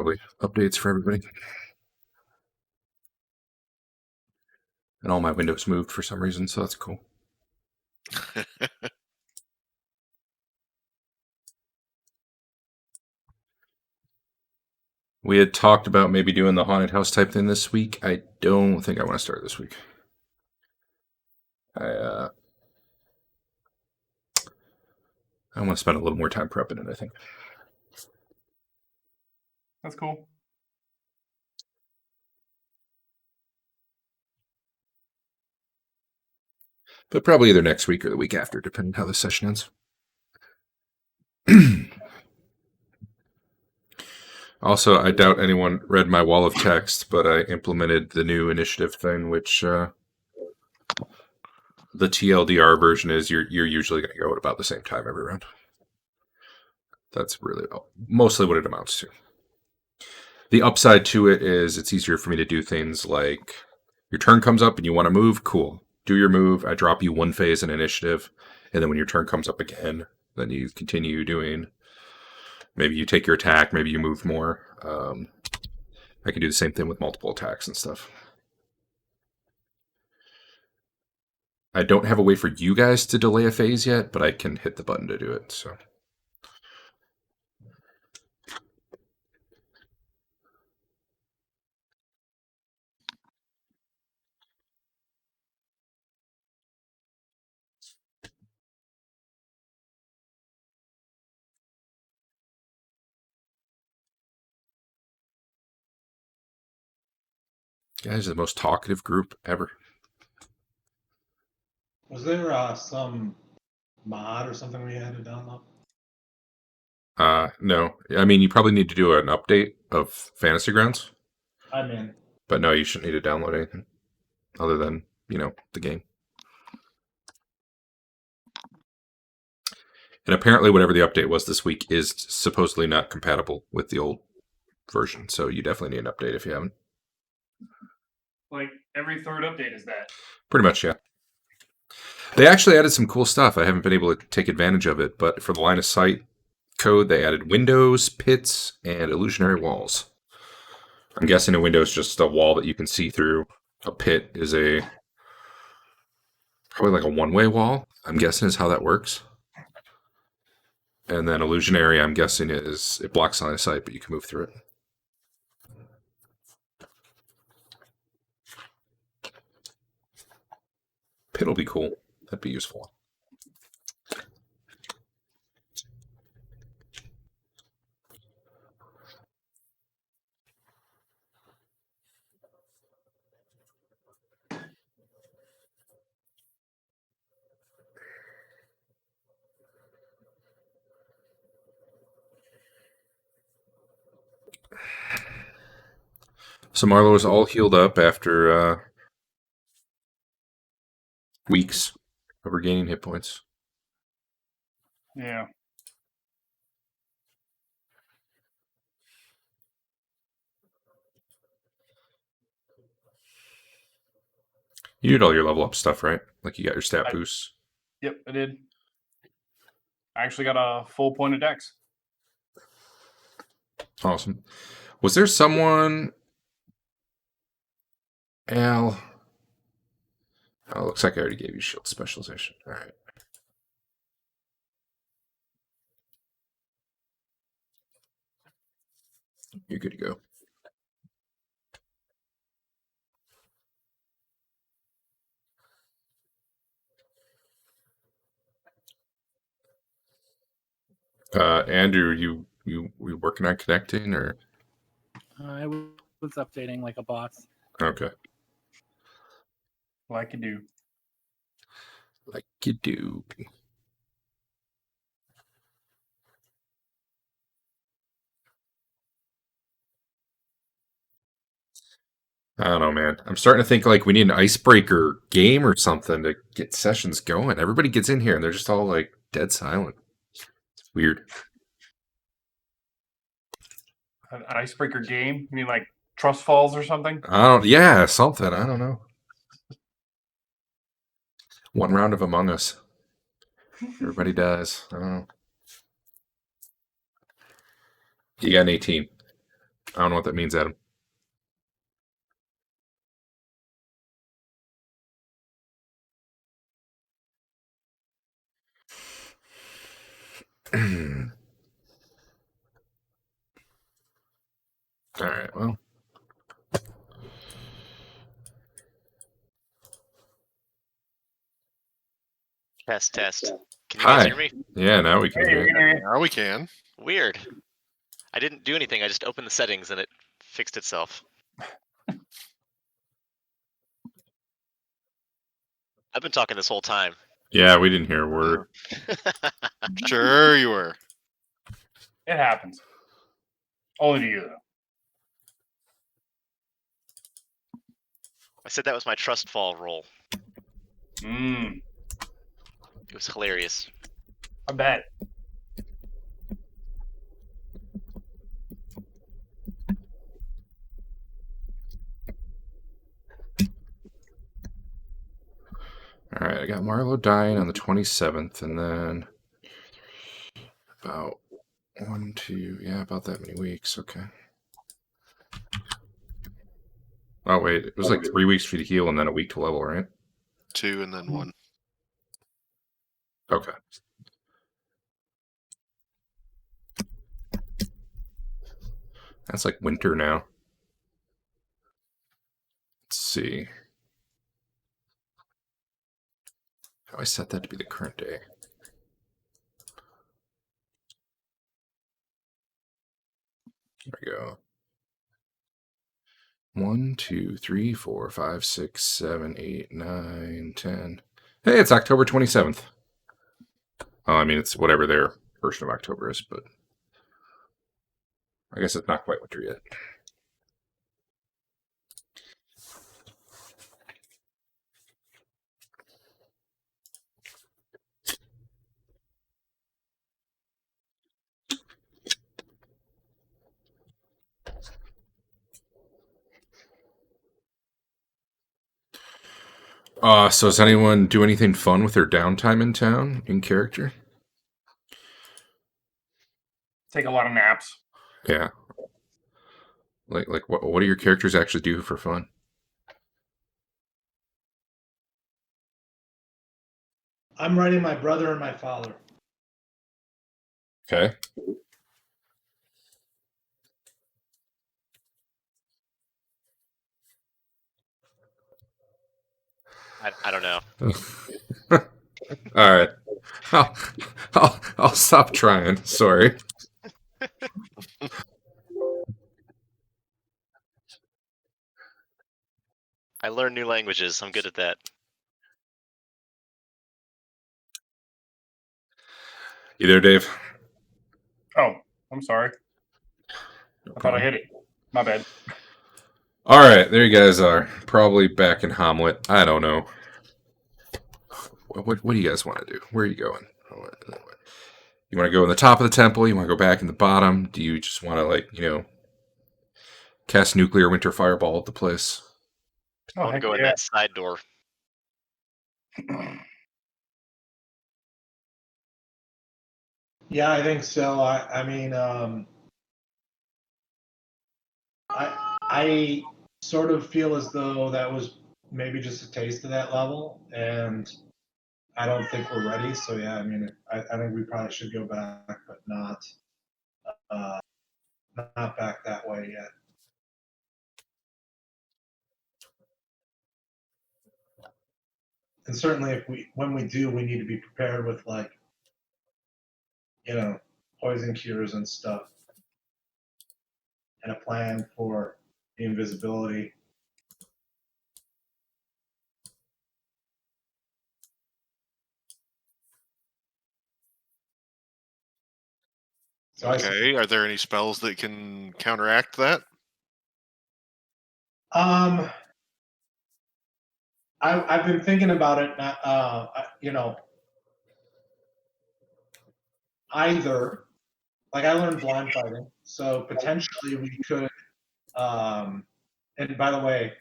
Probably updates for everybody. And all my windows moved for some reason, so that's cool. We had talked about maybe doing the haunted house type thing this week. I don't think I want to start this week. I want to spend a little more time prepping it, I think. That's cool. But probably either next week or the week after, depending on how the session ends. Also, I doubt anyone read my wall of text, but I implemented the new initiative thing, which the TLDR version is you're usually going to go at about the same time every round. That's really mostly what it amounts to. The upside to it is it's easier for me to do things like your turn comes up and you want to move, cool. Do your move, I drop you one phase in initiative, and then when your turn comes up again, then you continue doing, maybe you take your attack, maybe you move more. I can do the same thing with multiple attacks and stuff. I don't have a way for you guys to delay a phase yet, but I can hit the button to do it, so. You guys are the most talkative group ever. Was there some mod or something we had to download? No. I mean, you probably need to do an update of Fantasy Grounds. I'm in. But no, you shouldn't need to download anything other than, the game. And apparently whatever the update was this week is supposedly not compatible with the old version, so you definitely need an update if you haven't. Like every third update is that. Pretty much, yeah. They actually added some cool stuff. I haven't been able to take advantage of it, but for the line of sight code, they added windows, pits, and illusionary walls. I'm guessing a window is just a wall that you can see through. A pit is probably like a one-way wall, I'm guessing is how that works. And then illusionary, I'm guessing, is it blocks line of sight, but you can move through it. Pit will be cool. That'd be useful. So Marlo is all healed up after weeks of regaining hit points. Yeah. You did all your level up stuff, right? Like you got your stat boosts. Yep, I did. I actually got a full point of dex. Awesome. Was there someone... Al... Oh, looks like I already gave you shield specialization. All right. You're good to go. Andrew, you working on connecting or? I was updating like a bot. Okay. Like you do. Like you do. I don't know, man. I'm starting to think like we need an icebreaker game or something to get sessions going. Everybody gets in here and they're just all like dead silent. It's weird. An icebreaker game? You mean like Trust Falls or something? Yeah, something. I don't know. One round of Among Us. Everybody dies. I don't know. You got an 18. I don't know what that means, Adam. All right, well. Test, test. Can you Hi. guys hear me? Yeah, now we can Hey, hear we you. can hear you. Now we can. Weird. I didn't do anything. I just opened the settings and it fixed itself. I've been talking this whole time. Yeah, we didn't hear a word. Sure you were. It happens. Only to you, though. I said that was my trust fall roll. Mm, It was hilarious. I bet. All right, I got Marlo dying on the 27th, and then about about that many weeks. Okay. Oh wait, it was like 3 weeks for you to heal, and then a week to level, right? 2 and then 1. Okay. That's like winter now. Let's see. How do I set that to be the current day? There we go. 1, 2, 3, 4, 5, 6, 7, 8, 9, 10. Hey, it's October 27th. Oh, I mean, it's whatever their version of October is, but I guess it's not quite winter yet. So does anyone do anything fun with their downtime in town in character? Take a lot of naps. Yeah. Like what do your characters actually do for fun? I'm writing my brother and my father. Okay. I don't know. All right. I'll stop trying. Sorry. I learn new languages. I'm good at that. You there, Dave? Oh, I'm sorry. I thought I hit it. My bad. All right, there you guys are. Probably back in Hamlet. I don't know. What do you guys want to do? Where are you going? You want to go in the top of the temple? You want to go back in the bottom? Do you just want to, cast nuclear winter fireball at the place? I want to heck go in yeah. that side door. Yeah, I think so. I mean, I sort of feel as though that was maybe just a taste of that level, and I don't think we're ready. So yeah, I mean, I think we probably should go back, but uh, not back that way yet. And certainly, when we do, we need to be prepared with poison cures and stuff, and a plan for the invisibility. So Okay, are there any spells that can counteract that? I've been thinking about it. Either like I learned blind fighting, so potentially we could. And by the way,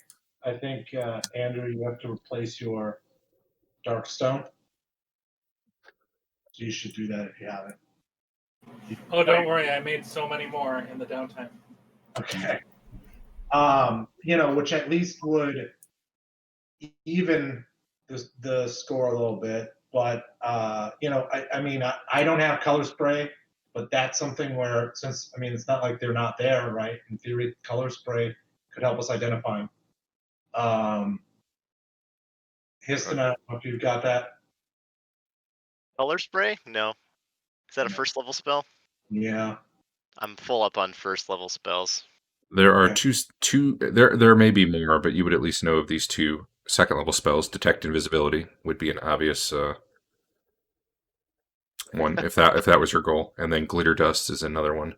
I think Andrew, you have to replace your dark stone. So you should do that if you haven't. Oh, don't worry. I made so many more in the downtime. Okay. Which at least would even the score a little bit. But I don't have color spray, but that's something where since it's not like they're not there, right? In theory, color spray could help us identify them. Histon, I don't know if you've got that. Color spray? No. Is that a No. first level spell? Yeah. I'm full up on first level spells. There are Okay. two. There may be more, but you would at least know of these two second level spells. Detect invisibility would be an obvious one if that was your goal, and then glitter dust is another one.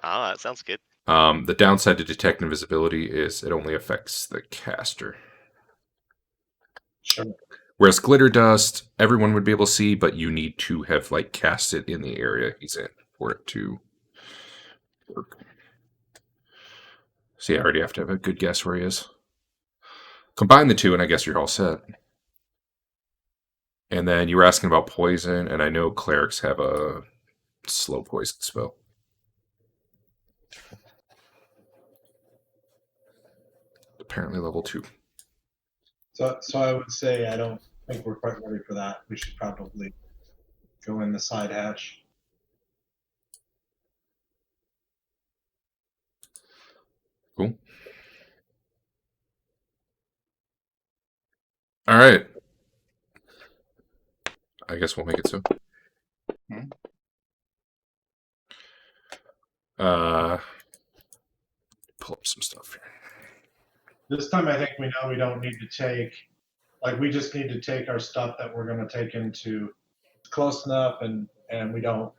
Ah, that sounds good. The downside to detect invisibility is it only affects the caster. Sure. Whereas glitter dust, everyone would be able to see, but you need to have cast it in the area he's in for it to work. See, I already have to have a good guess where he is. Combine the two, and I guess you're all set. And then you were asking about poison, and I know clerics have a slow poison spell. Apparently level 2. So I would say I don't think we're quite ready for that. We should probably go in the side hatch. Cool. All right. I guess we'll make it so. Pull up some stuff here. This time I think we know we don't need to take, we just need to take our stuff that we're going to take into close enough and we don't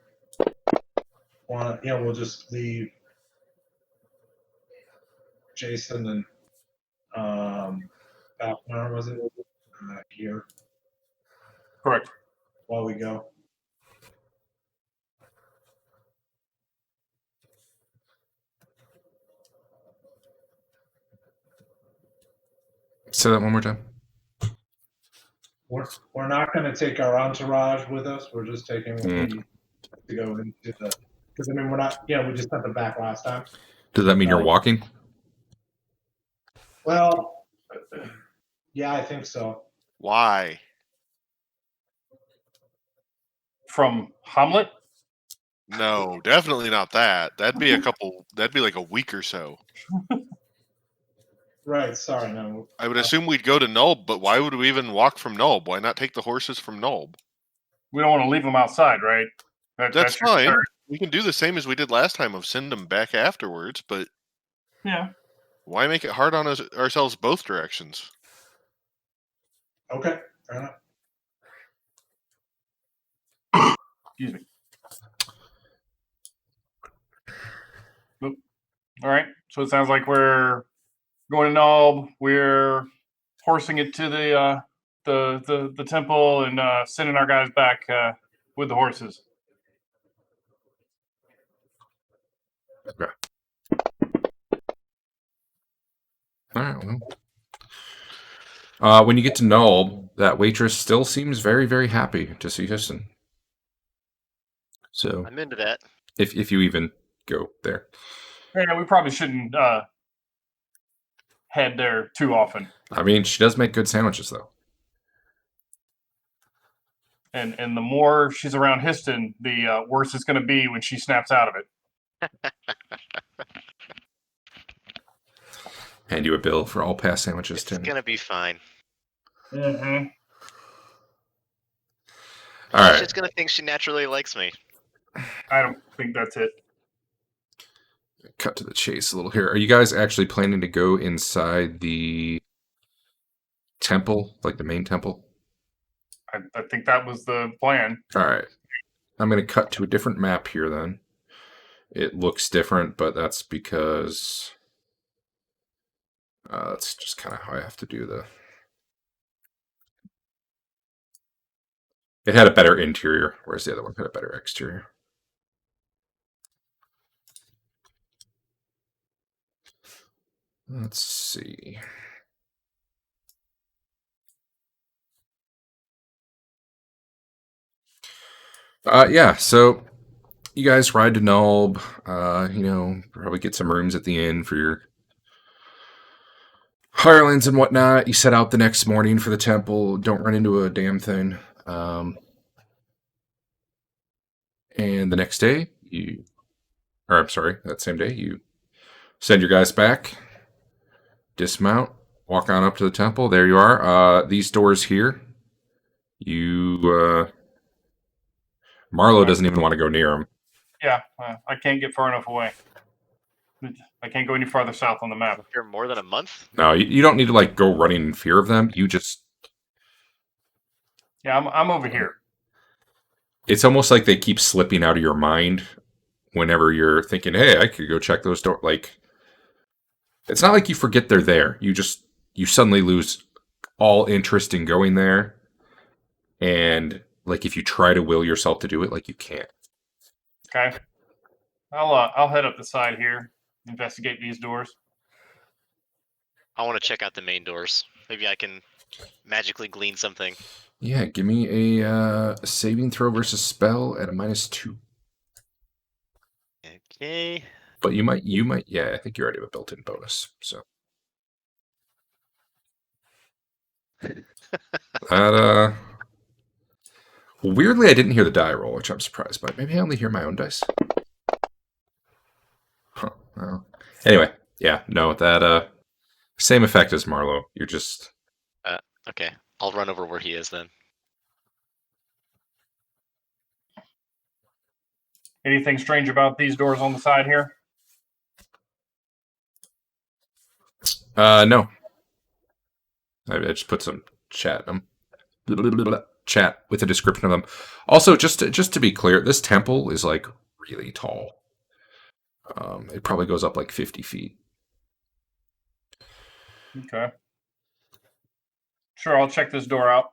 want to, we'll just leave Jason and Falconer, was it, here Correct. while we go. Say that one more time. We're not going to take our entourage with us. We're just taking what we need to go into the, because we're not, we just had the back last time. Does that mean you're walking? Well, yeah, I think so. Why? From Hamlet? No, definitely not that. That'd be that'd be like a week or so. Right, sorry, no. I would assume we'd go to Nulb, but why would we even walk from Nulb? Why not take the horses from Nulb? We don't want to leave them outside, right? That's your fine. concern. We can do the same as we did last time of send them back afterwards, but Yeah. why make it hard on ourselves both directions? Okay, fair enough. Excuse me. Oop. All right. So it sounds like we're going to Nob. We're horsing it to the temple and sending our guys back with the horses. Okay. All right. Well, when you get to Nulb, that waitress still seems very, very happy to see Histon. So I'm into that. if you even go there, Yeah, we probably shouldn't head there too often. I mean, she does make good sandwiches, though. And the more she's around Histon, the worse it's going to be when she snaps out of it. Hand you a bill for all past sandwiches, It's Tim. gonna be fine. Mm-hmm. All right. She's just gonna think she naturally likes me. I don't think that's it. Cut to the chase a little here. Are you guys actually planning to go inside the temple, like the main temple? I think that was the plan. All right. I'm going to cut to a different map here then. It looks different, but that's because that's just kind of how I have to do the... It had a better interior, whereas the other one had a better exterior. Let's see. Yeah, so you guys ride to Nulb. Probably get some rooms at the inn for your hirelings and whatnot. You set out the next morning for the temple. Don't run into a damn thing. And the next day, that same day, you send your guys back, dismount, walk on up to the temple. There you are. These doors here, Marlo doesn't even want to go near them. Yeah, I can't get far enough away. I can't go any farther south on the map. Here more than a month? No, you don't need to like go running in fear of them. You just, Yeah, I'm over here. it's almost like they keep slipping out of your mind whenever you're thinking, hey, I could go check those doors. Like, it's not like you forget they're there. You suddenly lose all interest in going there. And like, if you try to will yourself to do it, like you can't. Okay. I'll head up the side here, investigate these doors. I want to check out the main doors. Maybe I can magically glean something. Yeah, give me a saving throw versus spell at a -2. Okay. But you might, yeah, I think you already have a built-in bonus. So that, weirdly, I didn't hear the die roll, which I'm surprised by. Maybe I only hear my own dice. Huh. Well, anyway, yeah, no, that same effect as Marlo. You're just Okay. I'll run over where he is then. Anything strange about these doors on the side here? no. I just put some chat in them. Chat with a description of them. Also, just to be clear, this temple is like really tall. It probably goes up like 50 feet. Okay. Sure, I'll check this door out.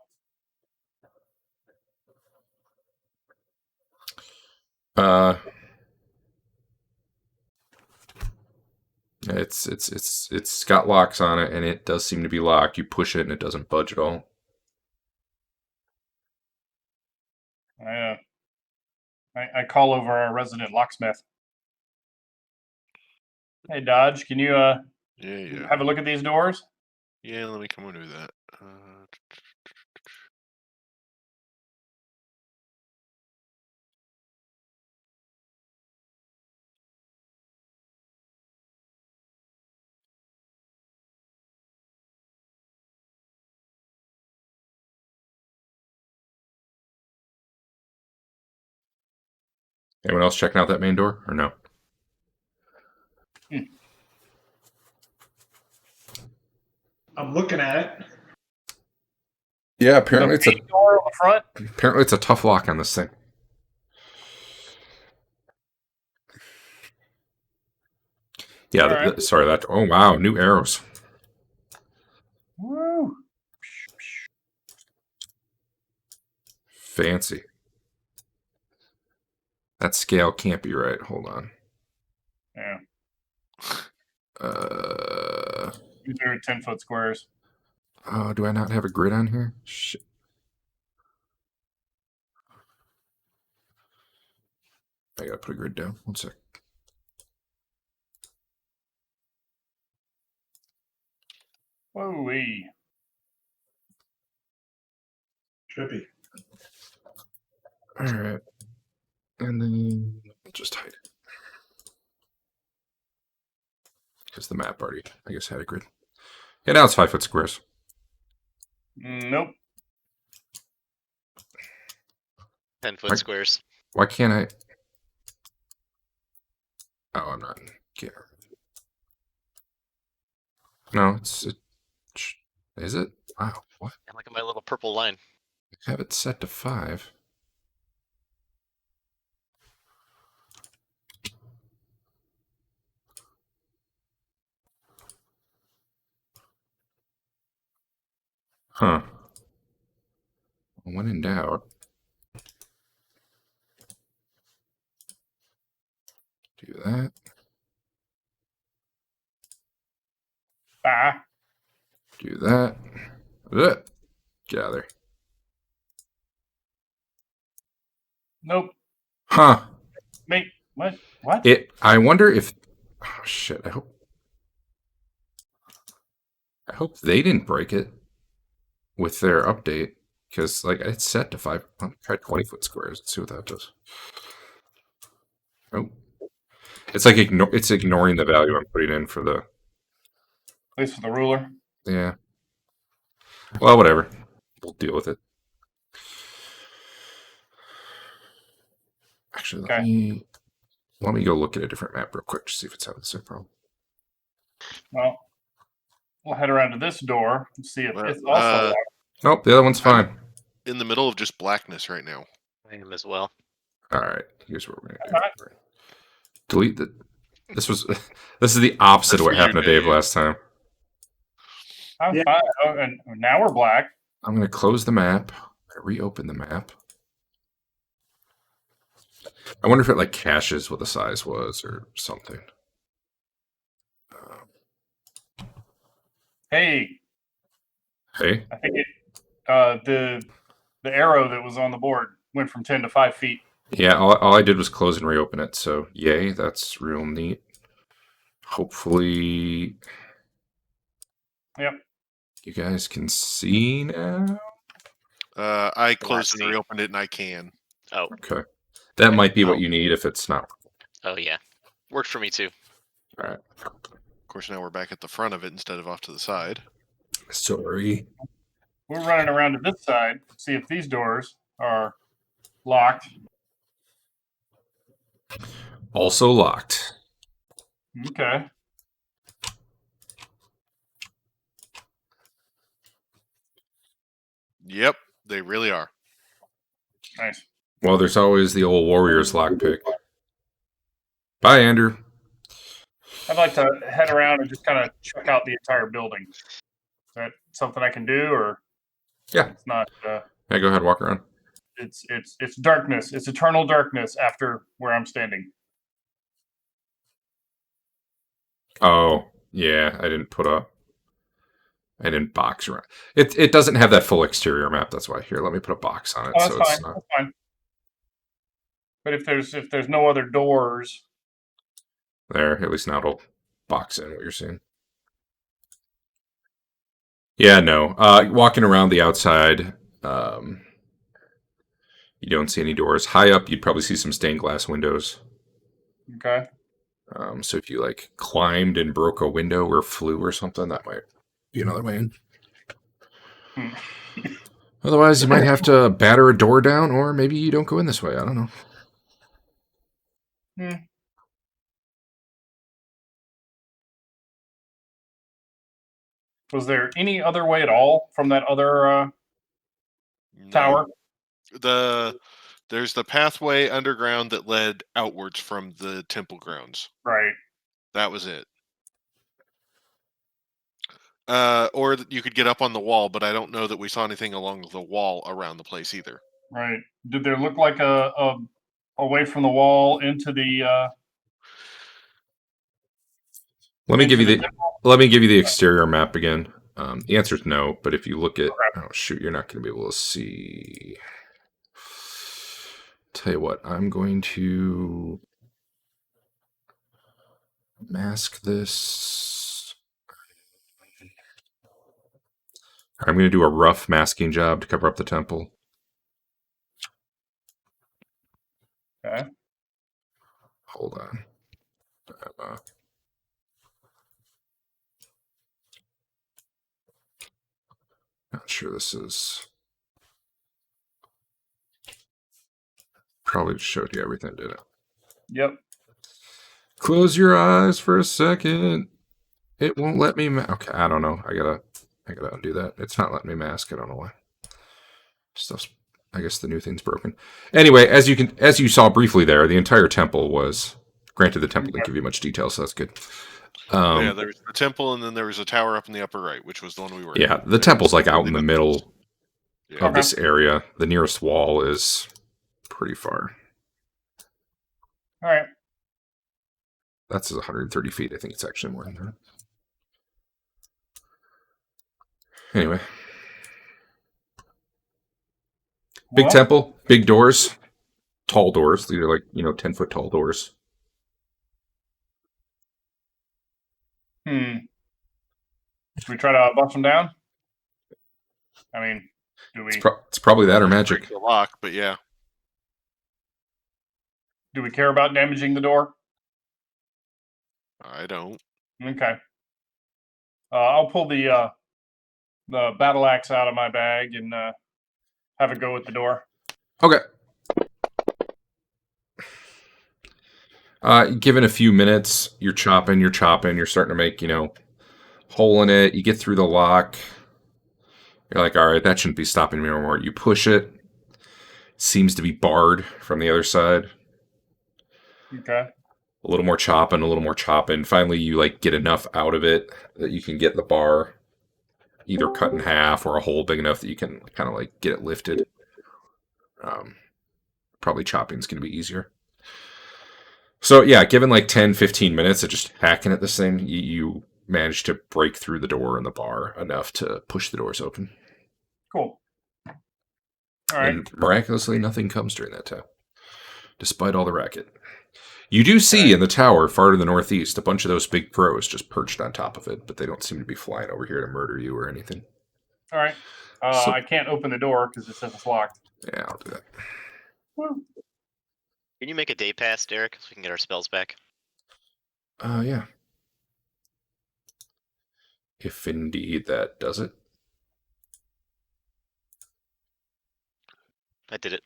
It's got locks on it, and it does seem to be locked. You push it, and it doesn't budge at all. I call over our resident locksmith. Hey, Dodge, can you Yeah. have a look at these doors? Yeah, let me come over to that. Anyone else checking out that main door, or no? I'm looking at it. Yeah, apparently The big door on the front. apparently it's a tough lock on this thing. Yeah, All right. sorry, that. Oh wow, new arrows. Woo! Fancy. That scale can't be right. Hold on. Yeah, Uh, these are 10-foot squares. oh, do I not have a grid on here? Shit. I gotta put a grid down. One sec. Whoa-wee. Trippy. All right, and then I'll just hide it because the map already, I guess, had a grid. Yeah, now it's 5-foot squares. Nope. 10-foot Right. squares. Why can't I? Oh, I'm not. Can't. No, is it? Wow, what? And look at my little purple line. I have it set to 5. Huh. When in doubt, do that. Ah. Do that. Ugh. Get out of there. Nope. Huh. Wait, what? What? I wonder if. Oh shit! I hope they didn't break it with their update because like it's set to 5. I'll try 20-foot squares. Let's see what that does. Oh, it's like it's ignoring the value I'm putting in for the. At least for the ruler. Yeah. Well, whatever. We'll deal with it. Actually, Okay. let me go look at a different map real quick to see if it's having the same problem. Well, we'll head around to this door and see if Well, it's also locked. Nope, the other one's fine. In the middle of just blackness right now. I am as well. All right, here's what we're gonna do. Alright. Delete the. This is the opposite That's of what for you, happened to Dave Dave. last time. I'm Yeah. fine. Oh, and now we're black. I'm gonna close the map. Reopen the map. I wonder if it like caches what the size was or something. Hey, Hey, I think the arrow that was on the board went from 10 to 5 feet. yeah, all I did was close and reopen it. So yay, that's real neat. Hopefully, Yep. you guys can see now. I closed and see. reopened it, and I can. Oh, Okay, that might be what Oh. you need if it's not. oh yeah, worked for me too. All right, Of course, now we're back at the front of it instead of off to the side. sorry. We're running around to this side, see if these doors are locked. Also locked. Okay. Yep, they really are. Nice. Well, there's always the old Warriors lockpick. Bye, Andrew. I'd like to head around and just kind of check out the entire building. Is that something I can do, or Yeah. it's not? Yeah, go ahead, walk around. It's darkness. It's eternal darkness after where I'm standing. Oh, yeah, I didn't box around. It doesn't have that full exterior map. That's why. Here, let me put a box on it. Oh, that's so it's fine. not. That's fine. But if there's no other doors, There, at least now it'll box in what you're seeing. Yeah, no. Walking around the outside, you don't see any doors. High up, you'd probably see some stained glass windows. okay. So if you like climbed and broke a window or flew or something, that might be another way in. Hmm. Otherwise, you might have to batter a door down, or maybe you don't go in this way. I don't know. Was there any other way at all from that other No. tower? There's the pathway underground that led outwards from the temple grounds. Right. That was it. Or you could get up on the wall, but I don't know that we saw anything along the wall around the place either. Right. Did there look like a way from the wall into the? Let me give you into the temple? let me give you the exterior map again. The answer is no, but if you look at Okay. oh shoot, you're not going to be able to see. Tell you what, I'm going to mask this. I'm going to do a rough masking job to cover up the temple. Okay. Hold on. Not sure this is. Probably showed you everything, did it? Yep. Close your eyes for a second. It won't let me. Okay, I don't know. I gotta undo that. It's not letting me mask. I don't know why. Stuff's. I guess the new thing's broken. Anyway, as you saw briefly there, the entire temple was. Granted, the temple didn't give you much detail, so that's good. Yeah, there was the temple, and then there was a tower up in the upper right, which was the one we were. Yeah, the temple's like out in the middle Yeah. of this area. The nearest wall is pretty far. All right. That's 130 feet. I think it's actually more than that. Anyway. Big Well, temple, big doors, tall doors. These are like 10-foot tall doors. Should we try to bust them down? I mean, do we It's probably that or magic. Break the lock, but yeah. care about damaging the door? I don't. Okay. I'll pull the battle axe out of my bag and have a go at the door. Okay. Given a few minutes, you're chopping, you're starting to make, hole in it. You get through the lock. You're like, all right, that shouldn't be stopping me anymore. You push it. Seems to be barred from the other side. Okay. A little more chopping. Finally, you like get enough out of it that you can get the bar either cut in half or a hole big enough that you can kind of like get it lifted. Probably chopping is going to be easier. So yeah, given like 10, 15 minutes of just hacking at this thing, you manage to break through the door and the bar enough to push the doors open. Cool. All right. And miraculously, nothing comes during that time, despite all the racket. You do see in the tower, far to the northeast, a bunch of those big crows just perched on top of it, but they don't seem to be flying over here to murder you or anything. All right. So- I can't open the door because it says it's locked. Yeah, I'll do that. Woo. Can you make a day pass, Derek, so we can get our spells back? Yeah. If indeed that does it. I did it.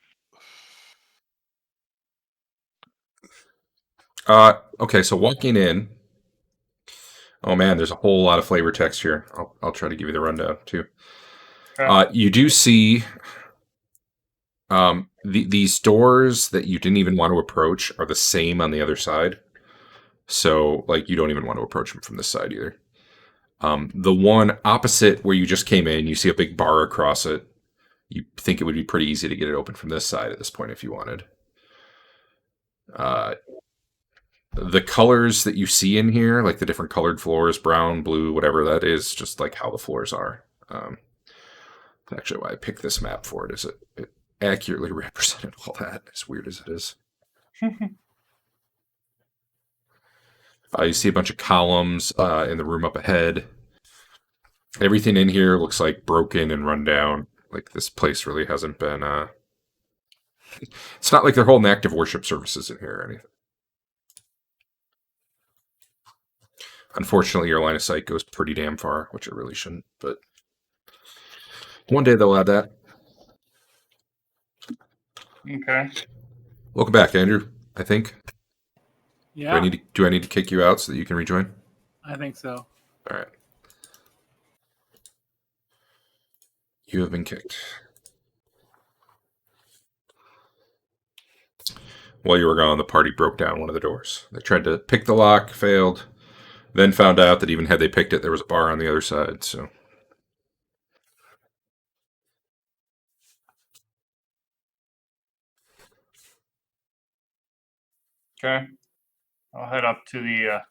Okay, so walking in. Oh man, there's a whole lot of flavor text here. I'll try to give you the rundown too. Okay. You do see these doors that you didn't even want to approach are the same on the other side. So like you don't even want to approach them from this side either. The one opposite where you just came in, you see a big bar across it. You think it would be pretty easy to get it open from this side at this point if you wanted. The colors that you see in here, like the different colored floors, brown, blue, whatever that is, just like how the floors are. Actually, why I picked this map for it is it accurately represented all that, as weird as it is. You see a bunch of columns in the room up ahead. Everything in here looks like broken and run down. Like this place really hasn't been... It's not like they're holding active worship services in here or anything. Unfortunately, your line of sight goes pretty damn far, which it really shouldn't, but one day they'll add that. Okay. Welcome back, Andrew, I think. Yeah, Do I need to kick you out so that you can rejoin? I think so. All right. You have been kicked. While you were gone, the party broke down one of the doors. They tried to pick the lock, failed, then found out that even had they picked it, there was a bar on the other side, so... Okay. I'll head up to the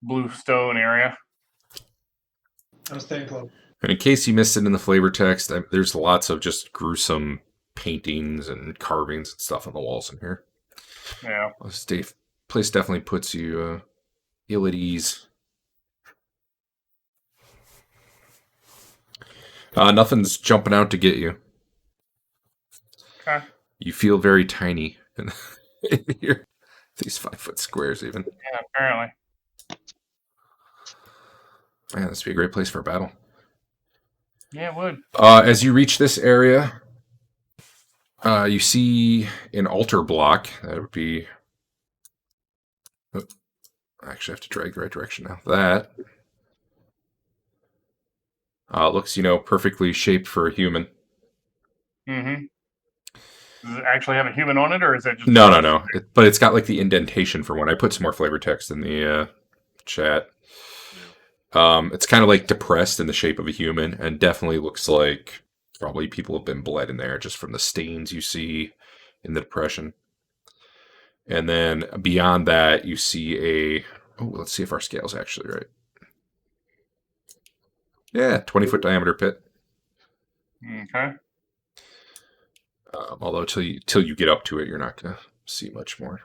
blue stone area. I'm staying close. And in case you missed it in the flavor text, there's lots of just gruesome paintings and carvings and stuff on the walls in here. Yeah. This place definitely puts you ill at ease. Nothing's jumping out to get you. Okay. You feel very tiny in here. These 5-foot squares, even. Yeah, apparently. Man, this would be a great place for a battle. Yeah, it would. As you reach this area, you see an altar block. That would be... Oh, I actually have to drag the right direction now. That looks, perfectly shaped for a human. Mm-hmm. Does it actually have a human on it, or is it just... No. But it's got like the indentation for one. I put some more flavor text in the chat. It's kind of like depressed in the shape of a human, and definitely looks like probably people have been bled in there just from the stains you see in the depression. And then beyond that, you see let's see if our scale's actually right. Yeah, 20-foot diameter pit. Okay. Although till you get up to it, you're not gonna see much more.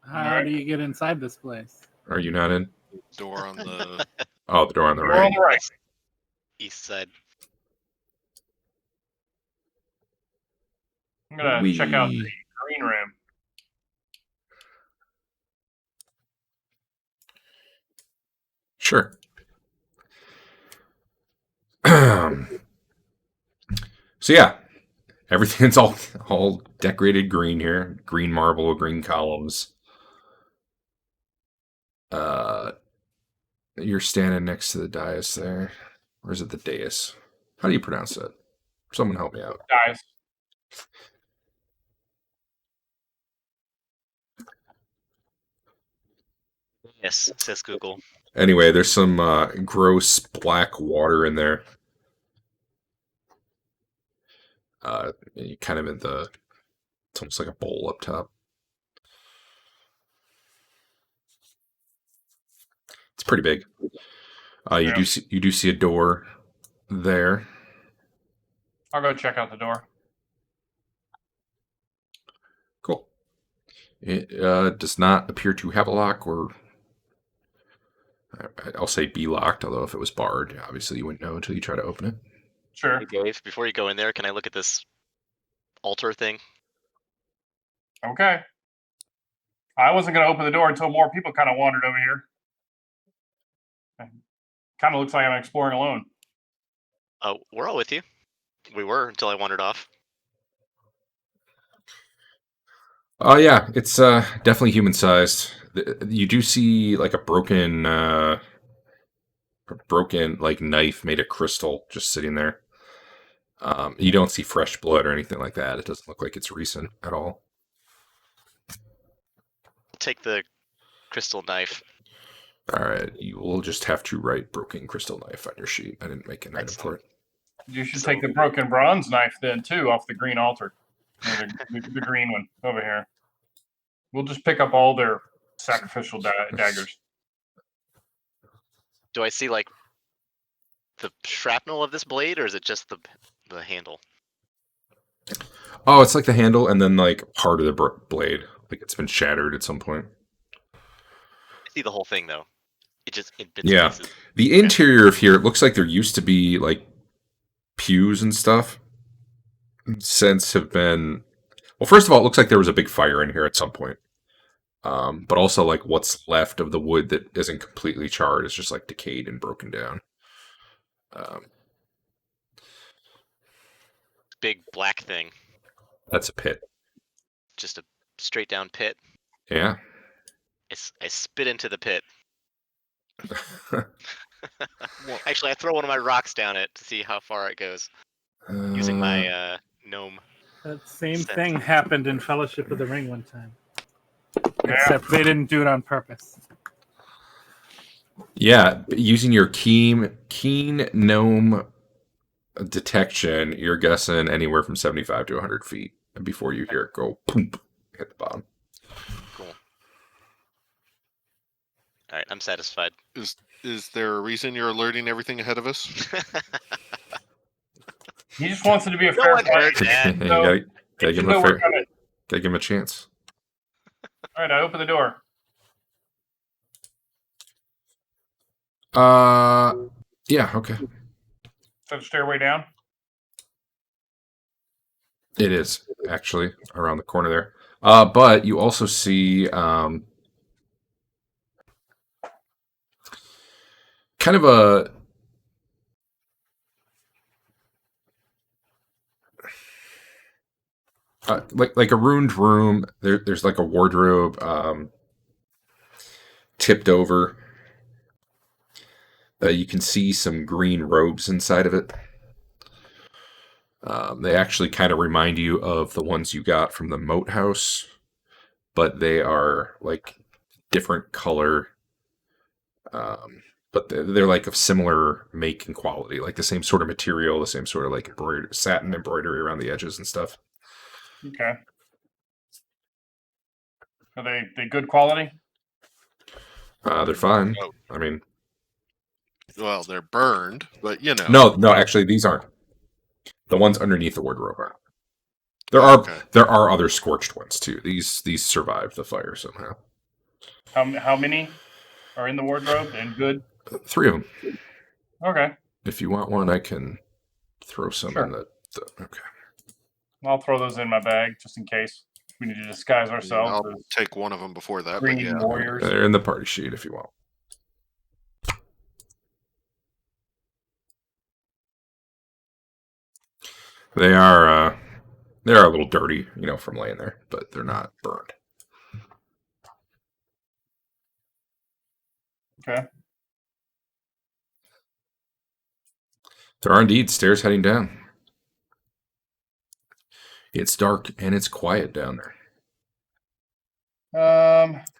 How Alright. do you get inside this place? Are you not in? Door on the. Oh, the door on the Door on right. the right. East side. I'm gonna check out the Wee. green room. Sure. So yeah, everything's all decorated green here. Green marble, green columns. You're standing next to the dais there. Or is it the dais? How do you pronounce it? Someone help me out. Guys. Yes, says Google. Anyway, there's some gross black water in there. Kind of in the. It's almost like a bowl up top. It's pretty big. You Yeah. do see a door there. I'll go check out the door. Cool. It does not appear to have a lock, or I'll say be locked. Although if it was barred, obviously you wouldn't know until you try to open it. Sure. Hey Dave, before you go in there, can I look at this altar thing? Okay. I wasn't gonna open the door until more people kind of wandered over here. Kind of looks like I'm exploring alone. Oh, we're all with you. We were until I wandered off. Oh yeah, it's definitely human sized. You do see like a broken like knife made of crystal just sitting there. You don't see fresh blood or anything like that. It doesn't look like it's recent at all. Take the crystal knife. All right, you will just have to write broken crystal knife on your sheet. I didn't make an item for it. You should So- take the broken bronze knife then too off the green altar. Or the green one over here. We'll just pick up all their sacrificial daggers. Do I see like the shrapnel of this blade, or is it just the handle? Oh, it's like the handle and then like part of the blade, like it's been shattered at some point. I see the whole thing though. It just in bits Yeah. and pieces. The interior of here, it looks like there used to be like pews and stuff. Since have been, well, first of all, it looks like there was a big fire in here at some point. But also like what's left of the wood that isn't completely charred is just like decayed and broken down. Big black thing. That's a pit. Just a straight down pit. Yeah. I spit into the pit. Actually, I throw one of my rocks down it to see how far it goes using my gnome. That same Sense. thing happened in Fellowship of the Ring one time. Yeah. Except they didn't do it on purpose. Yeah, using your keen gnome detection, you're guessing anywhere from 75 to 100 feet before you hear it go boom, hit the bottom. Cool. All right, I'm satisfied. Is there a reason you're alerting everything ahead of us? He just wants it to be a No fair one heard fight. that. You So, gotta you give him know a we're fair, coming. gotta give him a chance. All right, I open the door. Yeah, okay. Is that a stairway down? It is actually around the corner there. But you also see kind of a like a ruined room. There's like a wardrobe tipped over. You can see some green robes inside of it. They actually kind of remind you of the ones you got from the moat house, but they are like different color. But they're like of similar make and quality, like the same sort of material, the same sort of like satin embroidery around the edges and stuff. Okay. Are they good quality? They're fine. Oh. I mean, Well, they're burned, but you know. no, actually, these aren't. The ones underneath the wardrobe are. Okay. There are other scorched ones too. These survived the fire somehow. How many are in the wardrobe and good? 3 of them. Okay, If you want one, I can throw some Sure. in the. Okay. I'll throw those in my bag just in case we need to disguise ourselves I'll as take one of them before that. But green yeah, warriors. They're in the party sheet if you want. They are a little dirty, from laying there, but they're not burned. Okay. There are indeed stairs heading down. It's dark and it's quiet down there.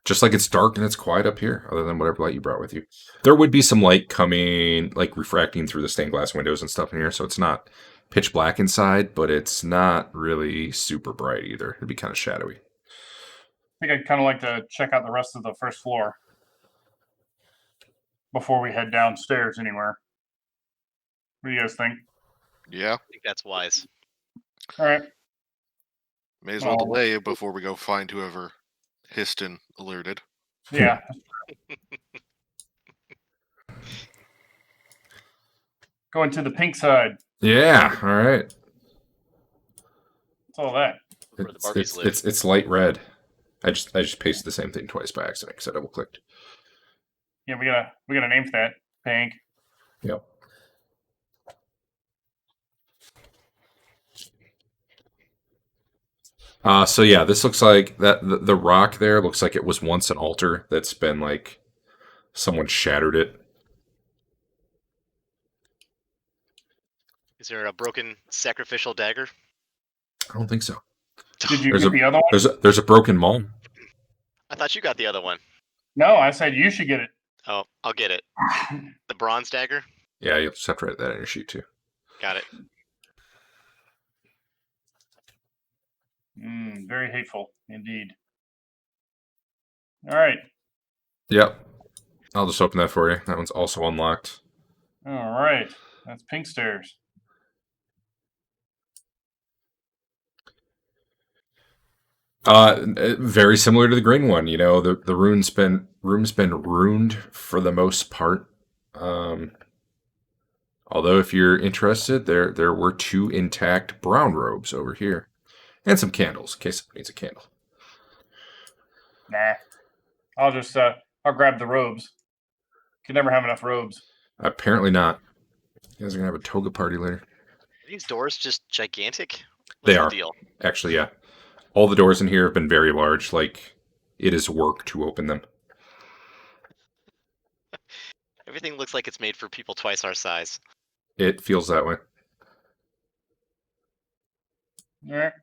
Just like it's dark and it's quiet up here, other than whatever light you brought with you. There would be some light coming, like refracting through the stained glass windows and stuff in here, so it's not pitch black inside, but it's not really super bright either. It'd be kind of shadowy. I think I'd kind of like to check out the rest of the first floor before we head downstairs anywhere. What do you guys think? yeah. I think that's wise. All right. May as well Oh. delay before we go find whoever Histon alerted. Yeah. Going to the pink side. Yeah, all right. What's all that? Where the It's, Barbies it's, live. it's light red. I just pasted the same thing twice by accident because I double clicked. Yeah, we got a name for that. Pink. Yep. So yeah, this looks like that the rock there looks like it was once an altar that's been like someone shattered it. Is there a broken sacrificial dagger? I don't think so. Did you There's get the other one? There's a broken maul. I thought you got the other one. No, I said you should get it. Oh, I'll get it. The bronze dagger? Yeah, you'll just have to write that in your sheet too. Got it. Very hateful indeed. All right. Yep. I'll just open that for you. That one's also unlocked. All right. That's pink stairs. Very similar to the green one. The room's been ruined for the most part. Although if you're interested, there were 2 intact brown robes over here, and some candles in case someone needs a candle. Nah. I'll just I'll grab the robes. Can never have enough robes. Apparently not. You guys are gonna have a toga party later. Are these doors just gigantic? They What's are. the deal? Actually, yeah. All the doors in here have been very large. Like it is work to open them. Everything looks like it's made for people twice our size. It feels that way. All right.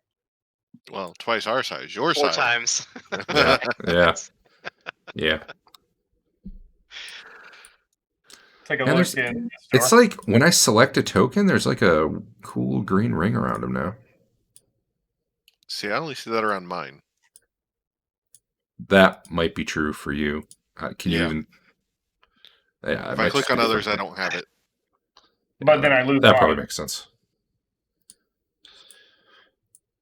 Well, twice our size. Your 4 size. times. Yeah. Yeah. Yeah. Take a And look there's- in. It's like when I select a token, there's like a cool green ring around him now. See, I only see that around mine. That might be true for you. Can you Yeah. even? Yeah. If I click on others, I don't have it. But then I lose That mine. probably makes sense.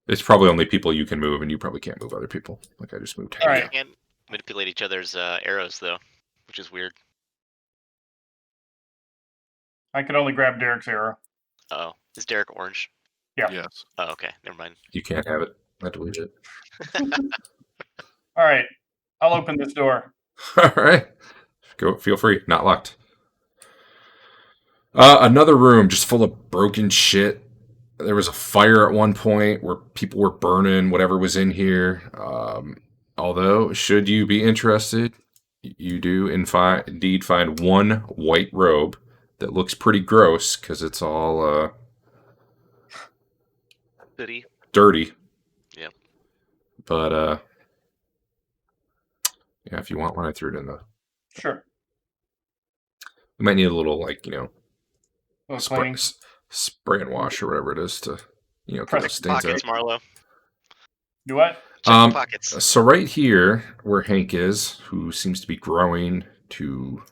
It's probably only people you can move, and you probably can't move other people. Like I just moved. All We right. can't manipulate each other's arrows though, which is weird. I can only grab Derek's arrow. Oh, is Derek orange? Yeah. Yes. Oh, okay. Never mind. You can't have it. I deleted it. All right. I'll open this door. All right. Go. Feel free. Not locked. Another room just full of broken shit. There was a fire at one point where people were burning whatever was in here. Although, should you be interested, you do indeed find one white robe that looks pretty gross because it's all Hoodie. dirty. Yep. But yeah, if you want one, I threw it in the. Sure. We might need a little, Little spray, cleaning. spray and wash or whatever it is to, get Press those stains out. Pockets, Marlo. Do what? Check the pockets. So right here, where Hank is, who seems to be growing to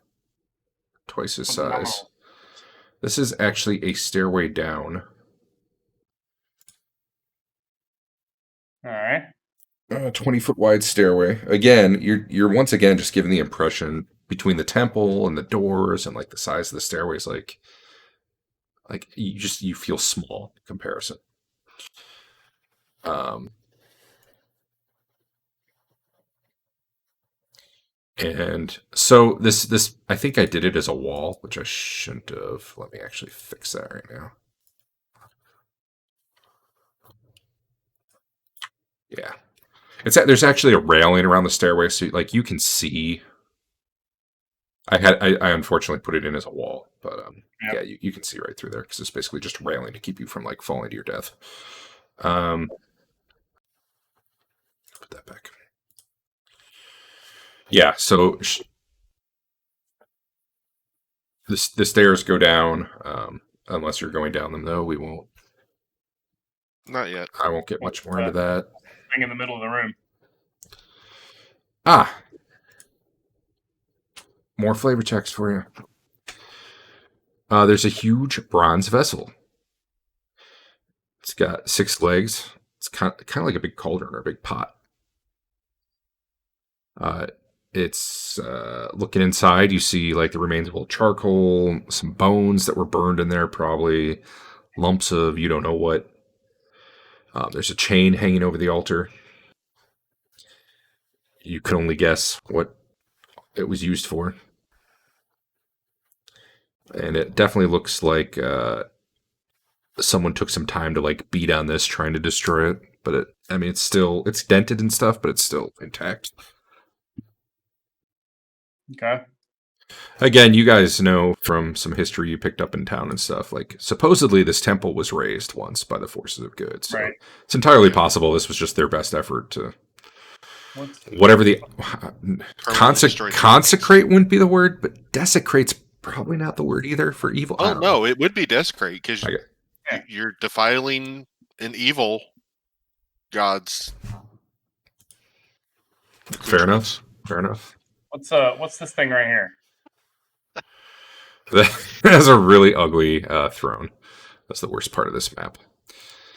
twice his size, this is actually a stairway down. All right. 20-foot wide stairway. Again, you're once again just given the impression between the temple and the doors and like the size of the stairways, like you feel small in comparison. And so this I think I did it as a wall, which I shouldn't have. Let me actually fix that right now. Yeah, there's actually a railing around the stairway, so like you can see. I unfortunately put it in as a wall, but Yep. yeah, you can see right through there because it's basically just a railing to keep you from like falling to your death. Put that back. Yeah, so the stairs go down. Unless you're going down them, though, we won't. Not yet. I won't get much more into that. Thing in the middle of the room. Ah, more flavor checks for you. There's a huge bronze vessel. It's got 6 legs. It's kind of like a big cauldron or a big pot. It's looking inside. You see like the remains of old charcoal, some bones that were burned in there, probably lumps of you don't know what. There's a chain hanging over the altar. You can only guess what it was used for. And it definitely looks like someone took some time to like beat on this trying to destroy it. But it's dented and stuff, but it's still intact. Okay. Again, you guys know from some history you picked up in town and stuff, like supposedly this temple was razed once by the forces of good. So Right. it's entirely possible this was just their best effort to What's whatever the destroy the consecrate wouldn't be the word, but desecrate's probably not the word either for evil. I Oh don't know. no, it would be desecrate because Okay. Yeah. you're defiling an evil god's. Fair enough. Fair enough. what's this thing right here? That has a really ugly throne. That's the worst part of this map.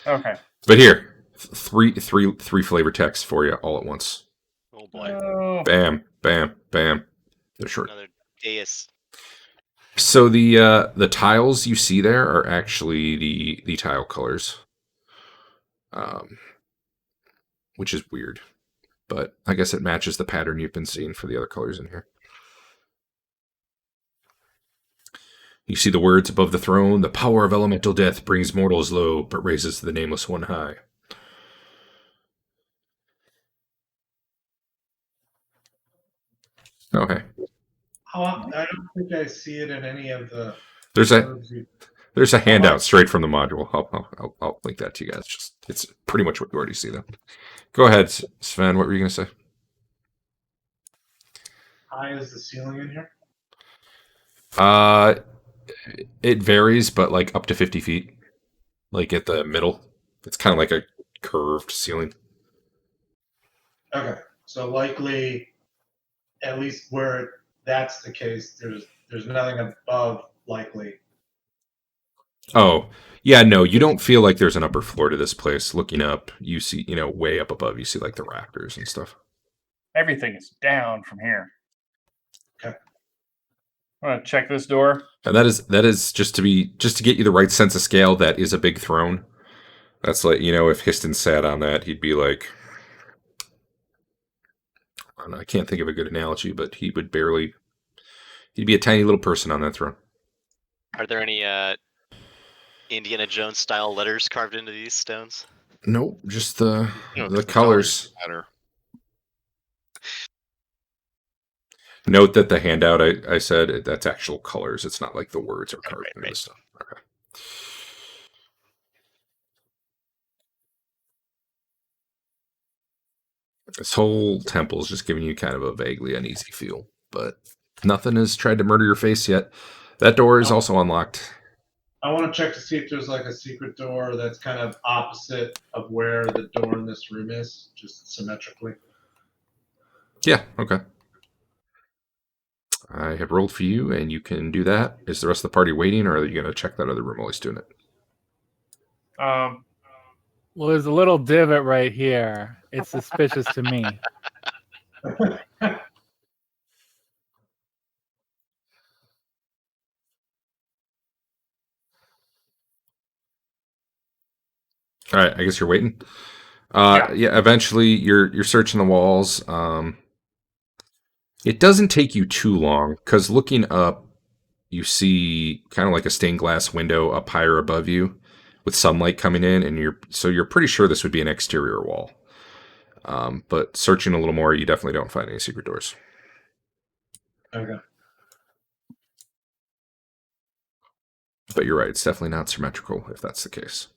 Okay. But here, three flavor texts for you all at once. Oh boy. Oh, Bam, bam, bam. They're short. Another dais. So the tiles you see there are actually the tile colors, which is weird, but I guess it matches the pattern you've been seeing for the other colors in here. You see the words above the throne: "The power of elemental death brings mortals low, but raises the nameless one high." Okay. I don't think I see it in any of the. There's a words you- There's a handout straight from the module. I'll link that to you guys. It's pretty much what you already see, though. Go ahead, Sven. What were you going to say? High is the ceiling in here? It varies, but like up to 50 feet. Like at the middle, it's kind of like a curved ceiling. Okay, so likely, at least where that's the case, there's nothing above likely. Oh, yeah, no, you don't feel like there's an upper floor to this place. Looking up, you see, way up above, you see like the rafters and stuff. everything is down from here. Okay. I'm gonna check this door. And that is just to get you the right sense of scale. That is a big throne. That's like, if Histon sat on that, he'd be like, I don't know, I can't think of a good analogy, but he'd be a tiny little person on that throne. Are there any Indiana Jones style letters carved into these stones? Nope, just the The colors. matter. Note that the handout I said, that's actual colors. It's not like the words are carved into the stone. Okay. This whole temple is just giving you kind of a vaguely uneasy feel, but nothing has tried to murder your face yet. That door is also unlocked. I want to check to see if there's like a secret door that's kind of opposite of where the door in this room is, just symmetrically. Yeah, okay. I have rolled for you, and you can do that. Is the rest of the party waiting, or are you going to check that other room while he's doing it? Well, there's a little divot right here. It's suspicious to me. All right, I guess you're waiting. Yeah. Yeah. Eventually, you're searching the walls. It doesn't take you too long because looking up, you see kind of like a stained glass window up higher above you, with sunlight coming in, and you're pretty sure this would be an exterior wall. But searching a little more, you definitely don't find any secret doors. Okay. But you're right; it's definitely not symmetrical if that's the case.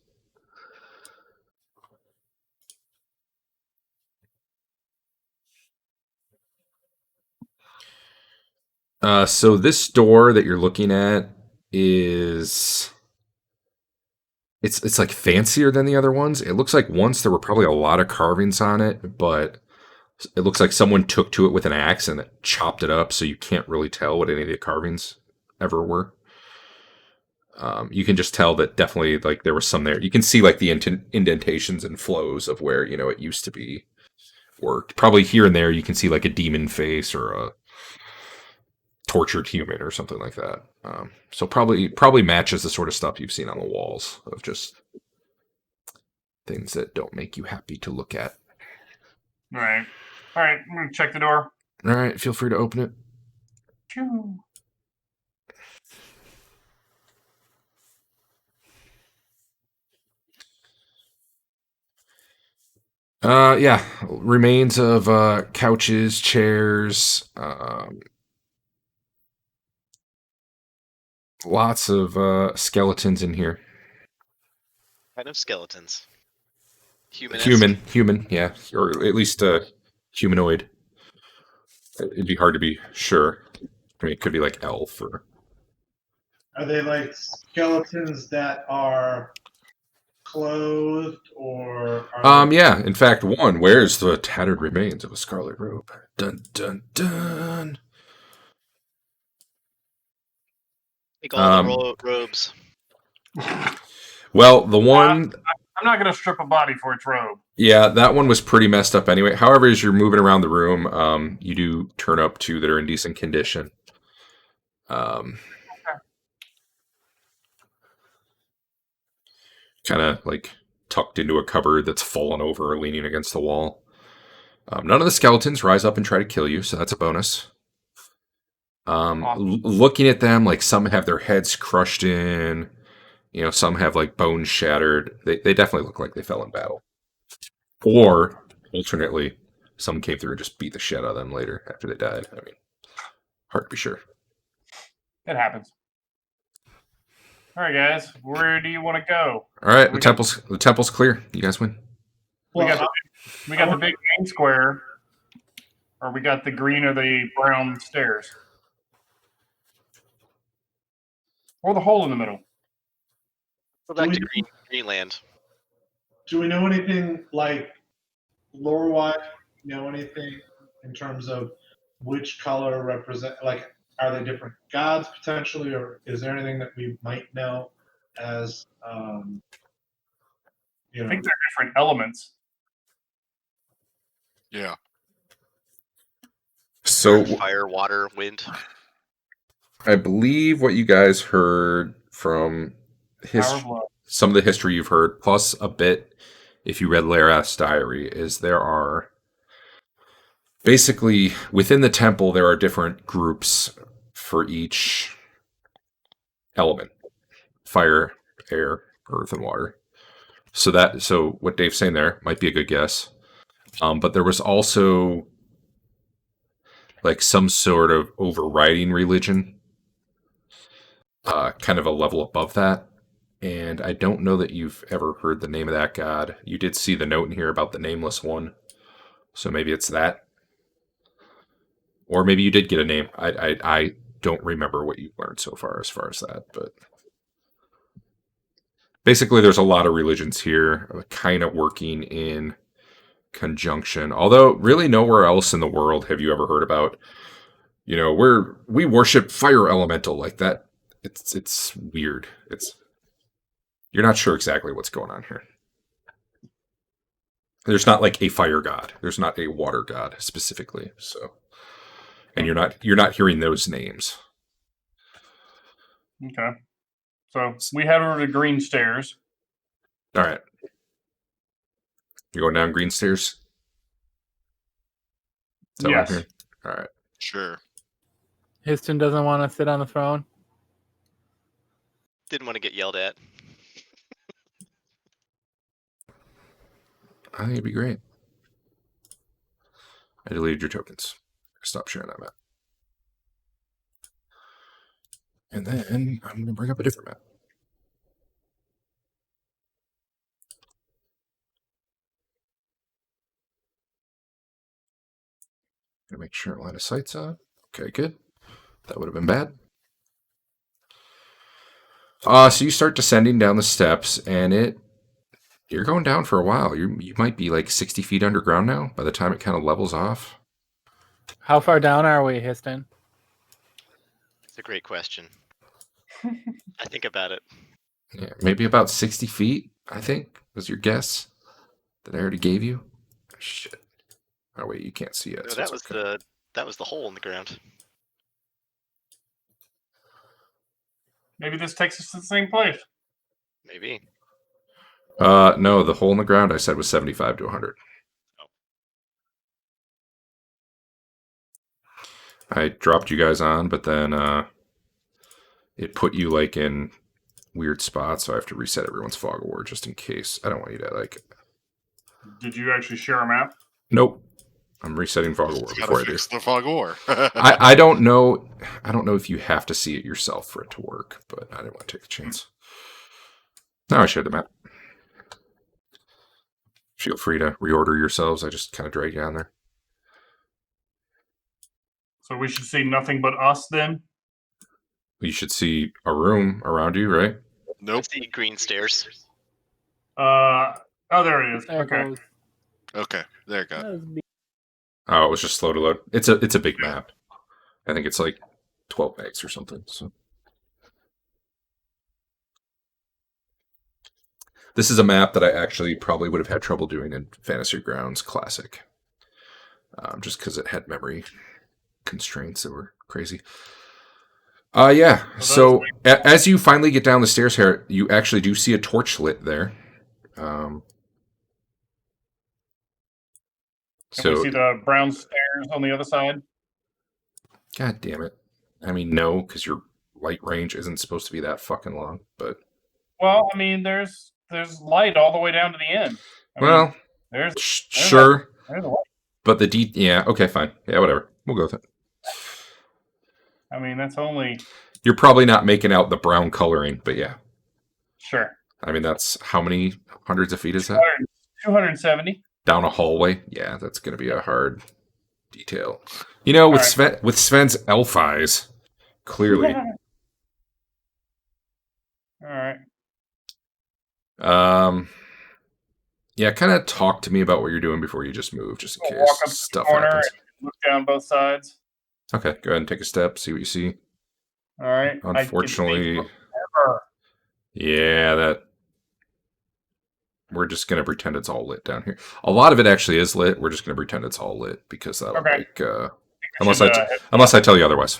So this door that you're looking at is it's like fancier than the other ones. It looks like once there were probably a lot of carvings on it, but it looks like someone took to it with an axe and chopped it up, so you can't really tell what any of the carvings ever were. You can just tell that definitely like there was some there. You can see like the indentations and flows of where it used to be worked. Probably here and there you can see like a demon face or a tortured human or something like that. So probably matches the sort of stuff you've seen on the walls of just things that don't make you happy to look at. All right. All right. I'm gonna check the door. All right, feel free to open it. Phew. Yeah, remains of couches, chairs, lots of skeletons in here. Kind of skeletons. Human, yeah, or at least humanoid. It'd be hard to be sure. I mean, it could be like elf or. Are they like skeletons that are clothed, or are they... Yeah. In fact, one wears the tattered remains of a scarlet robe. Dun dun dun. Take all the robes. Well, the one. I'm not gonna strip a body for its robe. Yeah, that one was pretty messed up anyway. However, as you're moving around the room, you do turn up two that are in decent condition. Kind of like tucked into a cupboard that's fallen over or leaning against the wall. None of the skeletons rise up and try to kill you, so that's a bonus. Awesome. Looking at them, like some have their heads crushed in, some have like bones shattered. They definitely look like they fell in battle. Or, alternately, someone came through and just beat the shit out of them later after they died. I mean, hard to be sure. It happens. All right, guys. Where do you want to go? All right, the temple's clear. You guys win. We Well, got the big main square, or we got the green or the brown stairs, or the hole in the middle. Go back to we- Greenland. do we know anything like lore-wise? Know anything in terms of which color represent? Like, are they different gods potentially, or is there anything that we might know as I think they're different elements. Yeah. So Fire, water, wind. I believe what you guys heard from Power of love. some of the history you've heard, plus a bit if you read Larath's diary, is there are basically within the temple there are different groups for each element: fire, air, earth, and water. So what Dave's saying there might be a good guess. But there was also like some sort of overriding religion, kind of a level above that. And I don't know that you've ever heard the name of that god. You did see the note in here about the nameless one, so maybe it's that, or maybe you did get a name. I don't remember what you've learned so far as that, but basically, there's a lot of religions here, kind of working in conjunction. Although, really, nowhere else in the world have you ever heard about. We worship fire elemental like that. It's weird. You're not sure exactly what's going on here. There's not like a fire god. There's not a water god specifically. So, and you're not hearing those names. Okay. So we head over to Green Stairs. All right. You're going down green stairs? Is that what I'm Yes. hearing? All right. Sure. Histon doesn't want to sit on the throne. Didn't want to get yelled at. I think it'd be great. I deleted your tokens. Stop sharing that map. And then I'm going to bring up a different map. Gonna make sure line of sight's on. Okay, good. That would have been bad. So you start descending down the steps, and you're going down for a while. You might be like 60 feet underground now by the time it kind of levels off. How far down are we, Histon? It's a great question. I think about it. Yeah, maybe about 60 feet, I think, was your guess that I already gave you. Shit. Oh wait, you can't see it. No, so that it's was okay. that was the hole in the ground. Maybe this takes us to the same place. Maybe. No, the hole in the ground I said was 75 to 100. I dropped you guys on, but then it put you like in weird spots, so I have to reset everyone's fog of war just in case. I don't want you to like. Did you actually share a map? Nope. I'm resetting fog of war before Gotta I do. fix the fog of war. I don't know. I don't know if you have to see it yourself for it to work, but I didn't want to take a chance. Now I shared the map. Feel free to reorder yourselves. I just kind of drag you on there. So we should see nothing but us then? You should see a room around you, right? Nope. I see green stairs. Oh, there it is. There Okay. goes. Okay, there it got. Oh, it was just slow to load. It's a big map. I think it's like 12 megs or something. So this is a map that I actually probably would have had trouble doing in Fantasy Grounds Classic, just because it had memory constraints that were crazy. Yeah. So as you finally get down the stairs here, you actually do see a torch lit there. Can we see the brown stairs on the other side? God damn it. I mean, no, because your light range isn't supposed to be that fucking long, but. Well, I mean, there's light all the way down to the end. There's sure. there's a light. But yeah, okay, fine. Yeah, whatever. We'll go with it. I mean, that's only. You're probably not making out the brown coloring, but yeah. Sure. I mean, that's how many hundreds of feet is that? 270. Down a hallway? Yeah, that's going to be a hard detail. You know, with Sven's elf eyes, clearly. All right. Yeah, kind of talk to me about what you're doing before you just move, just in case Walk up stuff the corner happens. and look down both sides. Okay, go ahead and take a step, see what you see. All right. Unfortunately, yeah, we're just going to pretend it's all lit down here. A lot of it actually is lit. We're just going to pretend it's all lit because that'll make... unless I tell you otherwise.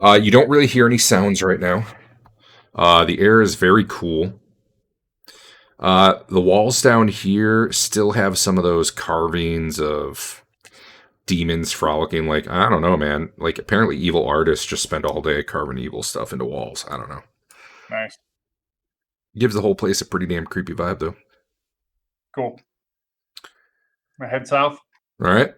You don't really hear any sounds right now. The air is very cool. The walls down here still have some of those carvings of demons frolicking. Like, I don't know, man. Like, apparently evil artists just spend all day carving evil stuff into walls. I don't know. Nice. Gives the whole place a pretty damn creepy vibe, though. Cool. I head south. All right.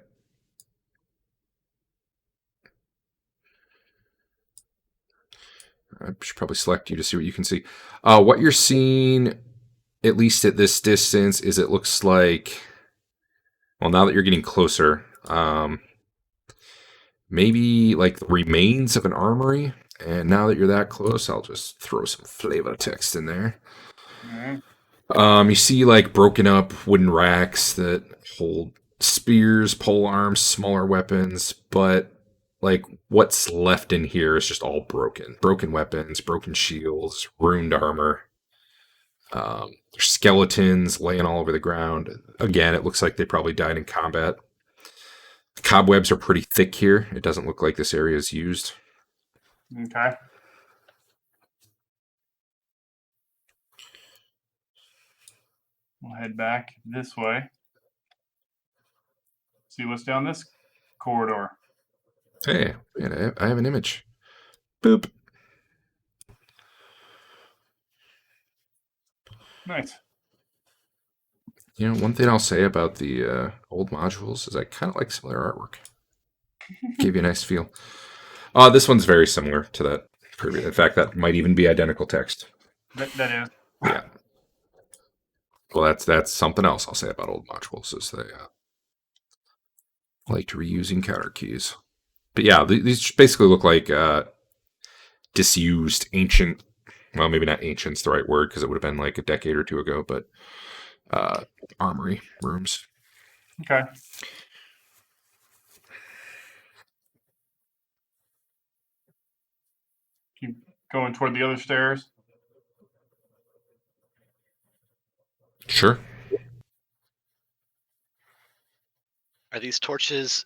I should probably select you to see what you can see. What you're seeing, at least at this distance, is it looks like... Well, now that you're getting closer, maybe like the remains of an armory. And now that you're that close, I'll just throw some flavor text in there. Mm-hmm. You see like broken up wooden racks that hold spears, pole arms, smaller weapons, but like what's left in here is just all broken. Broken weapons, broken shields, ruined armor. There's skeletons laying all over the ground. Again, it looks like they probably died in combat. The cobwebs are pretty thick here. It doesn't look like this area is used. Okay. We'll head back this way. See what's down this corridor. Hey, man, I have an image. Boop. Nice. You know, one thing I'll say about the old modules is I kind of like some of their artwork. Give you a nice feel. This one's very similar to that previous. In fact, that might even be identical text. That is. Yeah. Well, that's something else I'll say about old modules is they like to reuse encounter keys. But yeah, these basically look like disused, ancient. Well, maybe not ancient's the right word because it would have been like a decade or two ago, but armory rooms. Okay. Keep going toward the other stairs. Sure. Are these torches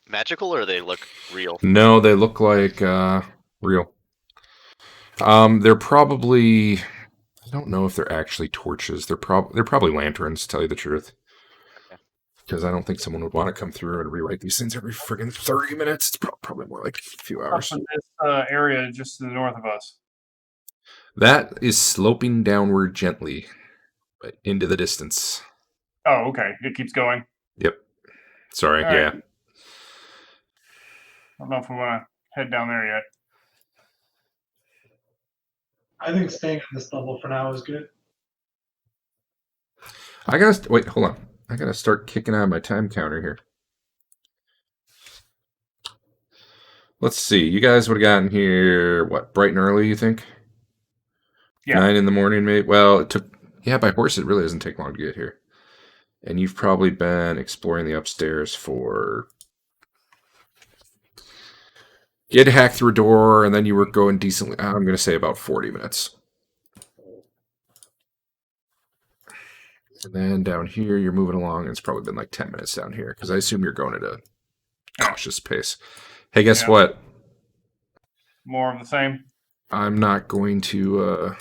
magical or they look real? No, they look like real. They're probably. I don't know if they're actually torches. They're probably lanterns, to tell you the truth. Because I don't think someone would want to come through and rewrite these things every friggin' 30 minutes. It's probably more like a few hours. Up in this area just to the north of us. That is sloping downward gently, but into the distance. Oh, okay. It keeps going. Yep. Sorry. All Yeah. right. I don't know if we want to head down there yet. I think staying at this level for now is good. I gotta wait. Hold on. I gotta start kicking on my time counter here. Let's see. You guys would have gotten here what, bright and early? You think? Yeah. 9 in the morning, maybe. Well, it took. Yeah, by horse it really doesn't take long to get here. And you've probably been exploring the upstairs for. You had to hack through a door, and then you were going decently. I'm going to say about 40 minutes. And then down here, you're moving along. And it's probably been like 10 minutes down here because I assume you're going at a cautious pace. Hey, guess what? More of the same. I'm not going to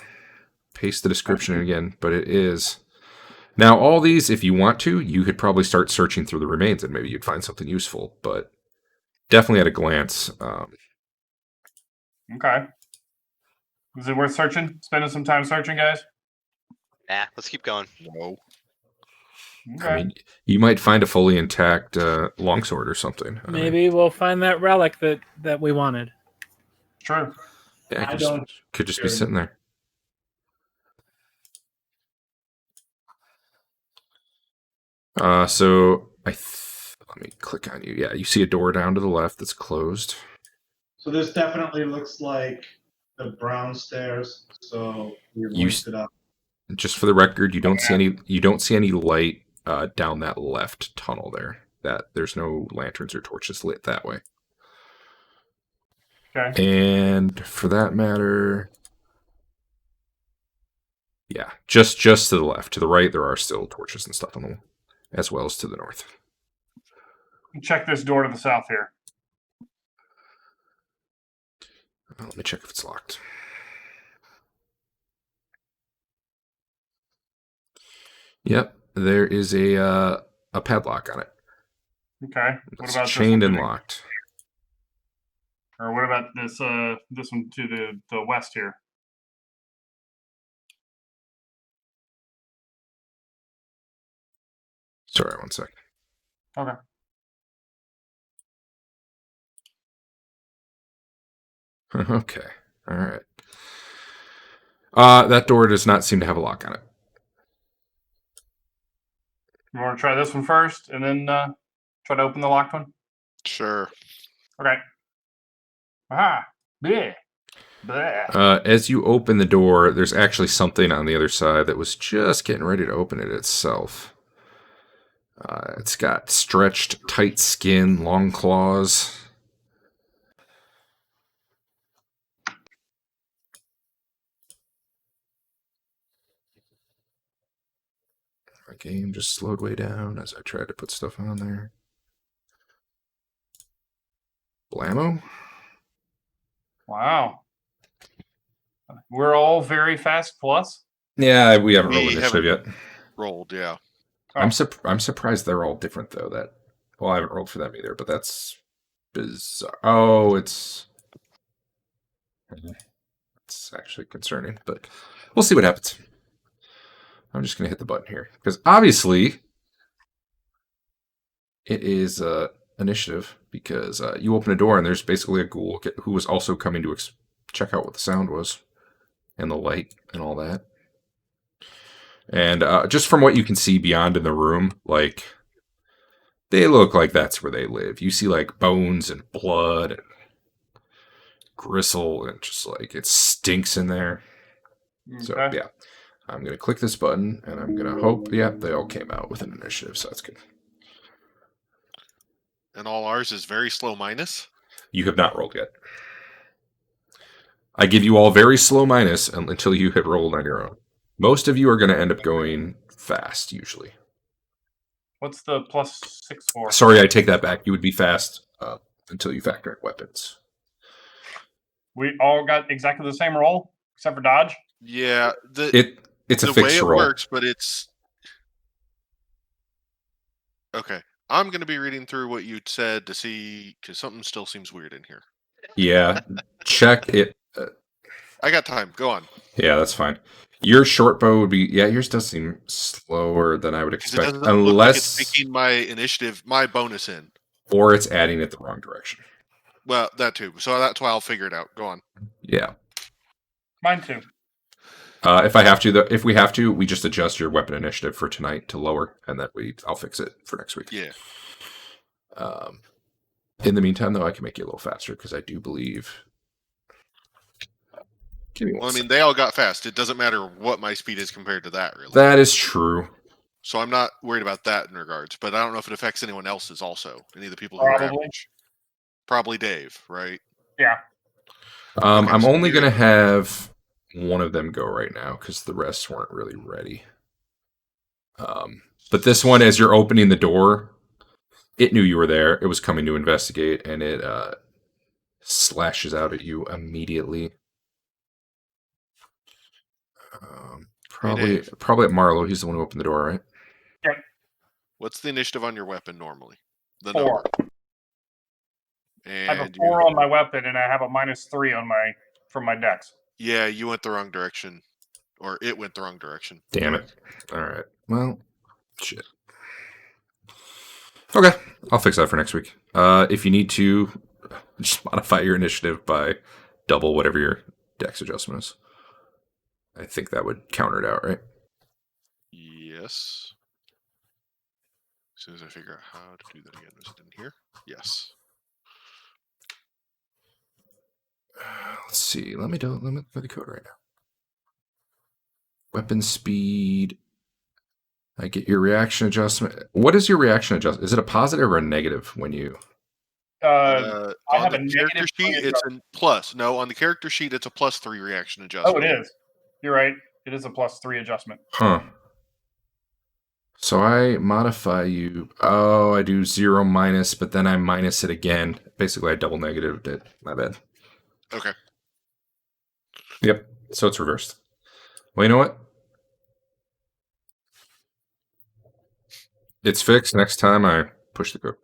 paste the description again, but it is. Now, all these, if you want to, you could probably start searching through the remains and maybe you'd find something useful. But definitely at a glance. Okay. Is it worth searching? Spending some time searching, guys? Nah, let's keep going. No. Okay. I mean, you might find a fully intact longsword or something. I mean, Maybe we'll find that relic that we wanted. True. yeah, I it don't. could just be sitting there. So let me click on you. Yeah, you see a door down to the left that's closed. So this definitely looks like the brown stairs. So we You linked it up. Just for the record, you don't see any. You don't see any light down that left tunnel there. That there's no lanterns or torches lit that way. Okay. And for that matter, yeah, just to the left. To the right, there are still torches and stuff on the wall, as well as to the north. Check this door to the south here. Let me check if it's locked. Yep, there is a padlock on it. Okay. What It's about chained this and one? locked. Or what about this one to the west here? Sorry, one second. Okay. Okay, all right. That door does not seem to have a lock on it. You want to try this one first and then try to open the locked one? Sure. Okay. Aha. Bleh. Bleh. As you open the door, there's actually something on the other side that was just getting ready to open it itself. It's got stretched, tight skin, long claws. My game just slowed way down as I tried to put stuff on there. Blammo? Wow. We're all very fast plus. Yeah, we haven't rolled We initiative yet. Rolled, yeah. Oh. I'm surprised they're all different though. I haven't rolled for them either, but that's bizarre. Oh, it's actually concerning, but we'll see what happens. I'm just gonna hit the button here because obviously it is initiative because you open a door and there's basically a ghoul who was also coming to check out what the sound was and the light and all that. And just from what you can see beyond in the room, like, they look like that's where they live. You see, like, bones and blood and gristle, and just, like, it stinks in there. So, Okay. yeah. I'm going to click this button, and I'm going to hope, yeah, they all came out with an initiative, so that's good. And all ours is very slow minus. You have not rolled yet. I give you all very slow minus until you hit rolled on your own. Most of you are going to end up going fast, usually. What's the +6 for? Sorry, I take that back. You would be fast until you factor in weapons. We all got exactly the same roll except for dodge. Yeah, It's a the fixed way it roll. works, but it's okay. I'm going to be reading through what you said to see because something still seems weird in here. Yeah, check it. I got time. Go on. Yeah, that's fine. Your short bow would be yours does seem slower than I would 'Cause it expect, doesn't look like it's unless taking my initiative, my bonus in. or it's adding it the wrong direction. Well, that too. So that's why I'll figure it out. Go on. Yeah. Mine too. If we have to, we just adjust your weapon initiative for tonight to lower, and then I'll fix it for next week. Yeah. In the meantime, though, I can make you a little faster because I do believe. Give me one Well, I mean, sec. they all got fast. It doesn't matter what my speed is compared to that, really. That is true. So I'm not worried about that in regards. But I don't know if it affects anyone else's also. Any of the people who are Probably. average. Probably Dave, right? Yeah. Okay, I'm so only you're- gonna have one of them go right now because the rest weren't really ready. But this one, as you're opening the door, it knew you were there. It was coming to investigate, and it slashes out at you immediately. Probably at Marlo. He's the one who opened the door, right? What's the initiative on your weapon normally? The 4. number. I have a And 4 on my weapon, and I have a -3 on from my dex. yeah, you went the wrong direction. Or it went the wrong direction. Damn it. All right. Well, shit. Okay. I'll fix that for next week. If you need to, just modify your initiative by double whatever your dex adjustment is. I think that would counter it out, right? Yes. As soon as I figure out how to do that again. Was it in here? Yes. Let's see. Let me look at the code right now. Weapon speed. I get your reaction adjustment. What is your reaction adjustment? Is it a positive or a negative when you? I have On a the character negative sheet, 3 it's a plus. No, on the character sheet, it's a +3 reaction adjustment. Oh, it is. You're right. It is a +3 adjustment. Huh. So I modify you. Oh, I do 0 minus, but then I minus it again. Basically, I double negatived it. My bad. Okay. Yep. So it's reversed. Well, you know what? It's fixed. Next time I push the code.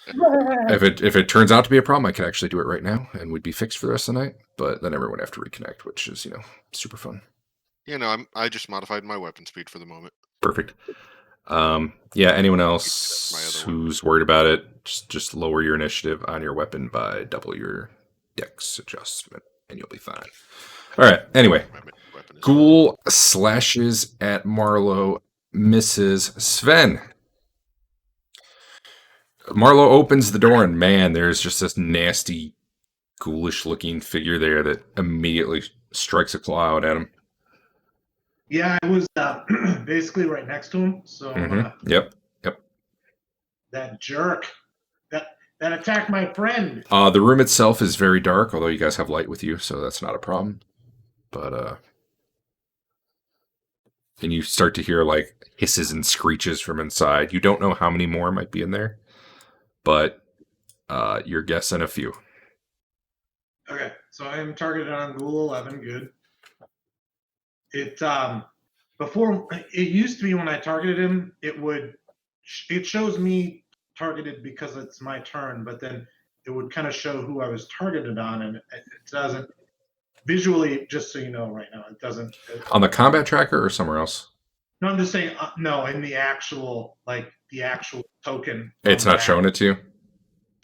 If it turns out to be a problem, I could actually do it right now and we'd be fixed for the rest of the night. But then everyone would have to reconnect, which is super fun. You know, I just modified my weapon speed for the moment. Perfect. Yeah. Anyone My else other one. who's worried about it, just lower your initiative on your weapon by double your dex adjustment, and you'll be fine. All right. Anyway, My weapon is ghoul slashes at Marlo, misses Sven. Marlo opens the door, and man, there's just this nasty, ghoulish-looking figure there that immediately strikes a claw out at him. Yeah, I was basically right next to him. So Yep. that jerk that attacked my friend. The room itself is very dark, although you guys have light with you, so that's not a problem. But and you start to hear like hisses and screeches from inside. You don't know how many more might be in there, but you're guessing a few. Okay, so I am targeted on Ghoul 11. Good. It before it used to be when I targeted him, it shows me targeted because it's my turn, but then it would kind of show who I was targeted on, and it doesn't visually. Just so you know, right now, it doesn't. On the combat tracker or somewhere else? No, I'm just saying. No, in the actual token. It's not showing it to you?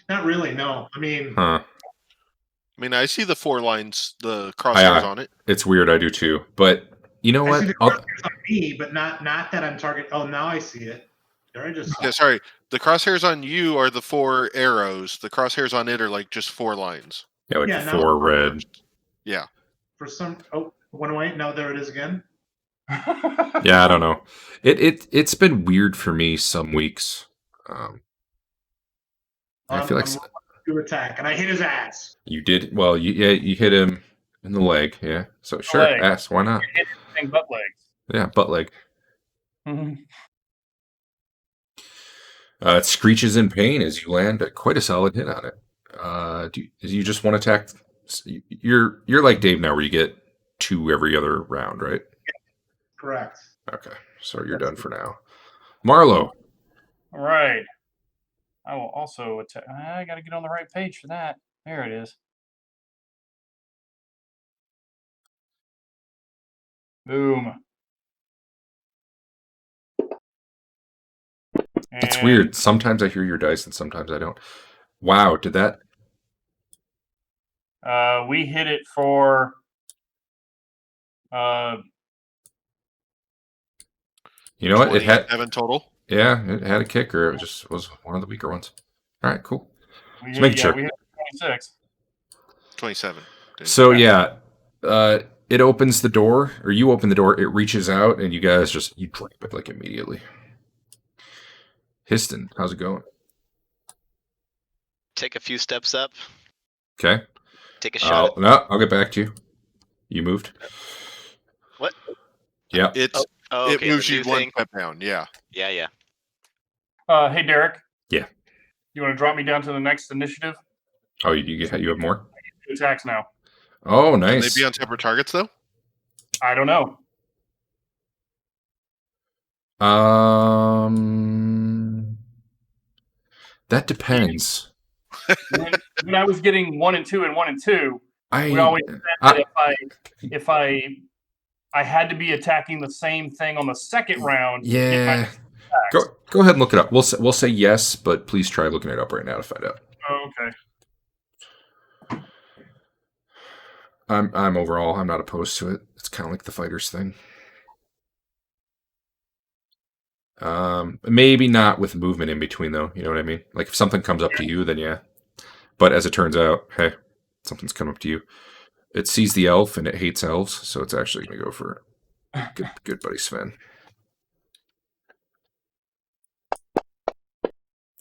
Not really. No, I mean. Huh. I mean, I see the 4 lines, the crosshairs on it. It's weird. I do too. But you know I what? see the crosshairs on me, but not that I'm target. Oh, now I see it. There, I just. Yeah, sorry. The crosshairs on you are the 4 arrows. The crosshairs on it are like just 4 lines. Yeah, like Yeah, now- 4 red. Yeah. For some. Oh, 108. No, there it is again. Yeah, I don't know. It's been weird for me some weeks. I feel like to attack, and I hit his ass. you did well. You hit him in the leg. Yeah, so sure, leg. ass. Why not? Thing butt legs. Yeah, butt leg. Mhm. It screeches in pain as you land quite a solid hit on it. Do you just want to attack? You're like Dave now, where you get 2 every other round, right? Correct. Okay, so you're done for now. Marlo. All right. I will also attack. I got to get on the right page for that. There it is. Boom. It's And, weird. Sometimes I hear your dice, and sometimes I don't. Wow, did that? We hit it for. You know what? It had. 7 total. Yeah, it had a kicker. It just was one of the weaker ones. All right, cool. We Just hit, making yeah, sure. we hit 26. 27. So yeah, it opens the door, or you open the door. It reaches out, and you guys you drop it like immediately. Histon, how's it going? Take a few steps up. Okay. Take a shot. No, I'll get back to you. You moved. What? Yeah. It's Oh, it okay. moves the you new 1 thing. step down. Yeah. Yeah. Hey, Derek. Yeah. You want to drop me down to the next initiative? Oh, you have more? 2 attacks now. Oh, Can nice. they be on separate targets though? I don't know. That depends. When I was getting 1 and 2 and 1 and 2, we always said that if I had to be attacking the same thing on the second round. Yeah. Go ahead and look it up. We'll say yes, but please try looking it up right now to find out. Oh, okay. I'm overall, I'm not opposed to it. It's kind of like the fighters thing. Maybe not with movement in between though. You know what I mean? Like if something comes up to you, then yeah. But as it turns out, hey, something's come up to you. It sees the elf and it hates elves, so it's actually going to go for good buddy Sven.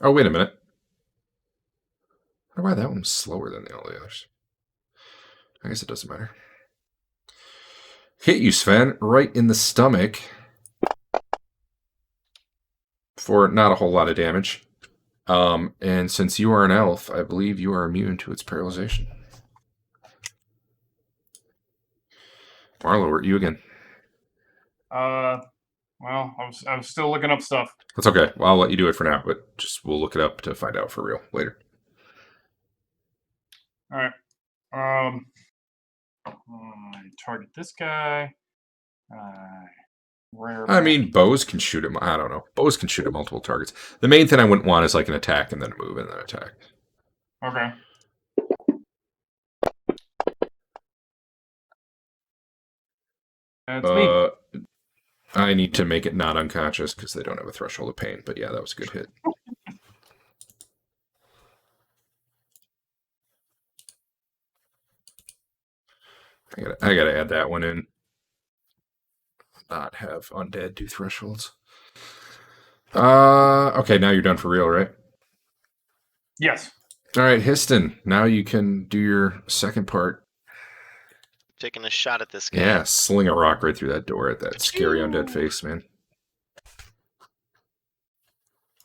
Oh, wait a minute. I wonder why that one's slower than all the others. I guess it doesn't matter. Hit you, Sven, right in the stomach for not a whole lot of damage. And since you are an elf, I believe you are immune to its paralyzation. Marlo, are you again? Well, I was still looking up stuff. That's okay. Well, I'll let you do it for now, but we'll look it up to find out for real later. All right. Target this guy. I mean, bows can shoot him. I don't know. Bows can shoot at multiple targets. The main thing I wouldn't want is like an attack and then a move and then an attack. Okay. That's me. I need to make it not unconscious because they don't have a threshold of pain. But yeah, that was a good hit. I gotta add that one in. Not have undead do thresholds. Okay, now you're done for real, right? Yes. All right, Histon. Now you can do your second part. taking a shot at this guy. Yeah, sling a rock right through that door at that scary undead face, man.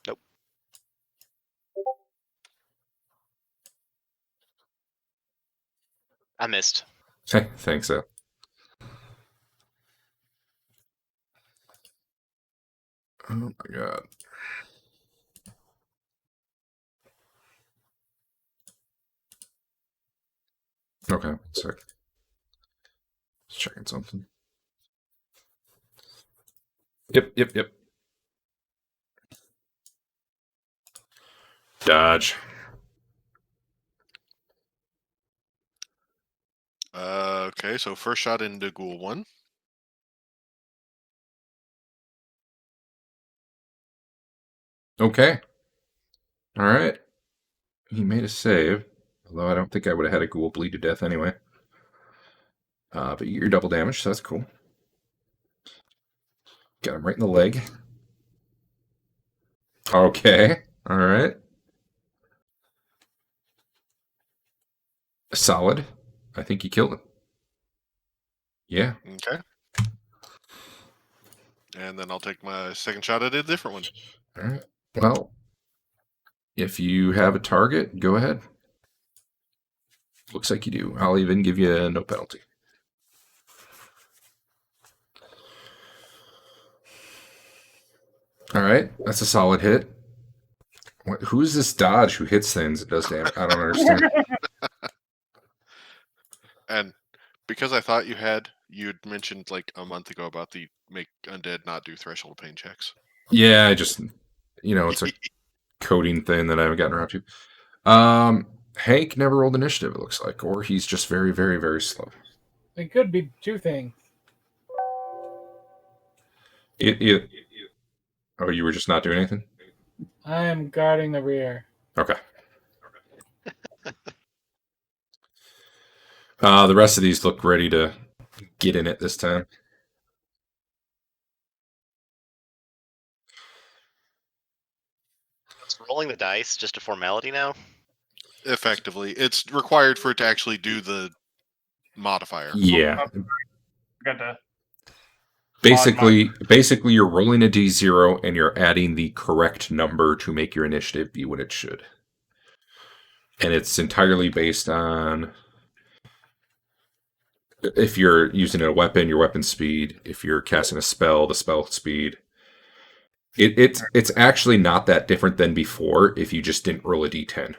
Nope. I missed. Hey, thanks, Al. Oh my god. Okay, one sec. Just checking something. Yep. Dodge. Okay, so first shot into Ghoul 1. Okay. All right. He made a save, although I don't think I would have had a ghoul bleed to death anyway. But you're double damage, so that's cool. Got him right in the leg. Okay. All right. Solid. I think you killed him. Yeah. Okay. And then I'll take my second shot at a different one. All right. Well, if you have a target, go ahead. Looks like you do. I'll even give you no penalty. All right. That's a solid hit. Who is this dodge who hits things that does damage? I don't understand. And because I thought you'd mentioned like a month ago about the make undead not do threshold pain checks. Yeah, I just, it's a coding thing that I haven't gotten around to. Hank never rolled initiative, it looks like, or he's just very, very, very slow. It could be two things. Oh, you were just not doing anything? I am guarding the rear. Okay. The rest of these look ready to get in it this time. It's rolling the dice just a formality now. Effectively, it's required for it to actually do the modifier. Yeah. Got to. Basically, you're rolling a d0 and you're adding the correct number to make your initiative be what it should. And it's entirely based on if you're using a weapon, your weapon speed. If you're casting a spell, the spell speed. It's actually not that different than before if you just didn't roll a d10.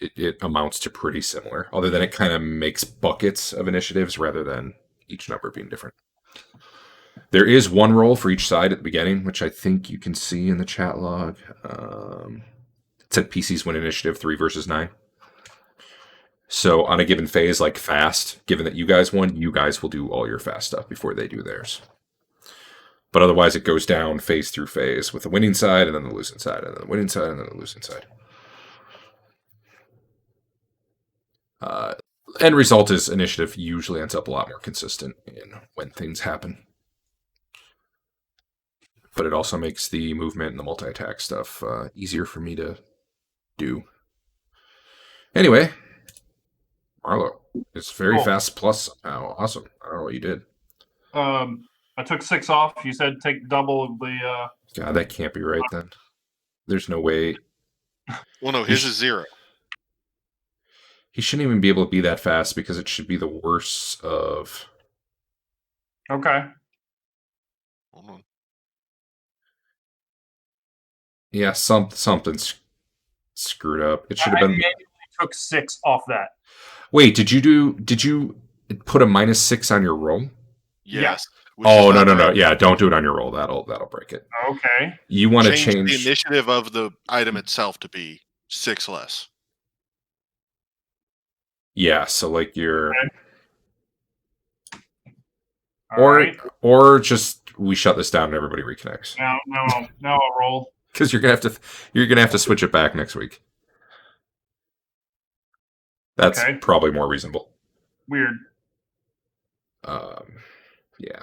It amounts to pretty similar, other than it kind of makes buckets of initiatives rather than each number being different. There is one roll for each side at the beginning, which I think you can see in the chat log. It said PCs win initiative 3 versus 9. So on a given phase, like fast, given that you guys won, you guys will do all your fast stuff before they do theirs. But otherwise, it goes down phase through phase with the winning side and then the losing side, and then the winning side and then the losing side. End result is initiative usually ends up a lot more consistent in when things happen. But it also makes the movement and the multi-attack stuff easier for me to do. Anyway, Marlo, it's very Cool. fast plus somehow. Awesome. I don't know what you did. I took 6 off. You said take double the. God, that can't be right then. There's no way. Well, no, his is 0. He shouldn't even be able to be that fast because it should be the worst of. Okay. Hold on. Yeah, something's screwed up. It should have I been. manually took 6 off that. Wait, did you put a -6 on your roll? Yes. Oh no. Yeah, don't do it on your roll. That'll break it. Okay. You want to change change the initiative of the item itself to be 6 less. Yeah, so like your All right. or just we shut this down and everybody reconnects. Now I'll roll. Because you're gonna have to switch it back next week. That's Okay. probably more reasonable. Weird. Yeah.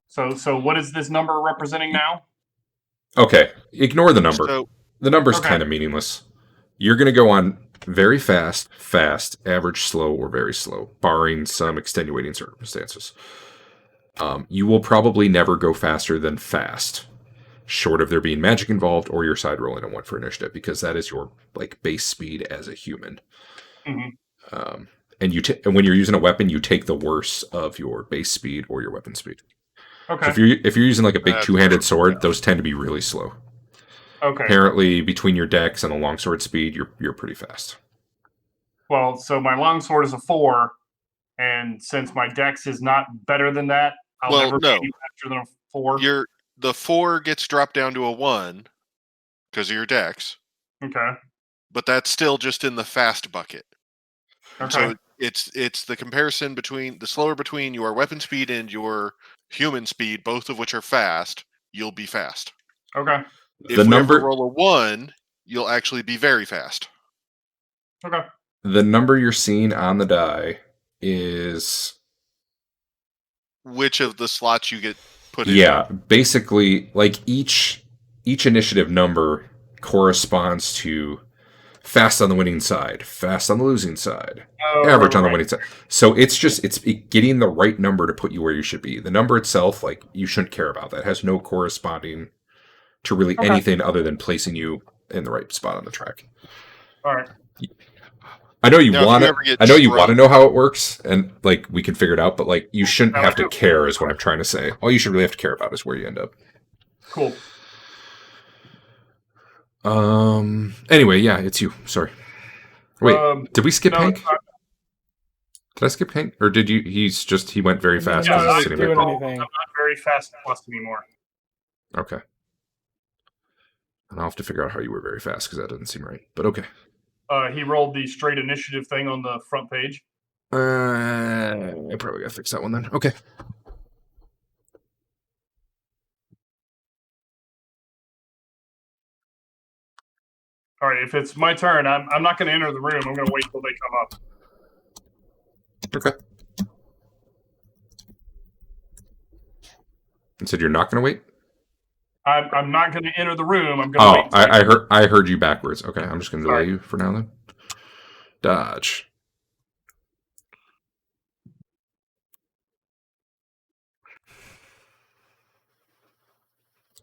So what is this number representing now? Okay. Ignore the number. So The number's Okay. kind of meaningless. You're gonna go on very fast, fast, average, slow, or very slow, barring some extenuating circumstances. You will probably never go faster than fast, short of there being magic involved or your side rolling a 1 for initiative, because that is your like base speed as a human. Mm-hmm. And when you're using a weapon, you take the worst of your base speed or your weapon speed. Okay. So if you're using like a big That's two-handed true, sword, yeah. those tend to be really slow. Okay. Apparently, between your dex and a longsword speed, you're pretty fast. Well, so my longsword is a 4, and since my dex is not better than that, I'll Well, never no. be any faster than a 4. The 4 gets dropped down to a 1 because of your dex, Okay. but that's still just in the fast bucket. Okay. So it's the comparison between the slower between your weapon speed and your human speed, both of which are fast. You'll be fast. Okay. If The we ever number roll a 1, you'll actually be very fast. Okay. the number you're seeing on the die is Which of the slots you get put in? yeah, basically like each initiative number corresponds to fast on the winning side, fast on the losing side, Oh, average on the right. winning side. So it's getting the right number to put you where you should be. The number itself, like you shouldn't care about that. It has no corresponding to really Okay. anything other than placing you in the right spot on the track. All right. I know you Now, if want you to. ever get I know you want to struck- know how it works, and like we can figure it out. But like you shouldn't No, have I to do. care. Is what I'm trying to say. All you should really have to care about is where you end up. Cool. Anyway, yeah, it's you. Sorry. Wait, did we skip no, Hank? Did I skip Hank, or did you? He went very He's fast. not Because Yeah, he's really sitting doing there. anything. I'm not very fast plus anymore. Okay. And I'll have to figure out how you were very fast because that doesn't seem right. But okay. He rolled the straight initiative thing on the front page. I probably gotta fix that one then. Okay. All right. If it's my turn, I'm not going to enter the room. I'm going to wait till they come up. Okay. You said you're not gonna wait. I'm not going to enter the room. I'm going to wait. Oh, I heard you backwards. Okay, I'm just gonna delay Sorry. you for now then. Dodge.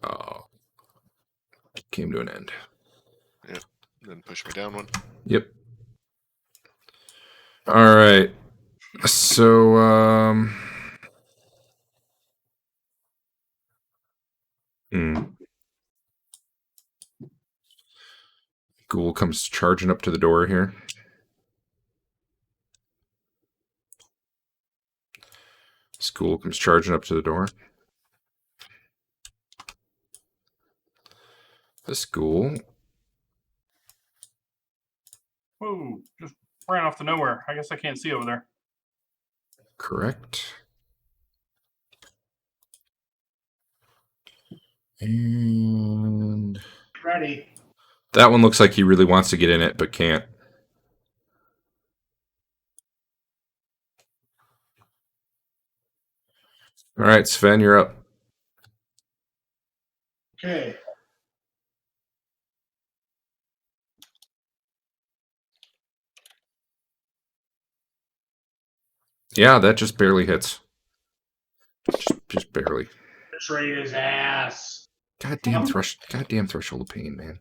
Oh, came to an end. Then push me down one. Yep. All right. So, Ghoul comes charging up to the door here. Ghoul comes charging up to the door. This Ghoul. Whoa! Just ran off to nowhere. I guess I can't see over there. Correct. And Ready. that one looks like he really wants to get in it, but can't. All right, Sven, you're up. Okay. Yeah, that just barely hits. Just barely. Trade his ass. Goddamn threshold of pain, man.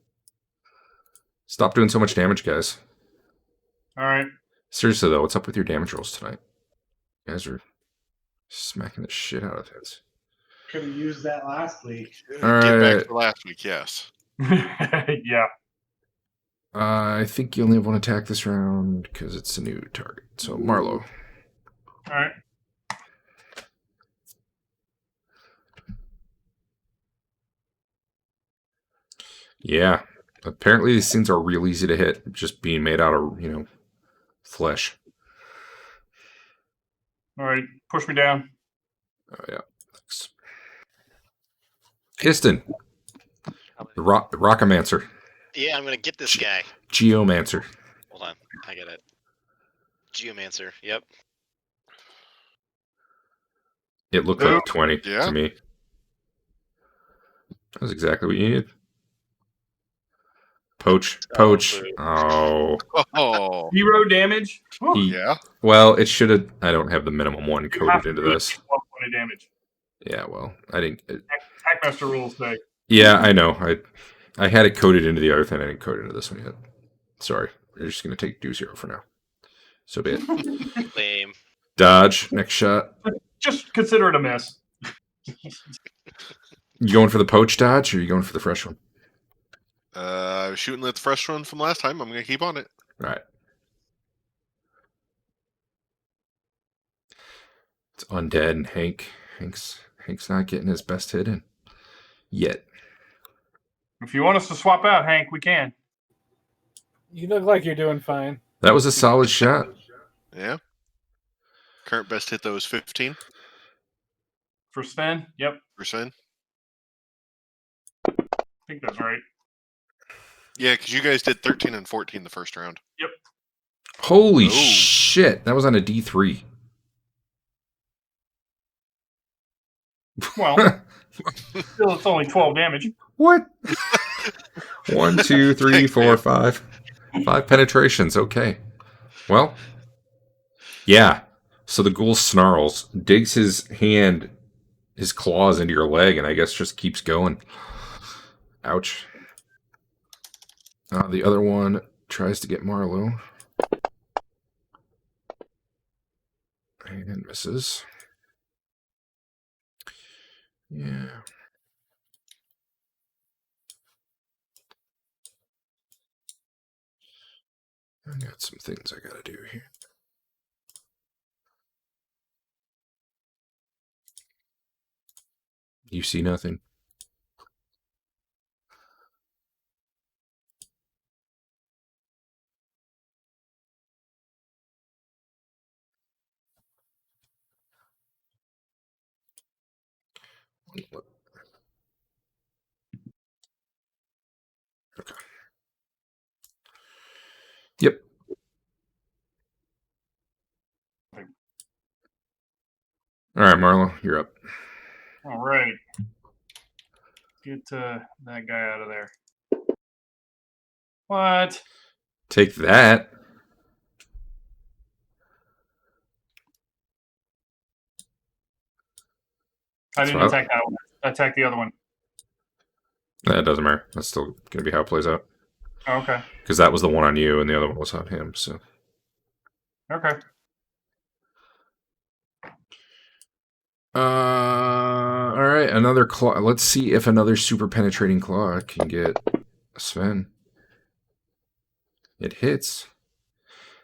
Stop doing so much damage, guys. All right. Seriously though, what's up with your damage rolls tonight? You guys are smacking the shit out of it. Could have used that last week. Get Alright. back to last week, yes. Yeah. I think you only have one attack this round because it's a new target. So Marlo. All right. Yeah. Apparently these things are real easy to hit, just being made out of, flesh. All right. Push me down. Oh yeah. Thanks. Histon. The Rockomancer. Yeah, I'm gonna get this guy. Geomancer. Hold on, I got it. Geomancer. Yep. It looked like 20 Yeah. to me. That was exactly what you needed. Poach. Oh, Poach. boo. Oh. Oh, 0 damage. Whew. He, yeah. well, it should have. I don't have the minimum one You have coded to into do it this. to 1 point of damage. Yeah, well, I didn't. Hackmaster rules say. Yeah, I know. I had it coded into the other thing. I didn't code it into this one yet. Sorry. You're just going to take do 0 for now. So be it. Lame. Dodge. Next shot. Just consider it a miss. You going for the poach dodge or you going for the fresh one? I was shooting at the fresh one from last time. I'm going to keep on it. All right. It's undead and Hank's not getting his best hit in yet. If you want us to swap out, Hank, we can. You look like you're doing fine. That was a solid shot. Yeah. Current best hit, though, is 15%. For Sven? Yep. I think that's right. Yeah, because you guys did 13 and 14 the first round. Holy Oh. shit. That was on a D3. Well, still, it's only 12 damage. What? 1, 2, 3, Thanks, 4, man. 5. 5 penetrations. Okay. Well, yeah. So the ghoul snarls, digs his claws into your leg, and I guess just keeps going. Ouch. The other one tries to get Marlowe. And misses. Yeah. I got some things I gotta do here. You see nothing? Okay. Yep. All right, Marlo, you're up. All right. Get that guy out of there. What? Take that. I didn't That's attack that one. I attacked the other one. That doesn't matter. That's still going to be how it plays out. Oh, okay. Because that was the one on you, and the other one was on him. So. Okay. All right, another claw. Let's see if another super penetrating claw can get Sven. It hits.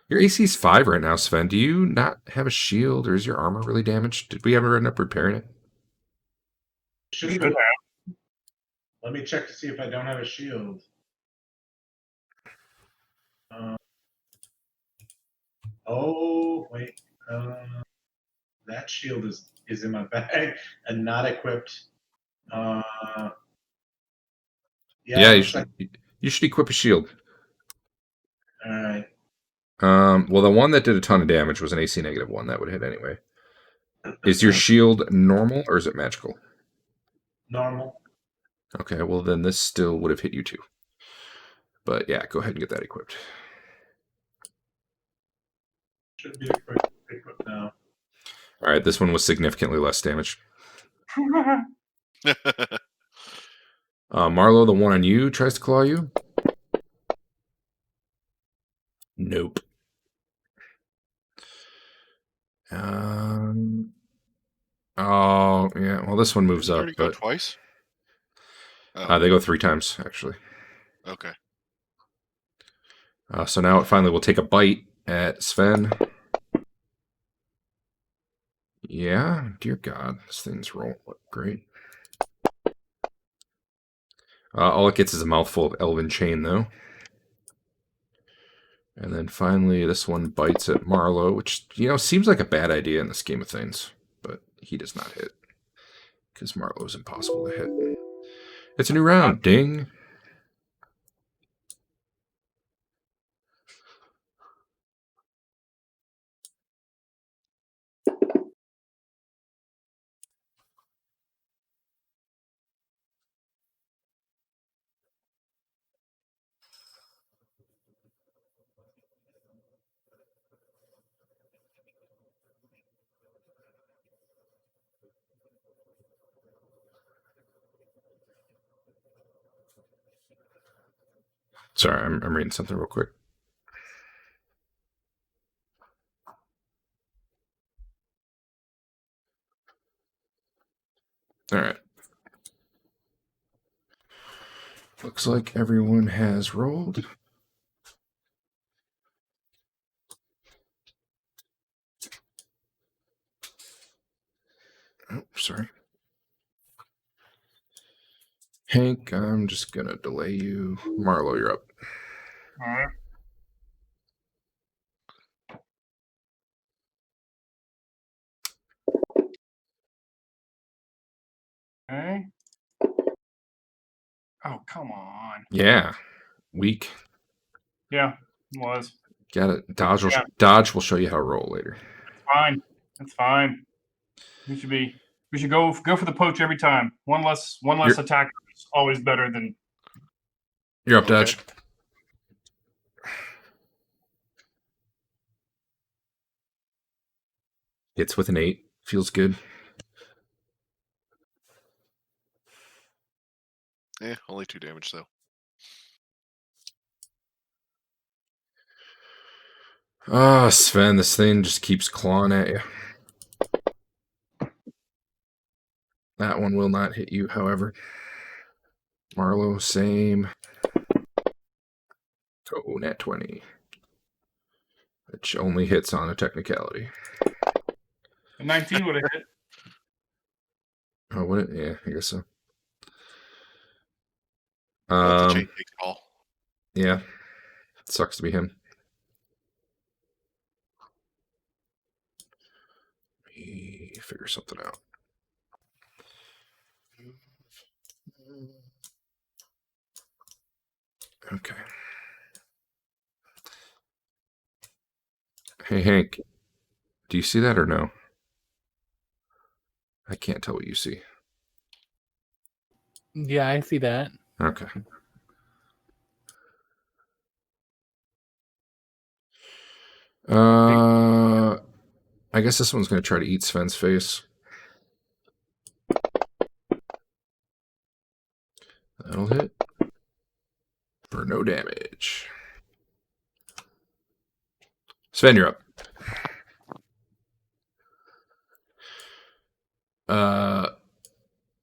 Your AC's 5 right now, Sven. Do you not have a shield, or is your armor really damaged? Did we ever end up repairing it? Should Should have. have. Let me check to see if I don't have a shield. Oh wait, that shield is in my bag and not equipped. Yeah, you looks should. like- You should equip a shield. all right. Well, the one that did a ton of damage was an AC -1. That would hit anyway. Is your shield normal or is it magical? Normal. Okay, well then this still would have hit you too. But yeah, go ahead and get that equipped. Should be equipped now. All right, this one was significantly less damage. Marlo, the one on you tries to claw you. Nope. Oh yeah. Well, this one moves Didn't you up, already go but twice? Oh, they go 3 times actually. okay. So now it finally will take a bite at Sven. Yeah, dear God, this thing's rolling great. All it gets is a mouthful of elven chain, though. And then finally, this one bites at Marlo, which, seems like a bad idea in the scheme of things. But he does not hit. Because Marlo is impossible to hit. It's a new round. Ding. Sorry, I'm reading something real quick. All right. Looks like everyone has rolled. Oh, sorry. Hank, I'm just going to delay you. Marlo, you're up. All right. Okay. Oh, come on. Yeah. Weak. Yeah, it was. Got it. Dodge will, Yeah. Dodge will show you how to roll later. Fine. It's fine. We should go for the poach every time. One less attacker is always better than. You're up, Okay. Dodge. Hits with an 8. Feels good. Only 2 damage though. Ah, Sven, this thing just keeps clawing at you. That one will not hit you, however. Marlo, same. Oh, nat 20. Which only hits on a technicality. A 19 would have hit. Oh, would it? Yeah, I guess so. But the chain takes it all. Yeah. Sucks to be him. Let me figure something out. Okay. Hey, Hank. Do you see that or no? I can't tell what you see. Yeah, I see that. Okay. I guess this one's going to try to eat Sven's face. That'll hit. For no damage. Sven, you're up.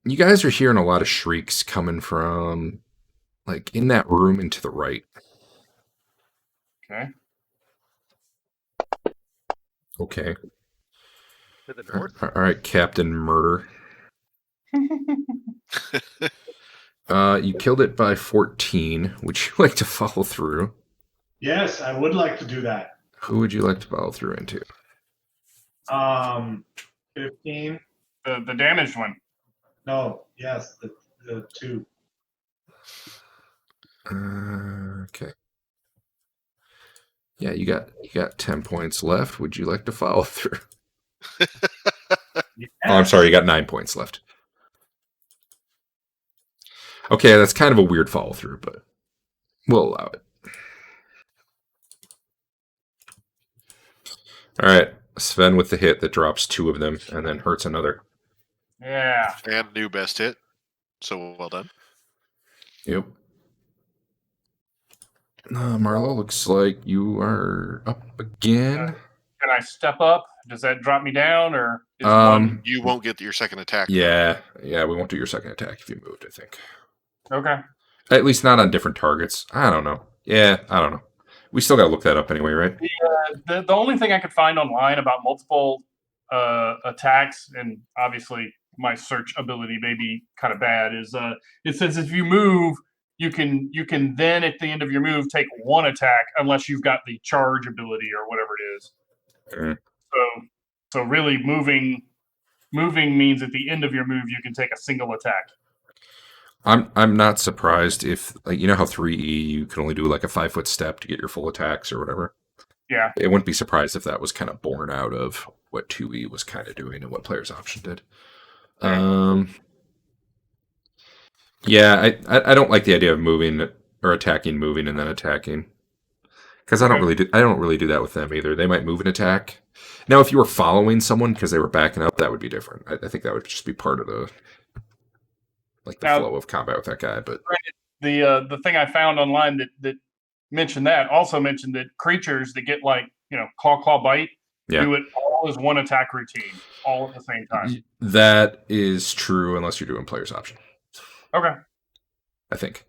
You guys are hearing a lot of shrieks coming from, like, in that room and to the right. Okay. Okay. To the north. All right, Captain Murder. You killed it by 14. Would you like to follow through? Yes, I would like to do that. Who would you like to follow through into? 15. The damaged one. No, yes, the 2. Okay. Yeah, you got 10 points left. Would you like to follow through? Yes. Oh, I'm sorry, you got 9 points left. Okay, that's kind of a weird follow through, but we'll allow it. All right, Sven with the hit that drops 2 of them and then hurts another. Yeah. And new best hit. So well done. Yep. Marlo, looks like you are up again. Can I step up? Does that drop me down, or is You won't get your second attack. Yeah, we won't do your second attack if you moved, I think. okay? At least not on different targets. I don't know. Yeah, I don't know. We still got to look that up anyway, right? The only thing I could find online about multiple attacks, and obviously my search ability may be kind of bad, is it says if you move, you can then at the end of your move take 1 attack unless you've got the charge ability or whatever it is. Mhm. So really moving means at the end of your move you can take a single attack. I'm not surprised if, like, you know how 3E you can only do like a 5-foot step to get your full attacks or whatever. Yeah. It wouldn't be surprised if that was kind of born out of what 2E was kind of doing and what Player's Option did. Yeah, I don't like the idea of moving or attacking, moving, and then attacking. Because I don't really do that with them either. They might move and attack. Now, if you were following someone because they were backing up, that would be different. I think that would just be part of the flow of combat with that guy. But the thing I found online that mentioned that also mentioned that creatures that get like claw bite Yeah. do it all as one attack routine, all at the same time. That is true unless you're doing player's option, Okay. I think.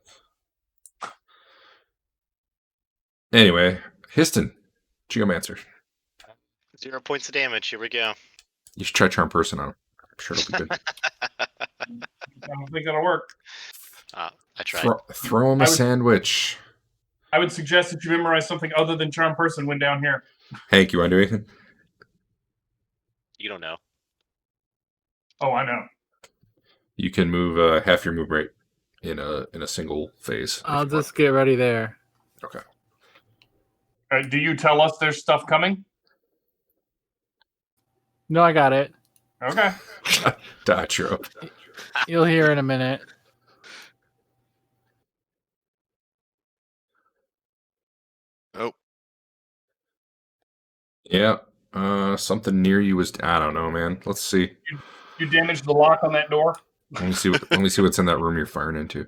Anyway, Histon, Geomancer. 0 points of damage. Here we go. You should try Charm Person on him. I'm sure it'll be good. I don't think that'll work. I tried. Throw him a sandwich. I would suggest that you memorize something other than Charm Person when down here. Hank, you want to do anything? You don't know. Oh, I know. You can move half your move rate in a single phase. I'll just get ready there. Okay. Do you tell us there's stuff coming? No, I got it. Okay. Dachro. You'll hear in a minute. Oh, Yeah. Something near you was. I don't know, man. Let's see. You damaged the lock on that door? Let me see what's in that room you're firing into.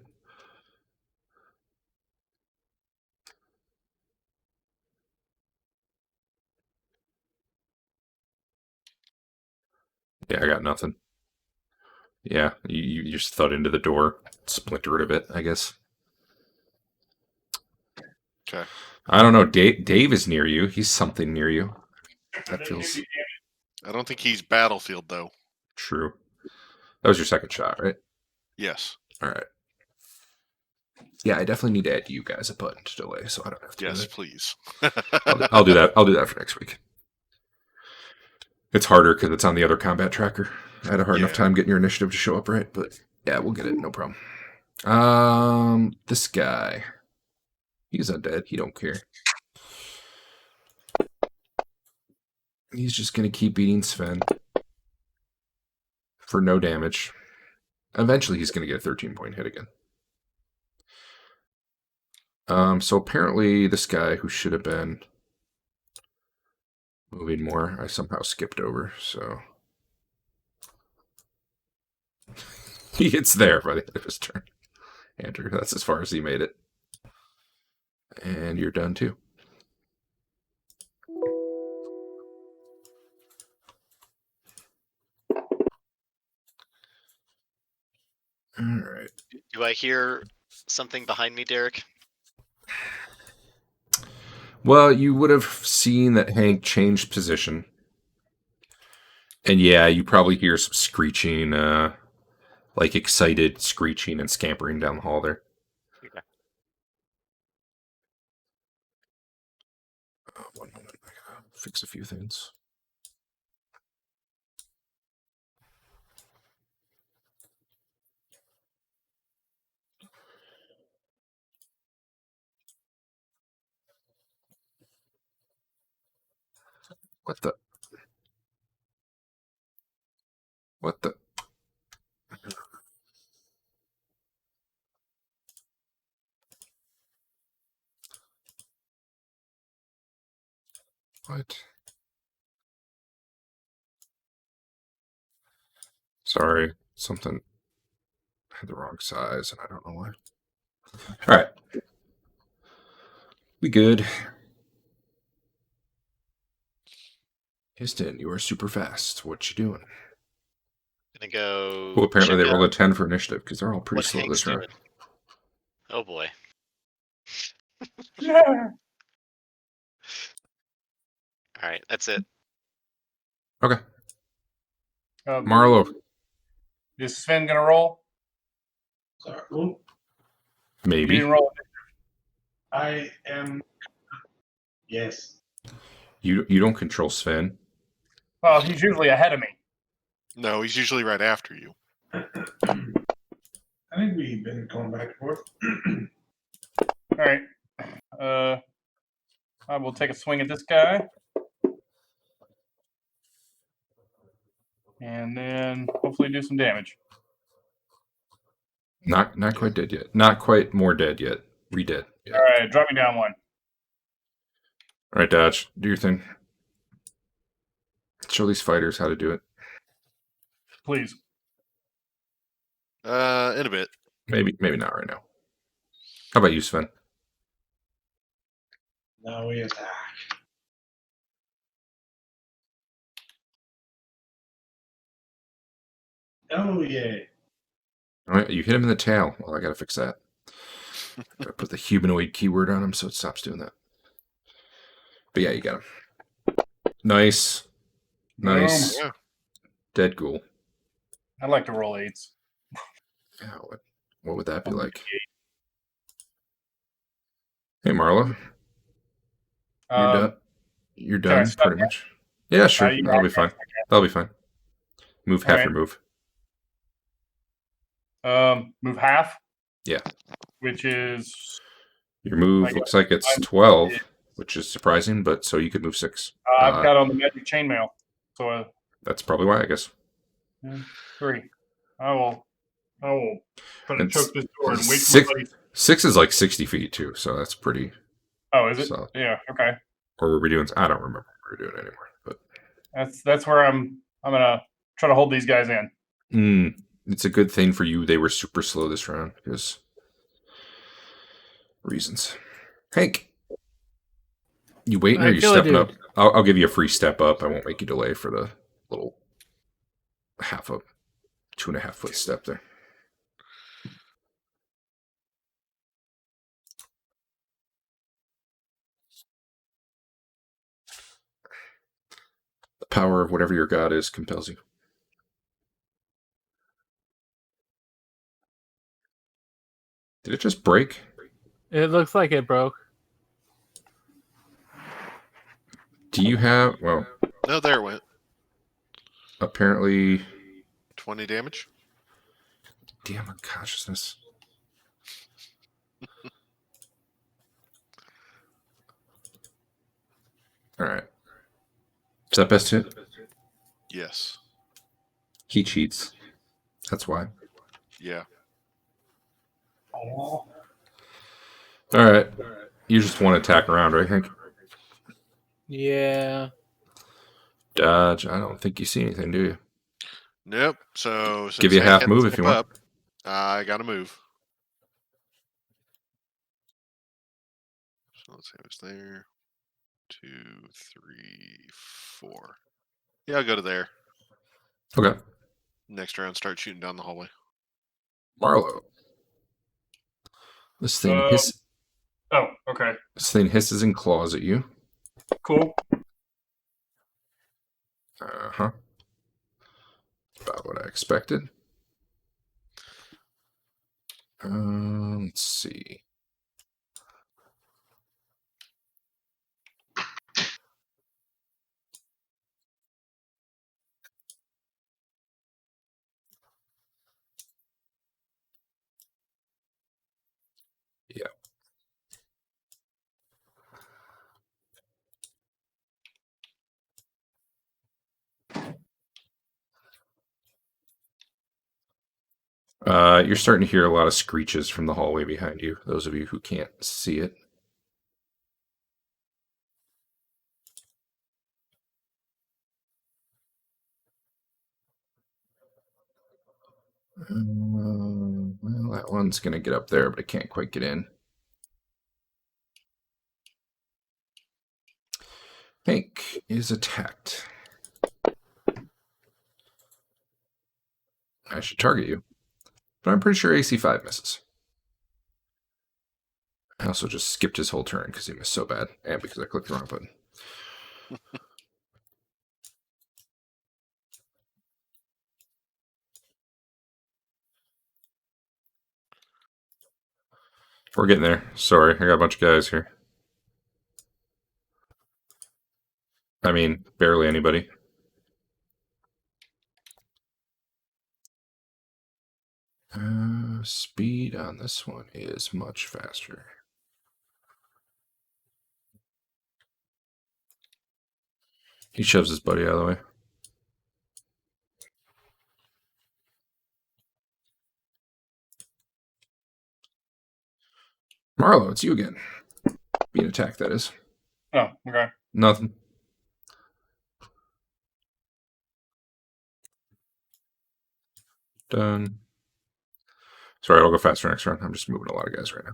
Yeah, I got nothing. Yeah, you just thud into the door, splinter it a bit, I guess. okay. I don't know. Dave is near you. He's something near you. That feels I don't think he's battlefield though. true. That was your second shot, right? Yes. All right. Yeah, I definitely need to add you guys a button to delay, so I don't have to. Yes, do please. that. I'll do that. I'll do that for next week. It's harder because it's on the other combat tracker. I had a hard enough time getting your initiative to show up right, but yeah, we'll get it. No problem. This guy. He's undead. He don't care. He's just gonna keep eating Sven for no damage. Eventually, he's gonna get a 13-point hit again. So apparently, this guy who should have been moving more, I somehow skipped over. So he gets there by the end of his turn. Andrew, that's as far as he made it. And you're done too. All right. Do I hear something behind me, Derek? Well, you would have seen that Hank changed position. And yeah, you probably hear some screeching, like excited screeching and scampering down the hall there. Okay. One moment, I gotta fix a few things. What the? What the? What? Sorry, something had the wrong size, and I don't know why. All right. We good. Histon, you are super fast. What you doing? Gonna go. Well, apparently check they rolled out a 10 for initiative because they're all pretty what slow Hank's this round. doing. Oh boy. Yeah. All right, that's it. Okay. Marlo, Is Sven gonna roll? Sorry. Ooh, He maybe. didn't roll. I am. Yes. You don't control Sven. Well, he's usually ahead of me. No, he's usually right after you. I think we've been going back and forth. All right. I will take a swing at this guy. And then hopefully do some damage. Not quite dead yet. Not quite more dead yet. Re-dead. Yeah. All right, drop me down one. All right, Dodge, do your thing. Show these fighters how to do it. Please. In a bit. Maybe not right now. How about you, Sven? Now we attack. Oh, yay. All right, you hit him in the tail. Well, I gotta fix that. Gotta put the humanoid keyword on him so it stops doing that. But yeah, you got him. Nice. Nice. Yeah. Dead ghoul. I'd like to roll 8s. Yeah, what would that be like? Hey, Marla. You're done. You're can I done, step pretty much. Yeah, sure. you That'll be fine. That'll be fine. Move half Okay. your move. Move half. Yeah. Which is Your move I looks like it's I'm- 12, which is surprising, but so you could move 6. I've got on the magic chainmail. So That's probably why, I guess. 3. I will try to It's- choke this door and wait for six- my buddy. 6 is like 60 feet, too, so that's pretty. Oh, is it? So, Yeah. Okay. or were we doing? I don't remember what we were doing anymore. But That's where I'm gonna try to hold these guys in. it's a good thing for you. They were super slow this round because reasons. Hank, you waiting or I are you feel it, stepping dude. up? I'll give you a free step up. I won't make you delay for the little 2.5 foot step there. The power of whatever your god is compels you. Did it just break? It looks like it broke. Do you have? Well, No, there it went. apparently. 20 damage. Damn unconsciousness. All right. Is that best hit? Yes. He cheats. That's why. Yeah. Oh. All right. You just want to attack around, right, Hank? Yeah. Dodge. I don't think you see anything, do you? Nope. So Give since you a Hank half had to move if step you want. up, I got to move. So let's see what's there. 2, 3, 4. Yeah, I'll go to there. Okay. Next round, start shooting down the hallway. Marlo. This thing Oh. Okay. hisses and claws at you. Cool. Uh-huh. About what I expected. Let's see. Yeah. You're starting to hear a lot of screeches from the hallway behind you, those of you who can't see it. Well, that one's going to get up there, but it can't quite get in. Hank is attacked. I should target you, but I'm pretty sure AC 5 misses. I also just skipped his whole turn because he missed so bad, and because I clicked the wrong button. We're getting there. Sorry, I got a bunch of guys here. I mean, barely anybody. Speed on this one is much faster. He shoves his buddy out of the way. Marlo, it's you again. Being attacked, that is. Oh. Okay. Nothing. Done. Sorry, I'll go faster next round. I'm just moving a lot of guys right now.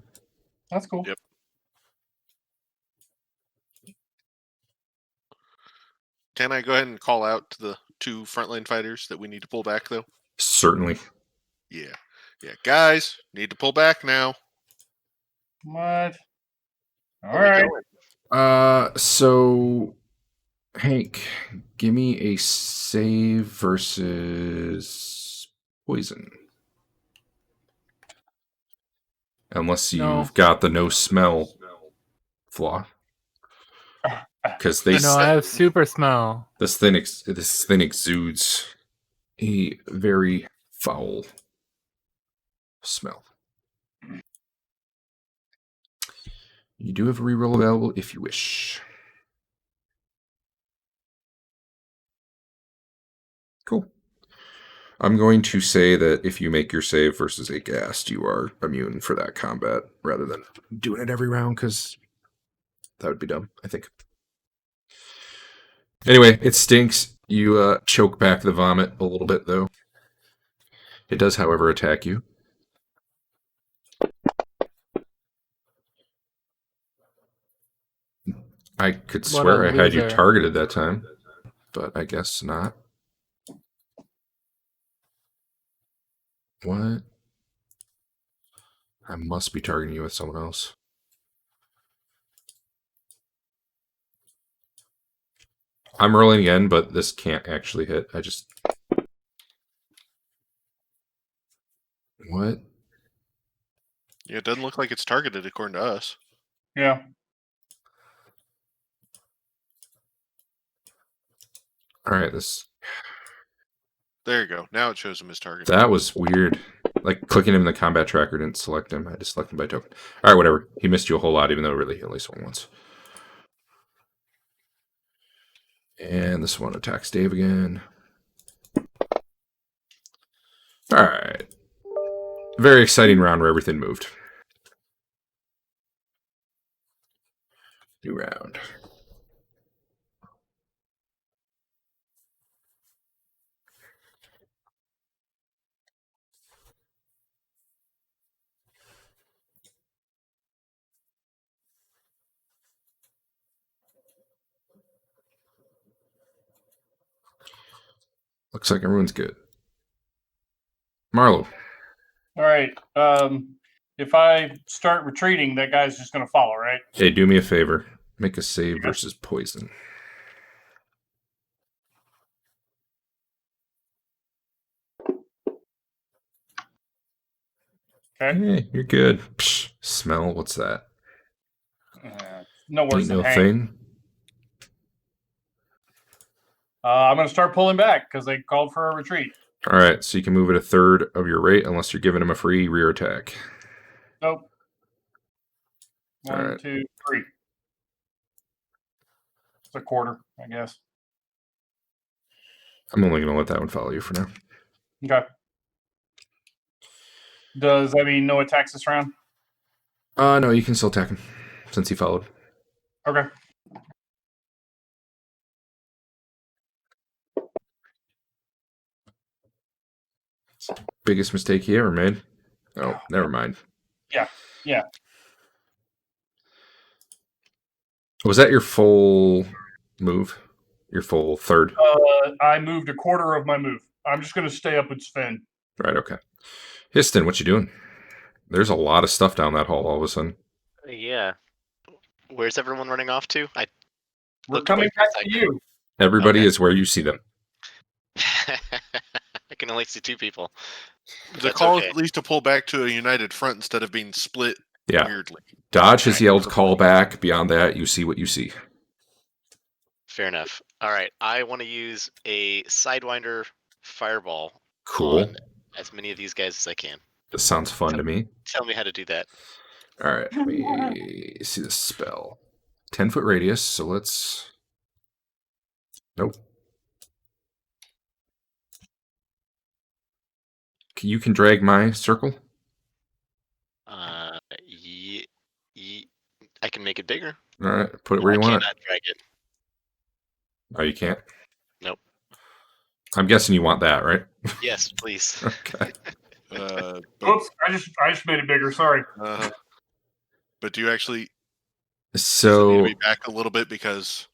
That's cool. Yep. Can I go ahead and call out to the 2 frontline fighters that we need to pull back, though? Certainly. Yeah. Yeah. Guys, need to pull back now. What? All Where we right. going? So Hank, give me a save versus poison. Unless No. you've got the no smell flaw. Because they No, I have super smell. this thing exudes a very foul smell. You do have a reroll available if you wish. Cool. I'm going to say that if you make your save versus a ghast, you are immune for that combat rather than doing it every round, because that would be dumb, I think. Anyway, it stinks. You choke back the vomit a little bit, though. It does, however, attack you. I could What swear a I had you loser. targeted that time, but I guess not. What? I must be targeting you with someone else. I'm rolling again, but this can't actually hit. I just... What? Yeah, it doesn't look like it's targeted according to us. Yeah. Alright, this... There you go. Now it shows him as target. That was weird. Like, clicking him in the combat tracker didn't select him. I just selected him by token. Alright, whatever. He missed you a whole lot, even though really he only swung once. And this one attacks Dave again. Alright. Very exciting round where everything moved. New round. Looks like everyone's good. Marlo. All right. If I start retreating, that guy's just going to follow, right? Hey, do me a favor. Make a save versus poison. Okay. Hey, you're good. Psh, smell, what's that? No worse Ain't than no Hank. thing. I'm going to start pulling back because they called for a retreat. Alright, so you can move at a third of your rate unless you're giving him a free rear attack. Nope. One, All right. 2, 3. It's a quarter, I guess. I'm only going to let that one follow you for now. Okay. Does that mean no attacks this round? No, you can still attack him since he followed. Okay. Biggest mistake he ever made. Oh, never mind. Yeah. Was that your full move? Your full third? I moved a quarter of my move. I'm just going to stay up with Sven. Right, okay. Histon, what you doing? There's a lot of stuff down that hall all of a sudden. Yeah. Where's everyone running off to? I We're looked away coming for a back to you. Everybody Okay. is where you see them. I can only see 2 people. The That's call okay. is at least to pull back to a united front instead of being split Yeah. weirdly. Dodge has Alright. yelled call back. Beyond that, you see what you see. Fair enough. All right. I want to use a Sidewinder Fireball Cool. on as many of these guys as I can. This sounds fun to me. Tell me how to do that. All right, let me see the spell. 10-foot radius, so let's... Nope. You can drag my circle? I can make it bigger. All right, put it where I you want it. cannot drag it. Oh, you can't? Nope. I'm guessing you want that, right? Yes, please. Okay. But, Oops, I just made it bigger. Sorry. But do you actually does it need So to be back a little bit because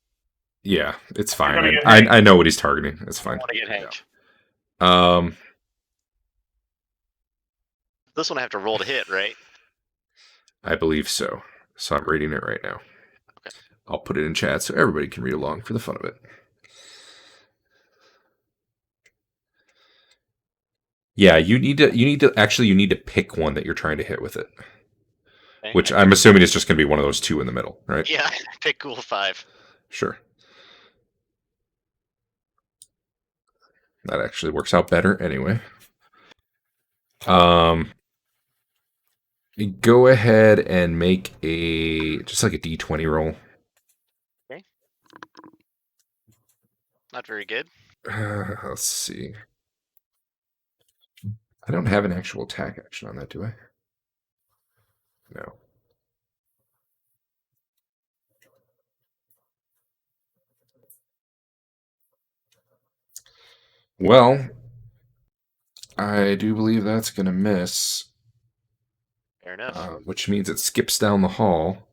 yeah, it's You're fine. gonna get I hanked. I know what he's targeting. It's I fine. want to get hanked. Um, This one I have to roll to hit, right? I believe so. So I'm reading it right now. Okay. I'll put it in chat so everybody can read along for the fun of it. Yeah, you need to pick one that you're trying to hit with it. Okay, Which I I'm assuming is just going to be one of those two in the middle, right? pick- yeah, pick Ghoul 5. Sure. That actually works out better anyway. Go ahead and make just like a D20 roll. Not very good. Let's see. I don't have an actual attack action on that, do I? No. Well, I do believe that's going to miss, Fair enough. which means it skips down the hall.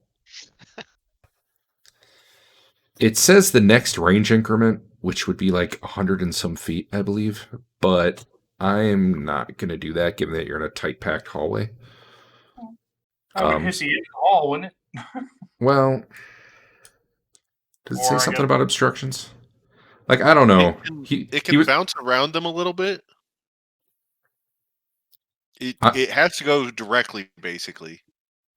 It says the next range increment, which would be like 100 and some feet, I believe. But I'm not going to do that, given that you're in a tight, packed hallway. I would hit the wall, wouldn't it? Well, does it say Or I something guess- about obstructions? Like, I don't know. it He can was, bounce around them a little bit? It I- it has to go directly, basically.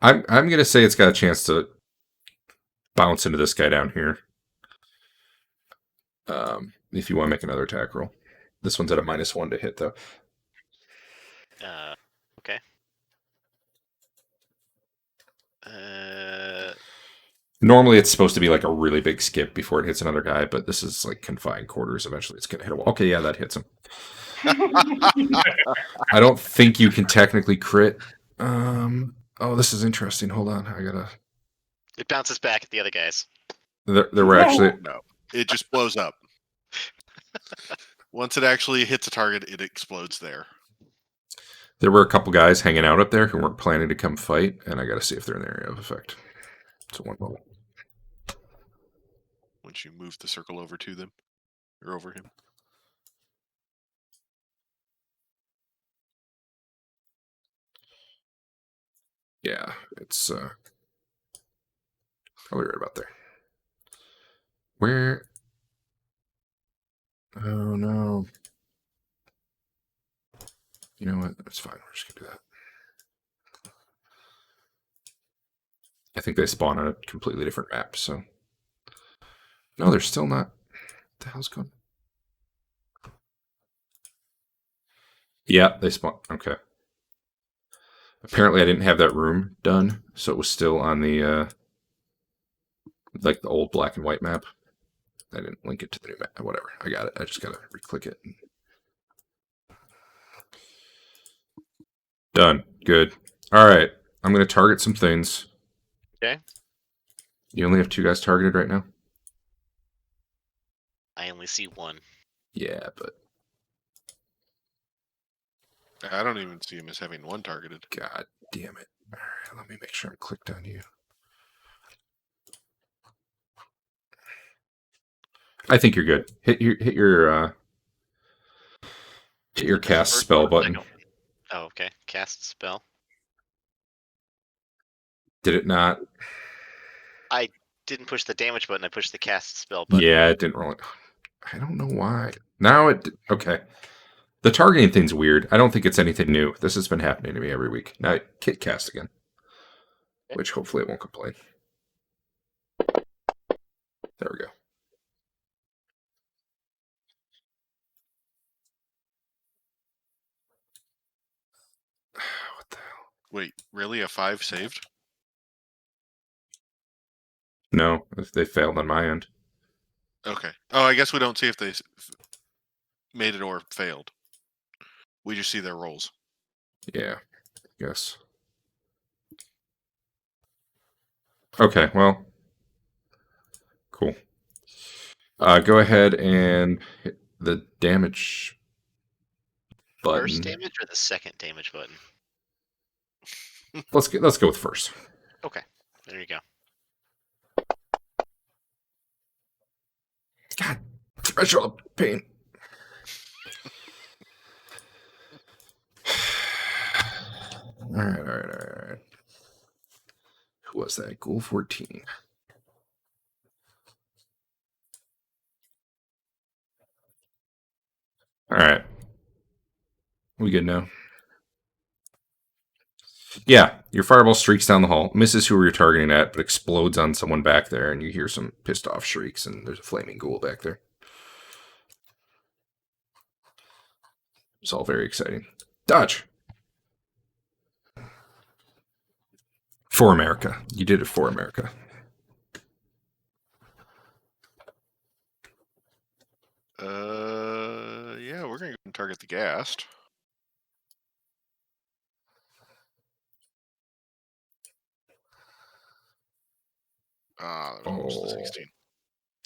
I'm going to say it's got a chance to bounce into this guy down here. If you want to make another attack roll. This one's at a -1 to hit, though. Okay. Normally, it's supposed to be like a really big skip before it hits another guy, but this is like confined quarters. Eventually, it's going to hit a wall. Okay, yeah, that hits him. I don't think you can technically crit. Oh, this is interesting. Hold on. I gotta. It bounces back at the other guys. There were actually. No, it just blows up. Once it actually hits a target, it explodes there. There were a couple guys hanging out up there who weren't planning to come fight, and I got to see if they're in the area of effect. It's a one level. Once you move the circle over to them, or over him. Yeah, it's probably right about there. Where? Oh no. You know what? That's fine. We're just gonna do that. I think they spawn on a completely different map, so. No, they're still not. What the hell's going on? Yeah, they spawn. Okay. Apparently, I didn't have that room done, so it was still on the like the old black and white map. I didn't link it to the new map. Whatever. I got it. I just gotta re-click it. Done. Good. All right. I'm gonna target some things. Okay. You only have 2 guys targeted right now? I only see one. Yeah, but I don't even see him as having one targeted. god damn it. All right, let me make sure I'm clicked on you. I think you're good. Hit your cast First spell one, button. second one. Oh, okay. Cast spell. Did it not? Didn't push the damage button. I pushed the cast spell button. Yeah, it didn't roll it. I don't know why. Now okay. The targeting thing's weird. I don't think it's anything new. This has been happening to me every week. Now kit cast again. Okay. Which hopefully it won't complain. There we go. What the hell? Wait, really? A 5 saved? No, if they failed on my end. Okay. Oh, I guess we don't see if they made it or failed. We just see their rolls. Yeah. Yes. Okay, well. Cool. Go ahead and hit the damage button. First damage or the second damage button? Let's go with first. Okay. There you go. God, threshold pain. All right. Who was that? Ghoul 14. All right. We good now? Yeah, your fireball streaks down the hall, misses who you're targeting at, but explodes on someone back there, and you hear some pissed off shrieks, and there's a flaming ghoul back there. It's all very exciting. Dodge! For America. You did it for America. Yeah, we're gonna go and target the ghast. That was almost a 16.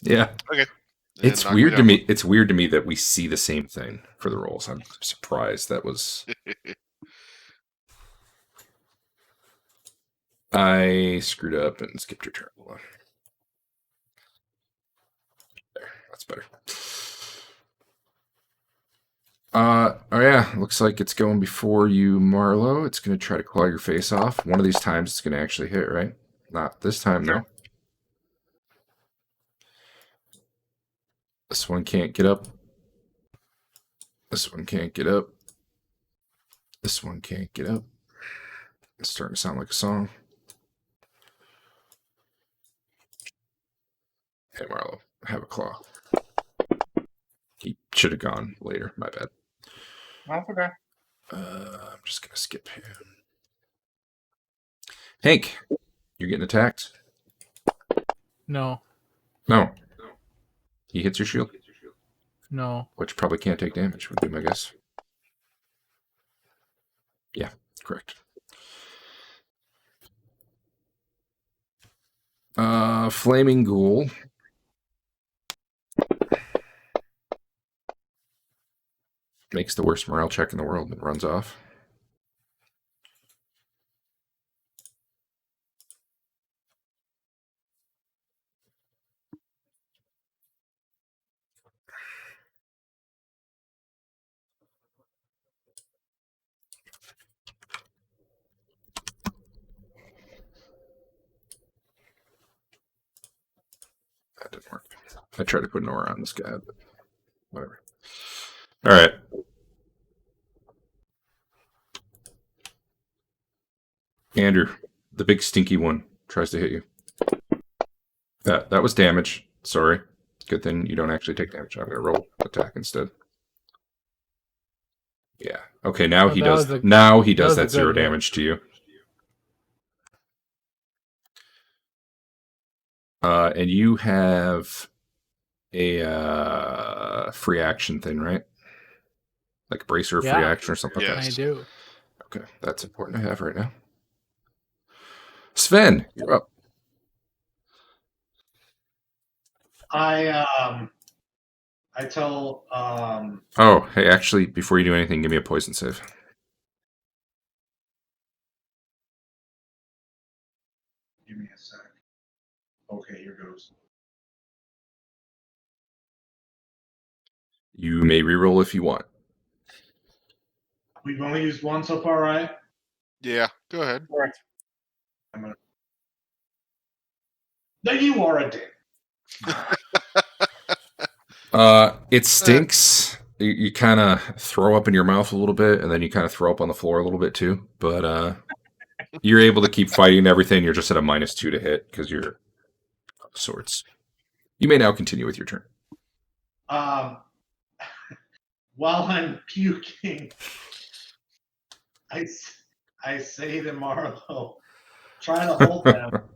Yeah. Okay. It's knock me weird to down me. It's weird to me that we see the same thing for the rolls. I'm surprised that was. I screwed up and skipped your turn. Hold on. There, that's better. Oh yeah, looks like it's going before you, Marlowe. It's going to try to claw your face off. One of these times it's going to actually hit, right? Not this time, though. This one can't get up. This one can't get up. This one can't get up. It's starting to sound like a song. Hey, Marlowe, have a claw. He should have gone later. My bad. That's okay. I'm just going to skip him. Hank, you're getting attacked? No. No. He hits your shield, No. which probably can't take damage, would be my guess. Yeah, correct. Flaming Ghoul. Makes the worst morale check in the world and runs off. That didn't work. I tried to put an aura on this guy, but whatever. All right. Andrew, the big stinky one, tries to hit you. That was damage. Sorry. Good thing you don't actually take damage. I'm going to roll attack instead. Yeah. Okay, now he does. Now he does that 0 damage to you. And you have a free action thing, right? Like a bracer, free action or something. Yeah. Okay. I do. Okay, that's important to have right now. Sven, you're up. I tell Oh, hey, actually, before you do anything, give me a poison save. give me a sec. Okay, here goes. You may reroll if you want. We've only used one so far, right? Yeah, go ahead. Correct. Then you are a dick. It stinks. You kind of throw up in your mouth a little bit, and then you kind of throw up on the floor a little bit too. But you're able to keep fighting everything. You're just at a -2 to hit because you're of sorts. You may now continue with your turn. While I'm puking, I say to Marlo, try to hold them.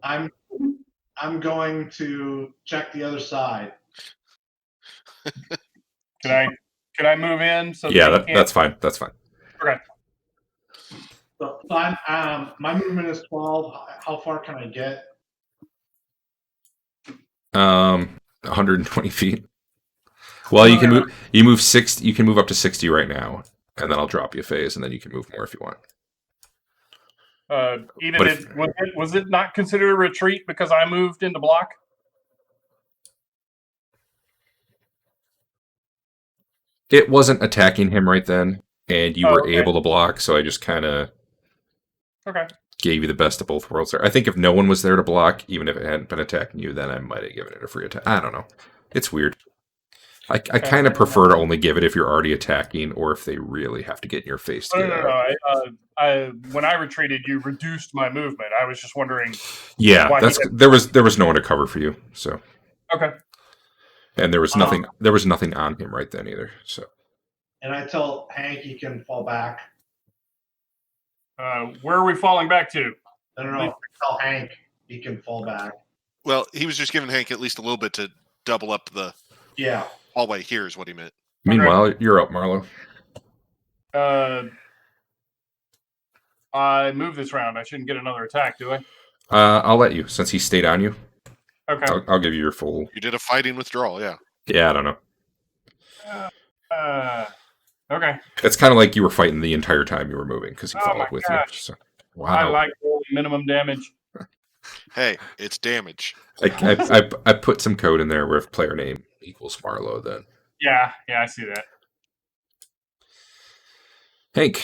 I'm going to check the other side. Can I move in? So Yeah, they can't- that's fine. That's fine. Okay. So my movement is 12. How far can I get? 120 feet. Well, you can move. You move 60. You can move up to 60 right now, and then I'll drop you a phase, and then you can move more if you want. Eden, But if- was it not considered a retreat because I moved into block? It wasn't attacking him right then, and you Oh, were okay. able to block, so I just kind of Okay. gave you the best of both worlds there. I think if no one was there to block, even if it hadn't been attacking you, then I might have given it a free attack. I don't know. It's weird. I kind of prefer to only give it if you're already attacking or if they really have to get in your face to No, get no, out. no. When I retreated, you reduced my movement. I was just wondering. Yeah, why that's he had- there was no one to cover for you. So, Okay. and there was nothing on him right then either. So, And I tell Hank he can fall back. Where are we falling back to? I don't know. I tell Hank he can fall back. Well, he was just giving Hank at least a little bit to double up the Yeah. hallway here is what he meant. meanwhile, you're up, Marlo. I move this round. I shouldn't get another attack, do I? I'll let you since he stayed on you. Okay. I'll give you your full. You did a fighting withdrawal, yeah. Yeah, I don't know. Okay. It's kind of like you were fighting the entire time you were moving because he Oh my followed with gosh. you. So, I wow. like rolling minimum damage. Hey, it's damage. I put some code in there where if player name equals Marlo, then Yeah, I see that. Hank,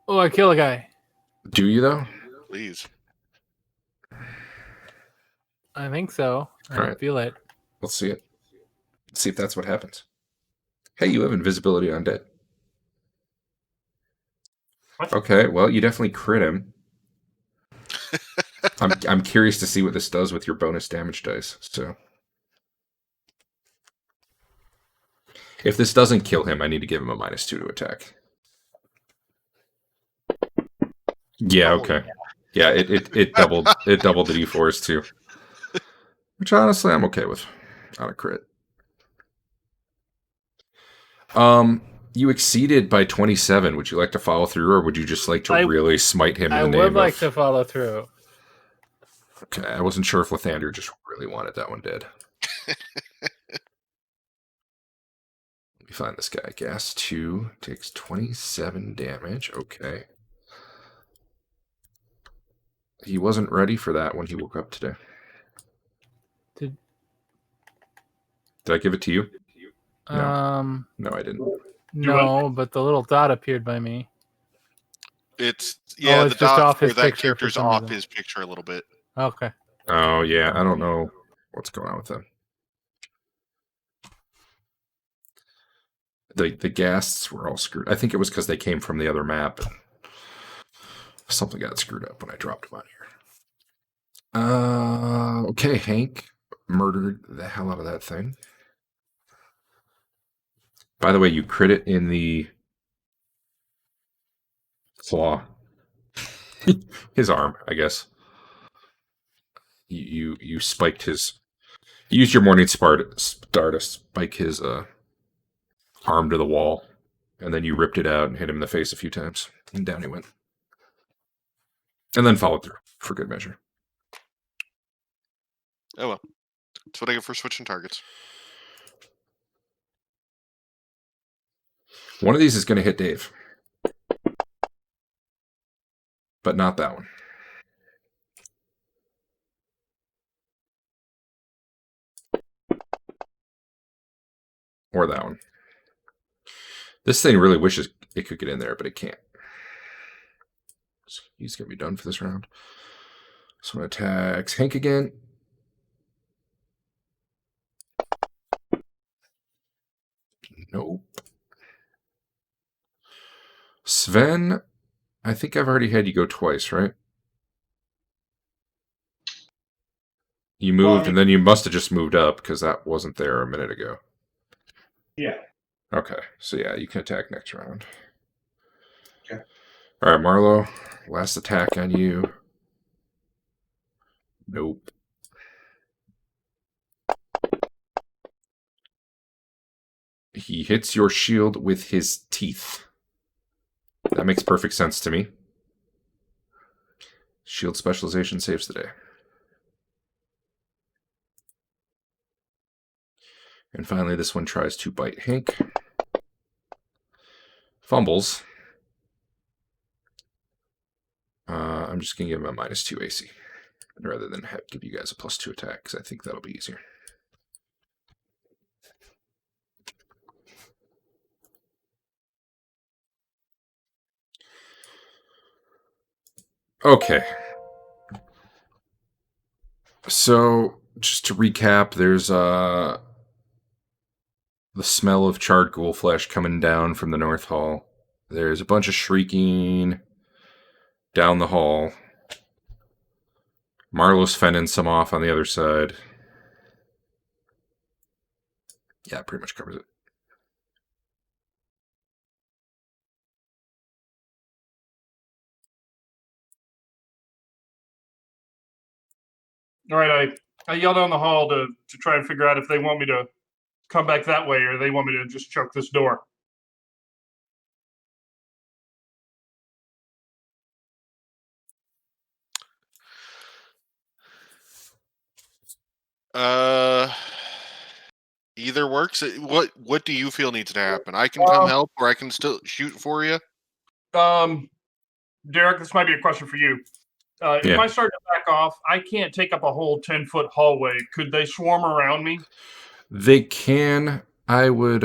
Oh, I kill a guy. do you though? Please. I think so. I Alright. feel it. Let's see it. Let's see if that's what happens. Hey, you have invisibility on dead. What? Okay, well, you definitely crit him. I'm curious to see what this does with your bonus damage dice. So, if this doesn't kill him, I need to give him a -2 to attack. Yeah. Oh, Okay. Yeah. It doubled the d4s too, which honestly I'm okay with on a crit. You exceeded by 27. Would you like to follow through, or would you just like to really smite him in I the name would like of? to follow through. Okay, I wasn't sure if Lathander just really wanted that one dead. Let me find this guy. Gas 2 takes 27 damage. Okay. He wasn't ready for that when he woke up today. Did I give it to you? No. No, I didn't. No, but the little dot appeared by me. It's Oh, yeah, it's the just dot off for his that picture for character's some off reason. his picture a little bit. Okay. Oh, yeah. I don't know what's going on with them. The ghasts were all screwed. I think it was because they came from the other map. And something got screwed up when I dropped them on here. Okay, Hank murdered the hell out of that thing. By the way, you crit it in the claw. His arm, I guess. You spiked his. You used your morning star to spike his arm to the wall, and then you ripped it out and hit him in the face a few times, and down he went. And then followed through for good measure. Oh well. That's what I get for switching targets. One of these is going to hit Dave, but not that one. Or that one. This thing really wishes it could get in there, but it can't. So he's going to be done for this round. This one attacks Hank again. Nope. Sven, I think I've already had you go twice, right? You moved, and then you must have just moved up, because that wasn't there a minute ago. Yeah. Okay, so yeah, you can attack next round. Okay. All right, Marlo, last attack on you. Nope. He hits your shield with his teeth. That makes perfect sense to me. Shield specialization saves the day. And finally, this one tries to bite Hank. Fumbles. I'm just going to give him a -2 AC. Rather than give you guys a +2 attack, because I think that'll be easier. Okay. So, just to recap, there's the smell of charred ghoul flesh coming down from the north hall. There's a bunch of shrieking down the hall. Marlo's fending some off on the other side. Yeah, pretty much covers it. All right, I yell down the hall to try and figure out if they want me to come back that way or they want me to just choke this door. Either works. What do you feel needs to happen? I can come help, or I can still shoot for you. Derek, this might be a question for you. If I start to back off, I can't take up a whole 10-foot hallway. Could they swarm around me? They can. I would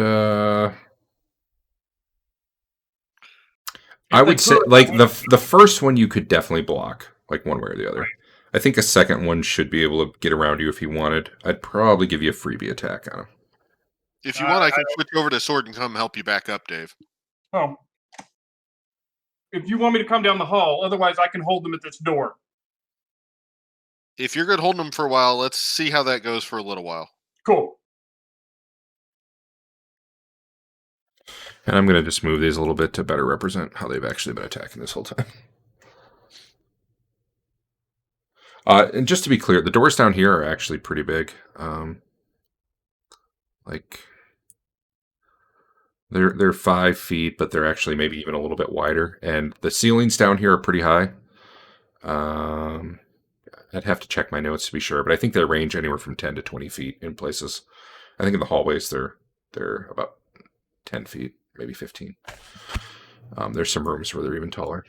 say like the first one you could definitely block, like one way or the other. Right. I think a second one should be able to get around you if he wanted. I'd probably give you a freebie attack on him. If you want, I can switch over to sword and come help you back up, Dave. Oh. If you want me to come down the hall, otherwise I can hold them at this door. If you're good holding them for a while, let's see how that goes for a little while. Cool. And I'm going to just move these a little bit to better represent how they've actually been attacking this whole time. And just to be clear, the doors down here are actually pretty big. Like they're 5 feet, but they're actually maybe even a little bit wider. And the ceilings down here are pretty high. I'd have to check my notes to be sure, but I think they range anywhere from 10 to 20 feet in places. I think in the hallways they're about 10 feet, maybe 15. There's some rooms where they're even taller.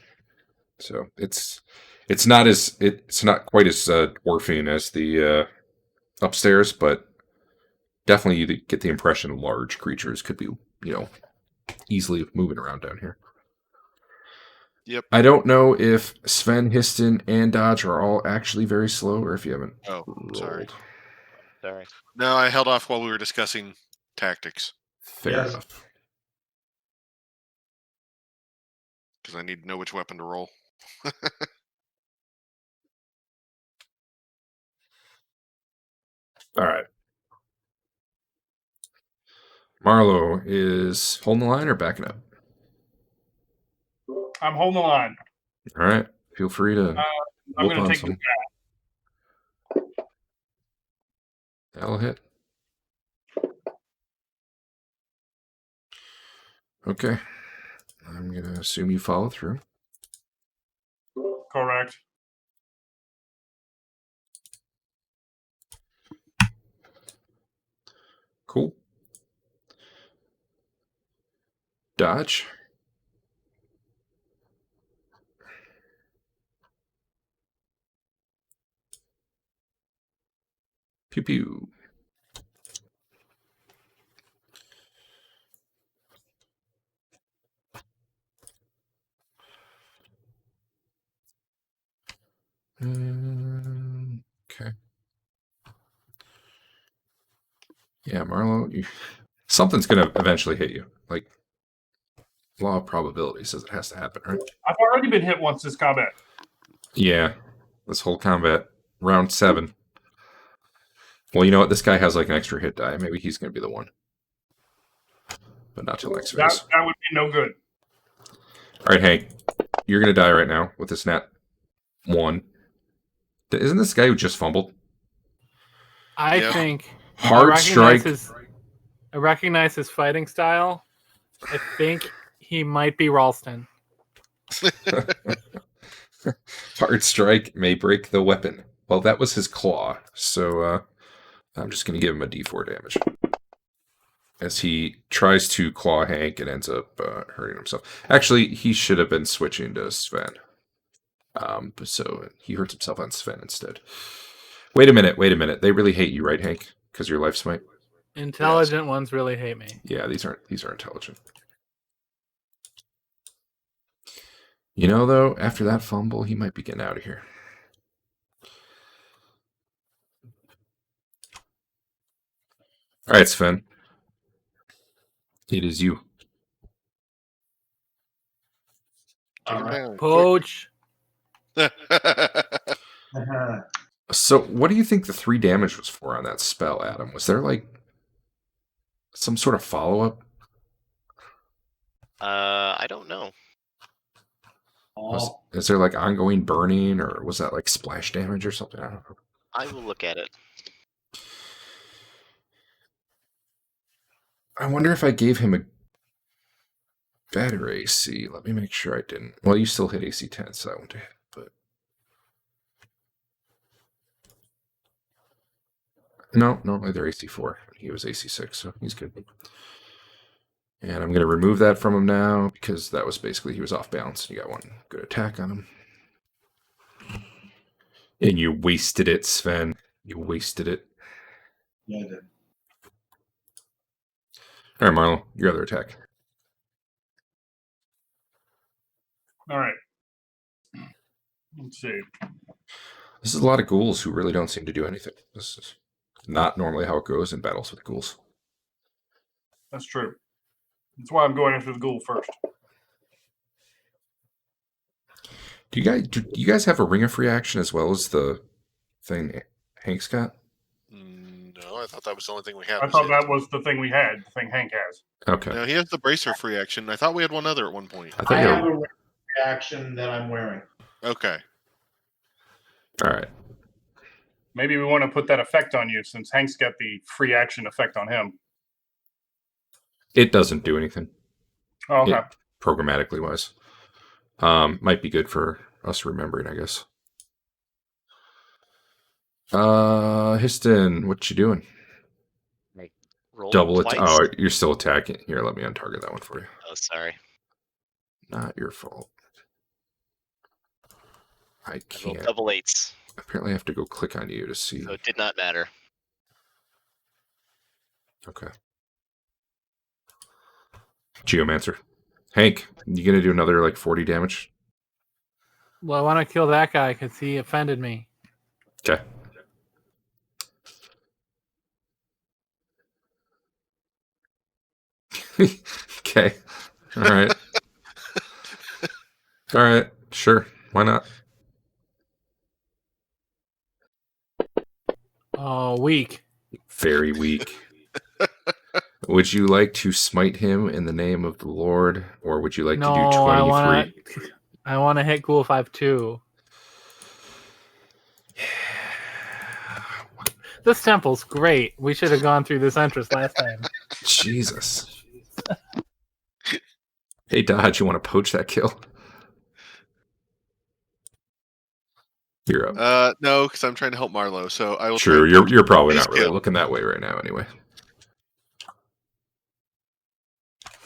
So it's not quite as dwarfing as the upstairs, but definitely you get the impression large creatures could be, easily moving around down here. Yep. I don't know if Sven, Histon, and Dodge are all actually very slow, or if you haven't. Oh, rolled. sorry. Sorry. No, I held off while we were discussing tactics. Fair enough. Because I need to know which weapon to roll. All right. Marlo is holding the line or backing up? I'm holding the line. All right. Feel free to I'm whoop going on to take some. the That'll hit. Okay. I'm going to assume you follow through. Correct. Cool. Dodge. Pew pew. Okay. Yeah, Marlo, something's going to eventually hit you. Like, law of probability says it has to happen, right? I've already been hit once this combat. Yeah, this whole combat. Round 7. Well, you know what? This guy has like an extra hit die. Maybe he's going to be the one. But not till next phase. That would be no good. All right, Hank. You're going to die right now with this nat 1. Isn't this the guy who just fumbled? I think Hard strike. I recognize his fighting style. I think he might be Ralston. Hard strike may break the weapon. Well, that was his claw. So I'm just going to give him a d4 damage. As he tries to claw Hank and ends up hurting himself. Actually, he should have been switching to Sven. So he hurts himself on Sven instead. Wait a minute. They really hate you, right, Hank? Because your life smite. Intelligent ones really hate me. Yeah, these are intelligent. You know, though, after that fumble, he might be getting out of here. All right, Sven. It is you. Take him Alright. down. Poach. Quick. So, what do you think the 3 damage was for on that spell, Adam? Was there like some sort of follow up? I don't know. Is there like ongoing burning, or was that like splash damage or something? I don't know. I will look at it. I wonder if I gave him a better AC. Let me make sure I didn't. Well, you still hit AC 10, so that won't hit. But no, they're AC 4. He was AC 6, so he's good. And I'm going to remove that from him now because that was basically he was off balance. You got one good attack on him. And you wasted it, Sven. You wasted it. Yeah, I did. All right, Marlo, your other attack. All right. Let's see. This is a lot of ghouls who really don't seem to do anything. This is not normally how it goes in battles with ghouls. That's true. That's why I'm going after the ghoul first. Do you guys have a ring of reaction as well as the thing Hank's got? No, I thought that was the only thing we had. I thought that was the thing we had, the thing Hank has. Okay. No, he has the bracer free action. I thought we had one other at one point. I thought I you have had a reaction that I'm wearing. Okay. All right. Maybe we want to put that effect on you since Hank's got the free action effect on him. It doesn't do anything. Oh, okay. Programmatically wise. Might be good for us remembering, I guess. Histon, what you doing? Roll Double twice. Oh, you're still attacking. Here, let me untarget that one for you. Oh, sorry. Not your fault. I I rolled can't. double 8s, Apparently, I have to go click on you to see. so it did not matter. Okay. Geomancer. Hank, you gonna do another like 40 damage? Well, I want to kill that guy because he offended me. Okay. Okay. All right. All right. Sure. Why not? Oh, weak. Very weak. Would you like to smite him in the name of the Lord, or would you like No, to do 23? I want to hit Ghoul 5 too. This temple's great. We should have gone through this entrance last time. Jesus. Hey, Dodge, you want to poach that kill? You're up. No, because I'm trying to help Marlo. So I will. True, try and you're probably his not really kill. looking that way right now, anyway.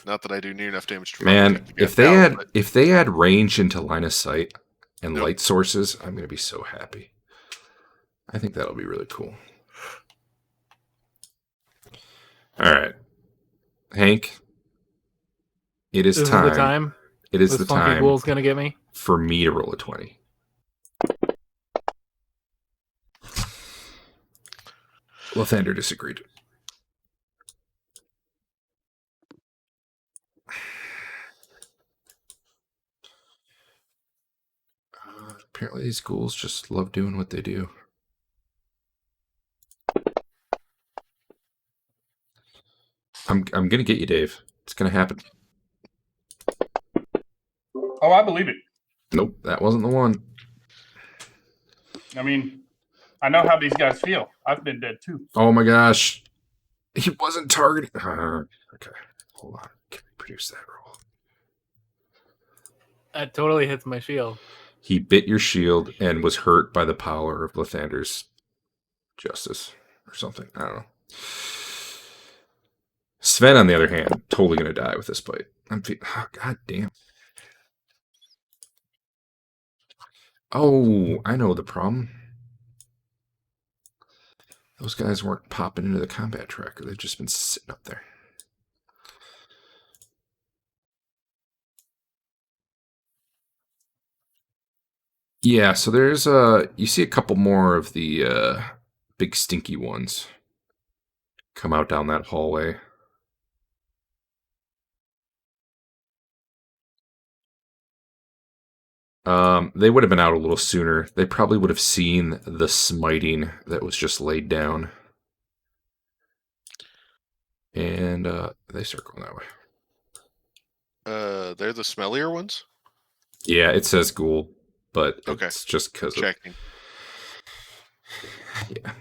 Not that I do near enough damage to Man, probably get if they out, had but if they had range into line of sight and Nope. light sources, I'm gonna be so happy. I think that'll be really cool. All right, Hank. It is This time. is the time. It is This the funky time ghoul's gonna get me. for me to roll a 20. Lathander disagreed. Apparently these ghouls just love doing what they do. I'm gonna get you, Dave. It's gonna happen. Oh, I believe it. Nope, that wasn't the one. I mean, I know how these guys feel. I've been dead too. Oh my gosh. He wasn't targeting. Okay, hold on. Can we produce that roll? That totally hits my shield. He bit your shield and was hurt by the power of Lathander's justice or something. I don't know. Sven, on the other hand, totally going to die with this bite. God damn. Oh, I know the problem. Those guys weren't popping into the combat tracker. They've just been sitting up there. Yeah, so there's you see a couple more of the big stinky ones come out down that hallway. They would have been out a little sooner. They probably would have seen the smiting that was just laid down. And they start going that way. They're the smellier ones? Yeah, it says ghoul, but Okay. it's just because of... Checking. Yeah.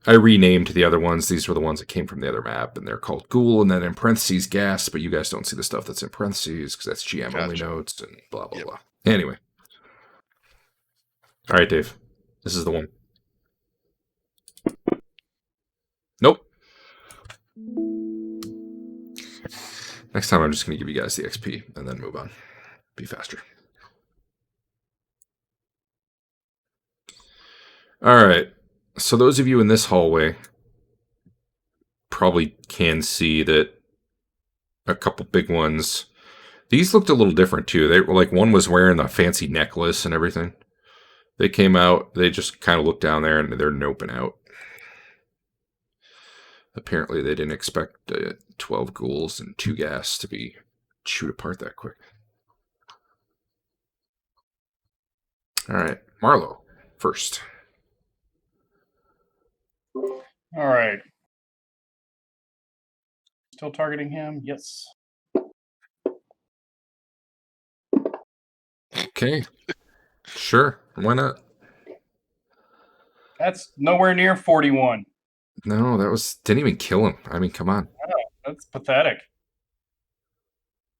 I renamed the other ones. These were the ones that came from the other map, and they're called ghoul, and then in parentheses, gas, but you guys don't see the stuff that's in parentheses, because that's GM-only Gotcha. notes, and blah, blah, Yep. blah. Anyway. All right, Dave. This is the one. Nope. Next time I'm just going to give you guys the XP and then move on. Be faster. All right. So those of you in this hallway probably can see that a couple big ones. These looked a little different too. They were like, one was wearing the fancy necklace and everything. They came out, they just kind of looked down there and they're noping out. Apparently they didn't expect 12 ghouls and 2 gas to be chewed apart that quick. All right, Marlo first. All right. Still targeting him? Yes. Okay. Sure. Why not? That's nowhere near 41. No, didn't even kill him. I mean, come on. That's pathetic.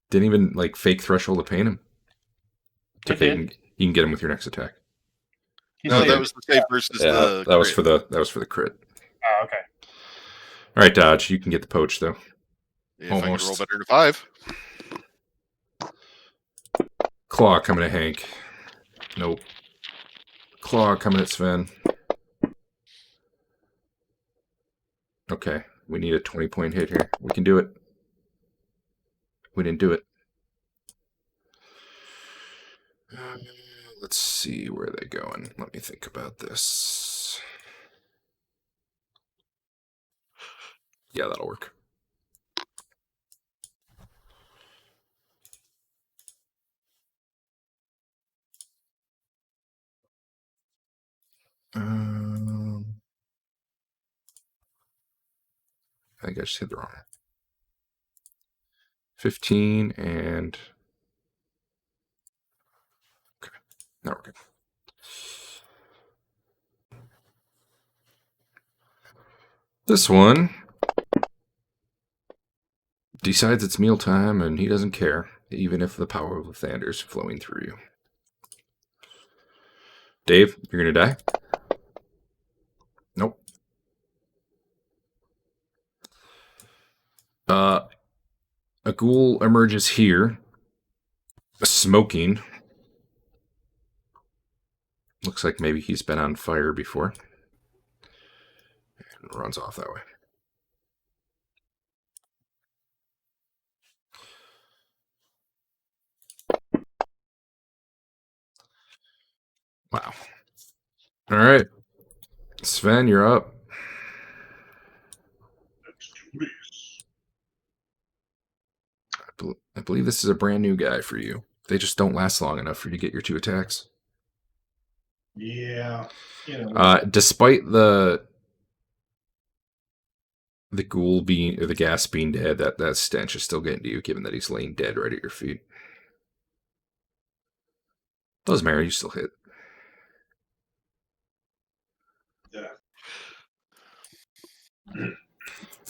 Didn't even like fake threshold to pain him. It did. You can get him with your next attack. He No, saved that it. was the save versus Yeah, the. that was crit. for the crit. Oh, okay. All right, Dodge, you can get the poach though. If I could roll almost. better than 5. Claw coming at Hank. Nope. Claw coming at Sven. Okay, we need a 20-point hit here. We can do it. We didn't do it. Let's see where they're going. Let me think about this. Yeah, that'll work. I think I just hit the wrong one. 15 and... Okay, now we're good. This one decides it's mealtime and he doesn't care, even if the power of Lathander's flowing through you. Dave, you're gonna die? Nope. A ghoul emerges here, smoking. Looks like maybe he's been on fire before. And runs off that way. Wow. All right. Sven, you're up. I believe this is a brand new guy for you. They just don't last long enough for you to get your 2 attacks. Yeah. You know, Despite the ghoul being, or the gas being dead, that stench is still getting to you, given that he's laying dead right at your feet. Doesn't matter, you still hit. yeah.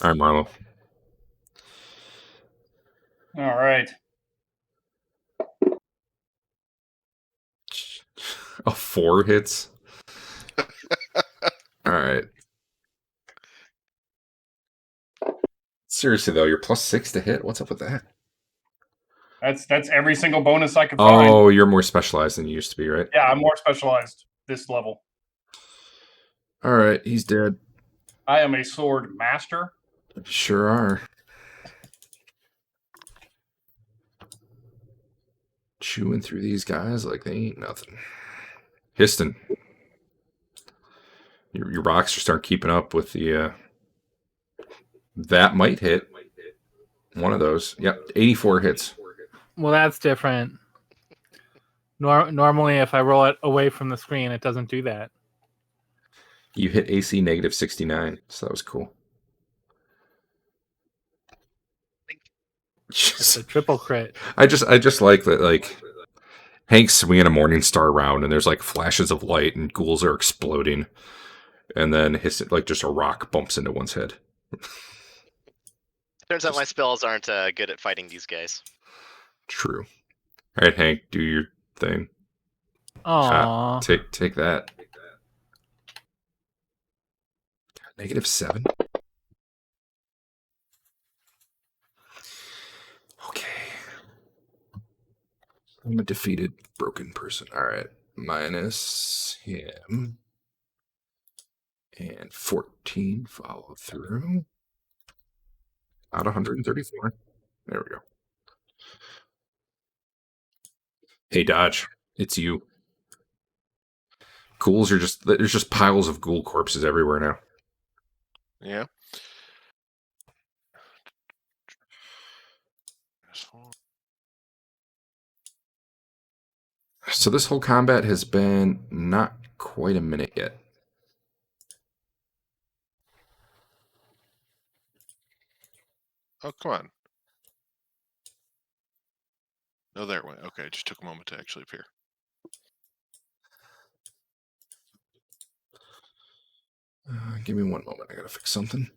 All right, Marlo. All right. Oh, 4 hits? All right. Seriously, though, you're +6 to hit? What's up with that? That's every single bonus I could find. Oh, you're more specialized than you used to be, right? Yeah, I'm more specialized this level. All right, he's dead. I am a sword master. Sure are. Chewing through these guys like they ain't nothing. Histon. Your rocks just aren't keeping up with the. That might hit. One of those. Yep, 84 hits. Well, that's different. Normally, if I roll it away from the screen, it doesn't do that. You hit AC negative 69, so that was cool. It's a triple crit. I just like that, like Hank's swinging a Morning Star around, and there's like flashes of light, and ghouls are exploding, and then like just a rock bumps into one's head. Turns out my spells aren't good at fighting these guys. True. All right, Hank, do your thing. Aww. Take that. -7. Okay. I'm a defeated, broken person. All right. Minus him. And 14 follow through. Out 134. There we go. Hey, Dodge. It's you. Ghouls are there's just piles of ghoul corpses everywhere now. Yeah. So this whole combat has been not quite a minute yet. Oh, come on. Oh, there it went. Okay, it just took a moment to actually appear. Give me one moment. I gotta fix something.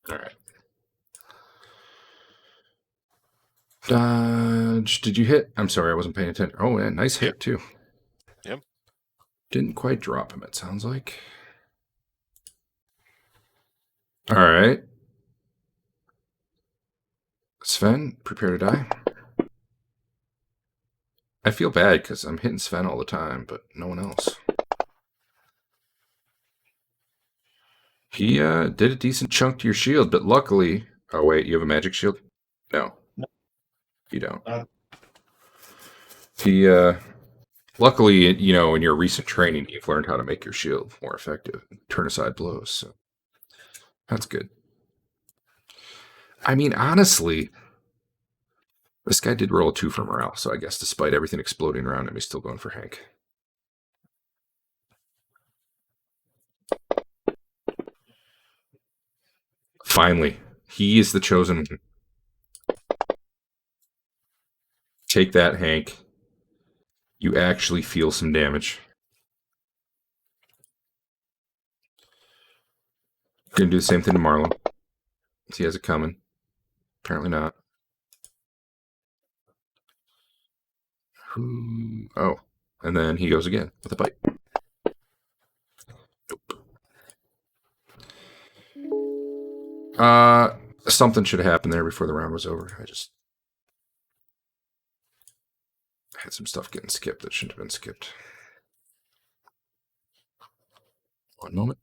All right. Dodge. Did you hit? I'm sorry, I wasn't paying attention. Oh, yeah, nice hit, too. Yep. Didn't quite drop him, it sounds like. All right. Sven, prepare to die. I feel bad because I'm hitting Sven all the time, but no one else. He did a decent chunk to your shield, but luckily... Oh, wait, you have a magic shield? No. You don't. He, luckily, in your recent training, you've learned how to make your shield more effective and turn aside blows, so that's good. I mean, honestly, this guy did roll a 2 for morale, so I guess despite everything exploding around him, he's still going for Hank. Finally, he is the chosen one. Take that, Hank. You actually feel some damage. Gonna do the same thing to Marlon. He has it coming. Apparently not. Oh, and then he goes again with a bite. Nope. Something should have happened there before the round was over. I had some stuff getting skipped that shouldn't have been skipped. One moment.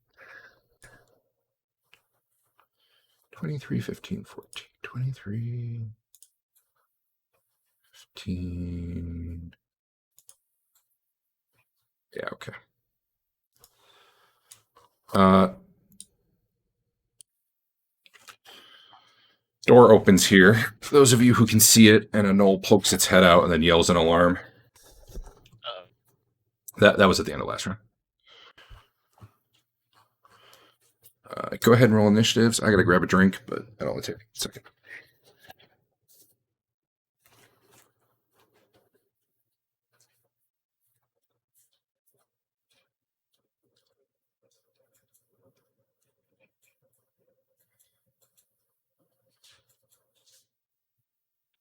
23, 15, 14. 23, 15. Yeah, okay. Door opens here. For those of you who can see it, and a gnoll pokes its head out and then yells an alarm. That was at the end of last round. Go ahead and roll initiatives. I gotta grab a drink, but that'll only take a second.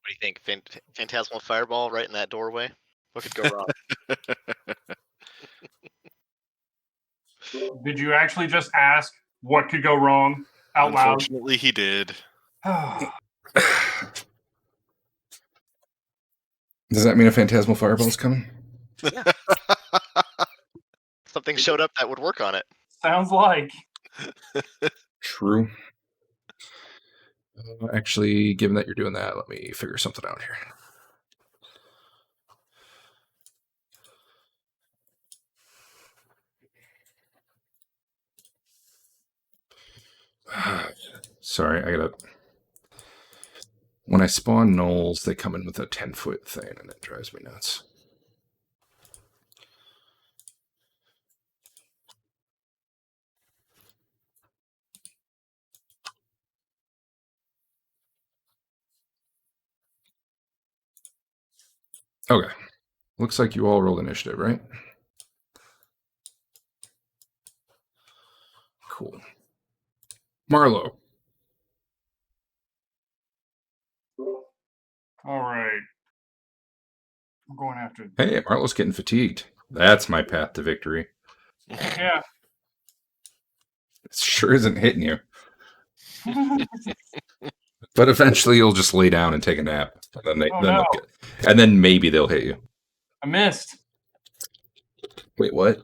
What do you think? Phantasmal fireball right in that doorway? What could go wrong? Did you actually just ask what could go wrong out loud? Unfortunately, he did. Does that mean a phantasmal fireball's coming? Something showed up that would work on it. Sounds like. True. Actually, given that you're doing that, let me figure something out here. Sorry, I gotta. When I spawn gnolls, they come in with a 10-foot thing, and it drives me nuts. Okay. Looks like you all rolled initiative, right? Cool. Marlo. All right. I'm going after. Hey, Marlo's getting fatigued. That's my path to victory. Yeah. It sure isn't hitting you. But eventually you'll just lay down and take a nap. And then no. and then maybe they'll hit you. I missed. Wait, what?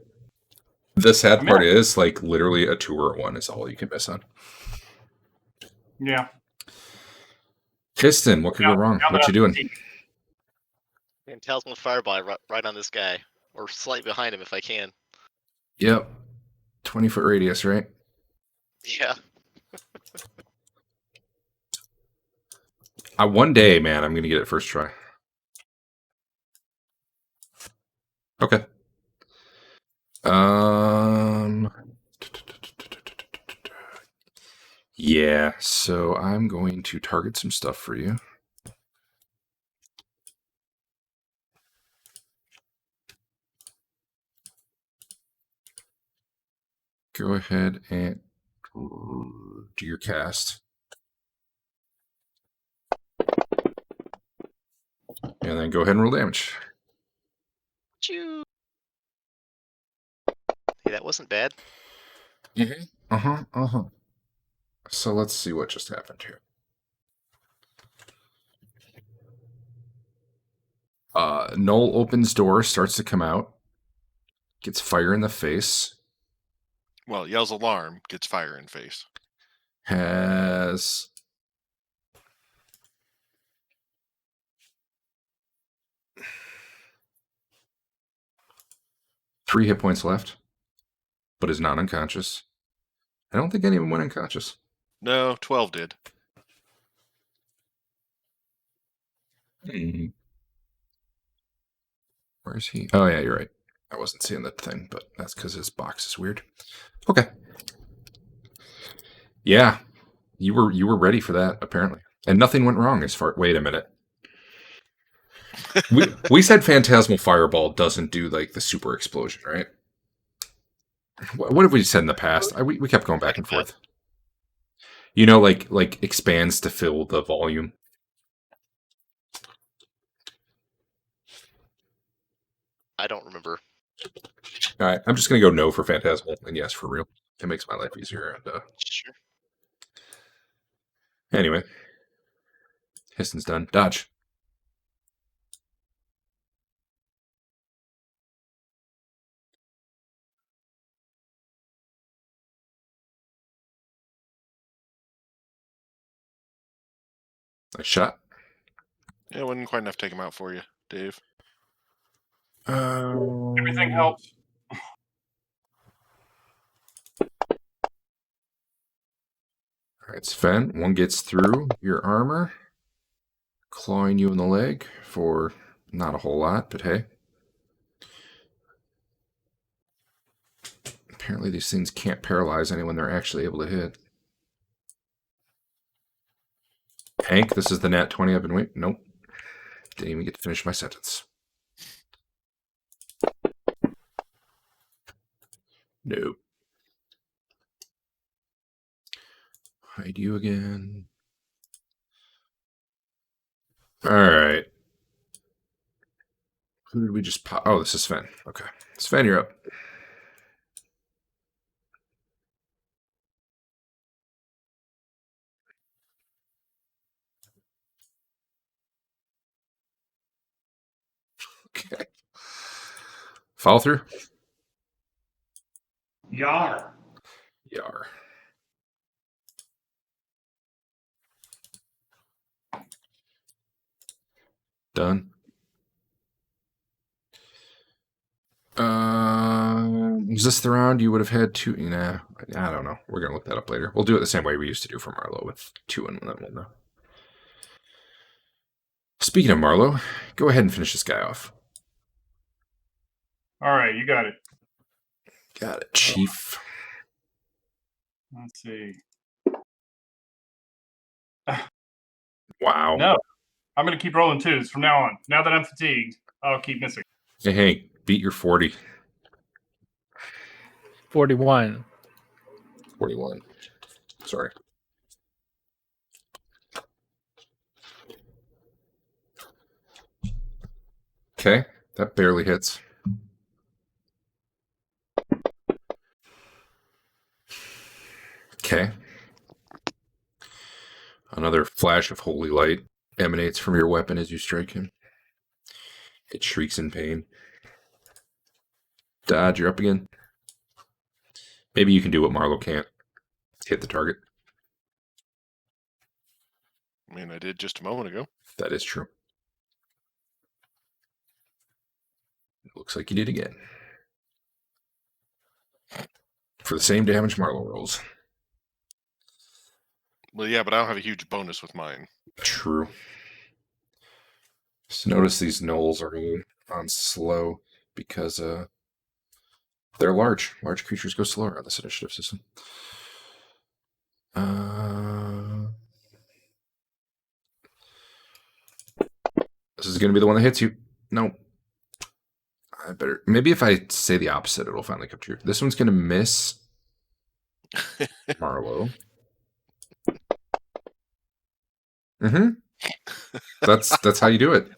The sad part is, like, literally a 2 or a 1 is all you can miss on. Yeah. Piston, what could go wrong? What you doing? Phantasmal fireball right on this guy, or slightly behind him if I can. Yep. 20-foot radius, right? Yeah. One day, man, I'm going to get it first try. Okay. Yeah, so I'm going to target some stuff for you. Go ahead and do your cast. And then go ahead and roll damage. Choo. Hey, that wasn't bad. Uh-huh. So let's see what just happened here. Noel opens door, starts to come out, gets fire in the face, Well, yells alarm, gets fire in face. has three hit points left, but is not unconscious. I don't think any of them went unconscious. No, 12 did. Where is he? Oh, yeah, you're right. I wasn't seeing that thing, but that's because his box is weird. Okay. Yeah, you were ready for that, apparently. And nothing went wrong as far... Wait a minute. we said Phantasmal Fireball doesn't do, like, the super explosion, right? What have we said in the past? We kept going back and forth. You know, like expands to fill the volume. I don't remember. All right, I'm just gonna go no for Phantasmal and yes for real. It makes my life easier. And Sure. anyway, Histon's done. Dodge. Nice shot. Yeah, it wasn't quite enough to take him out for you, Dave. Everything helps. All right, Sven. One gets through your armor, clawing you in the leg for not a whole lot, but hey. Apparently these things can't paralyze anyone they're actually able to hit. Hank, this is the nat 20 I've been waiting. Nope. Didn't even get to finish my sentence. No. Hide you again. All right. Who did we just pop? Oh, this is Sven. Okay. Sven, you're up. Okay. Follow through? Yar. Yar. Done. Is this the round you would have had two? Nah, I don't know. We're gonna look that up later. We'll do it the same way we used to do for Marlowe with 2 and 1. We'll know. Speaking of Marlowe, go ahead and finish this guy off. All right, you got it. Got it, Chief. Let's see. Wow. No, I'm going to keep rolling 2s from now on. Now that I'm fatigued, I'll keep missing. Hey, Hank, beat your 40. 41. 41. Sorry. Okay, that barely hits. Okay. Another flash of holy light emanates from your weapon as you strike him. It shrieks in pain. Dodge, you're up again. Maybe you can do what Marlowe can't. Hit the target. I mean, I did just a moment ago. That is true. It looks like you did again. For the same damage Marlowe rolls. Well, yeah, but I don't have a huge bonus with mine. True. Just notice these gnolls are on slow because they're large. Large creatures go slower on this initiative system. This is going to be the one that hits you. No. I better... Maybe if I say the opposite, it'll finally come true. This one's going to miss Marlowe. Mm-hmm. That's how you do it.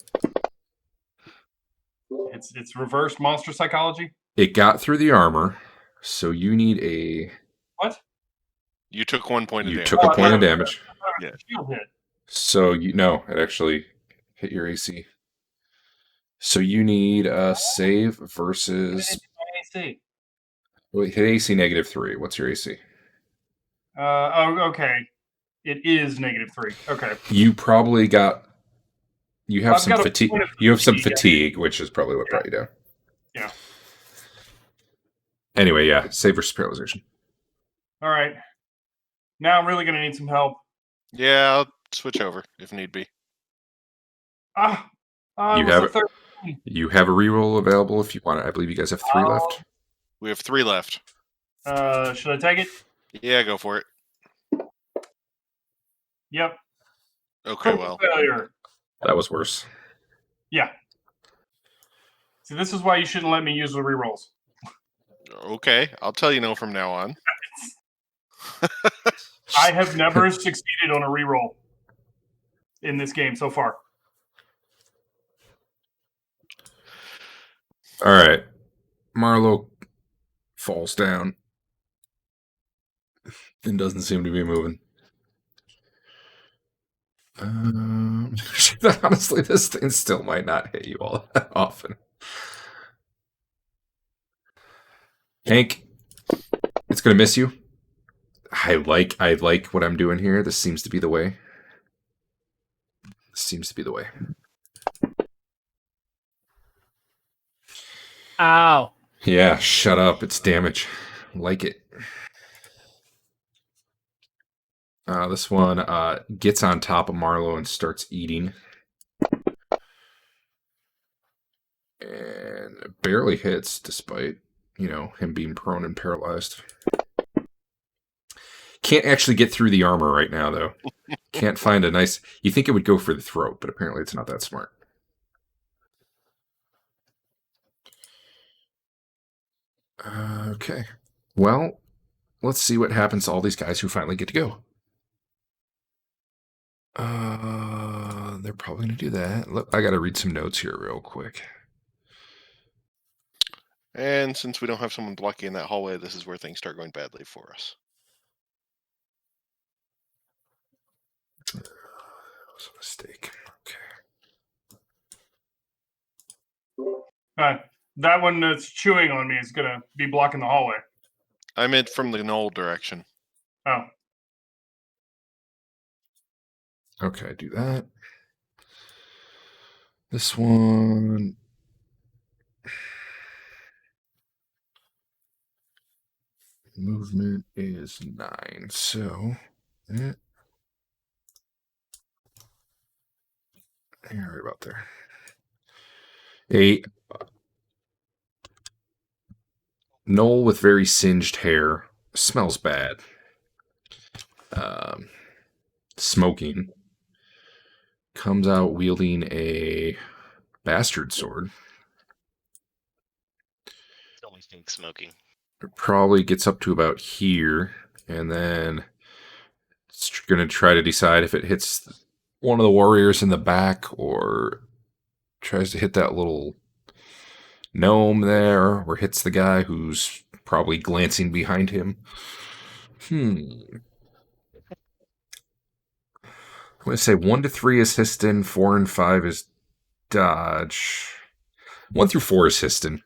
It's reverse monster psychology. It got through the armor, so you need a... What? You took 1 point of You damage. took a point of damage. Yeah. Shield hit. So no, it actually hit your AC. So you need a save versus... AC. Wait, hit AC -3. What's your AC? Okay. It is -3. Okay. You probably got... You have I've some got a fatigue. point of You have some fatigue, fatigue, which is probably what brought you down. Yeah. Anyway, yeah, save versus paralyzation. All right. Now I'm really going to need some help. Yeah, I'll switch over if need be. You have it. You have a reroll available if you want it. I believe you guys have 3 left. We have 3 left. Should I take it? Yeah, go for it. Yep. Okay, well. Failure. That was worse. Yeah. See, this is why you shouldn't let me use the rerolls. Okay, I'll tell you no from now on. I have never succeeded on a reroll in this game so far. All right. Marlowe falls down and doesn't seem to be moving. Honestly, this thing still might not hit you all that often. Hank, it's gonna miss you. I like what I'm doing here. This seems to be the way. This seems to be the way. Ow. Yeah, shut up. It's damage. Like it. This one gets on top of Marlowe and starts eating. And barely hits, despite, him being prone and paralyzed. Can't actually get through the armor right now, though. Can't find a nice... You think it would go for the throat, but apparently it's not that smart. Okay. Well, let's see what happens to all these guys who finally get to go. they're probably going to do that. Look, I got to read some notes here real quick. And since we don't have someone blocking in that hallway, this is where things start going badly for us. That was a mistake. Okay. That one that's chewing on me is gonna be blocking the hallway. I meant from the knoll direction. Oh, Okay, do that. This one. Movement is 9, so yeah, right about there. 8. Knoll with very singed hair, smells bad. Smoking. Comes out wielding a bastard sword. It's only stink smoking. It probably gets up to about here, and then it's going to try to decide if it hits one of the warriors in the back or tries to hit that little gnome there, or hits the guy who's probably glancing behind him. I'm going to say 1 to 3 is Histon, 4 and 5 is dodge. 1 through 4 is Histon.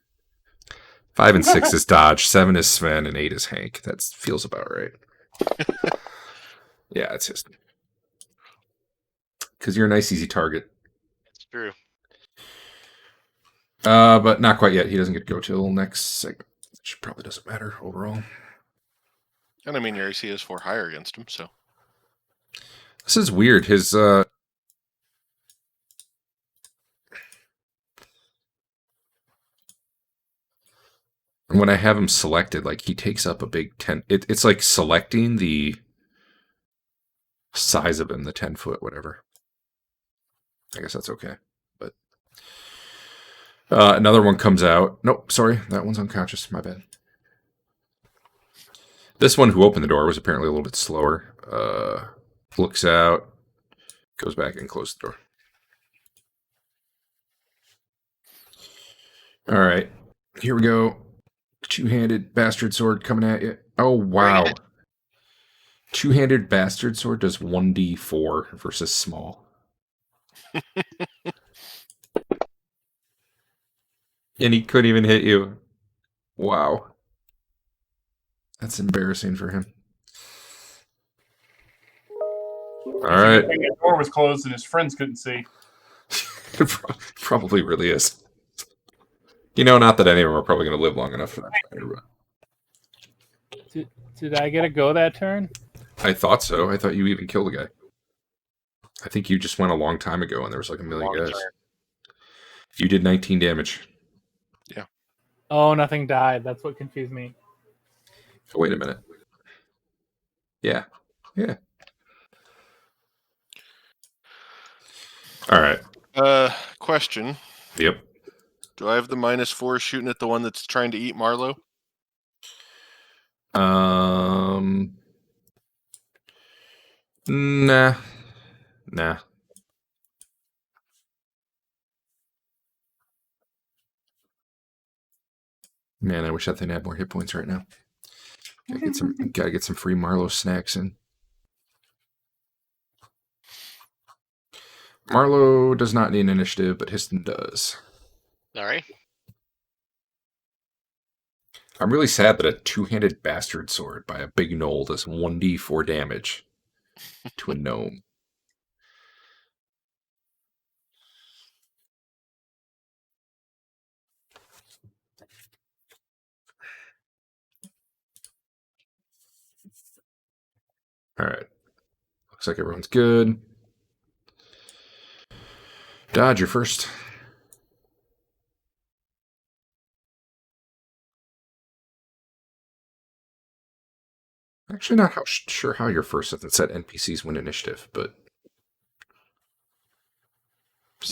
5 and 6 is dodge. 7 is Sven, and 8 is Hank. That feels about right. Yeah, it's Histon. Because you're a nice, easy target. That's true. But not quite yet. He doesn't get to go till next segment, which probably doesn't matter overall. And I mean, your AC is 4 higher against him, so. This is weird. His when I have him selected, like he takes up a big 10. It's like selecting the size of him, the 10-foot, whatever. I guess that's okay. But another one comes out. Nope, sorry, that one's unconscious. My bad. This one who opened the door was apparently a little bit slower. Looks out, goes back and closes the door. All right, here we go. Two-handed bastard sword coming at you. Oh, wow. Two-handed bastard sword does 1d4 versus small. And he couldn't even hit you. Wow. That's embarrassing for him. All right. The door was closed and his friends couldn't see. It probably really is. You know, not that any of them are probably going to live long enough for that. Did I get a go that turn? I thought so. I thought you even killed a guy. I think you just went a long time ago and there was like a million guys. Turn. You did 19 damage. Oh, nothing died. That's what confused me. Oh, wait a minute. Yeah. Yeah. All right. Question. Yep. Do I have the -4 shooting at the one that's trying to eat Marlowe? Nah. Man, I wish that thing had more hit points right now. Gotta get some free Marlowe snacks in. Marlowe does not need initiative, but Histon does. All right. I'm really sad that a two-handed bastard sword by a big gnoll does 1d4 damage to a gnome. All right. Looks like everyone's good. Dodge, you're first. Actually, not sure how you're first since it said NPCs win initiative, but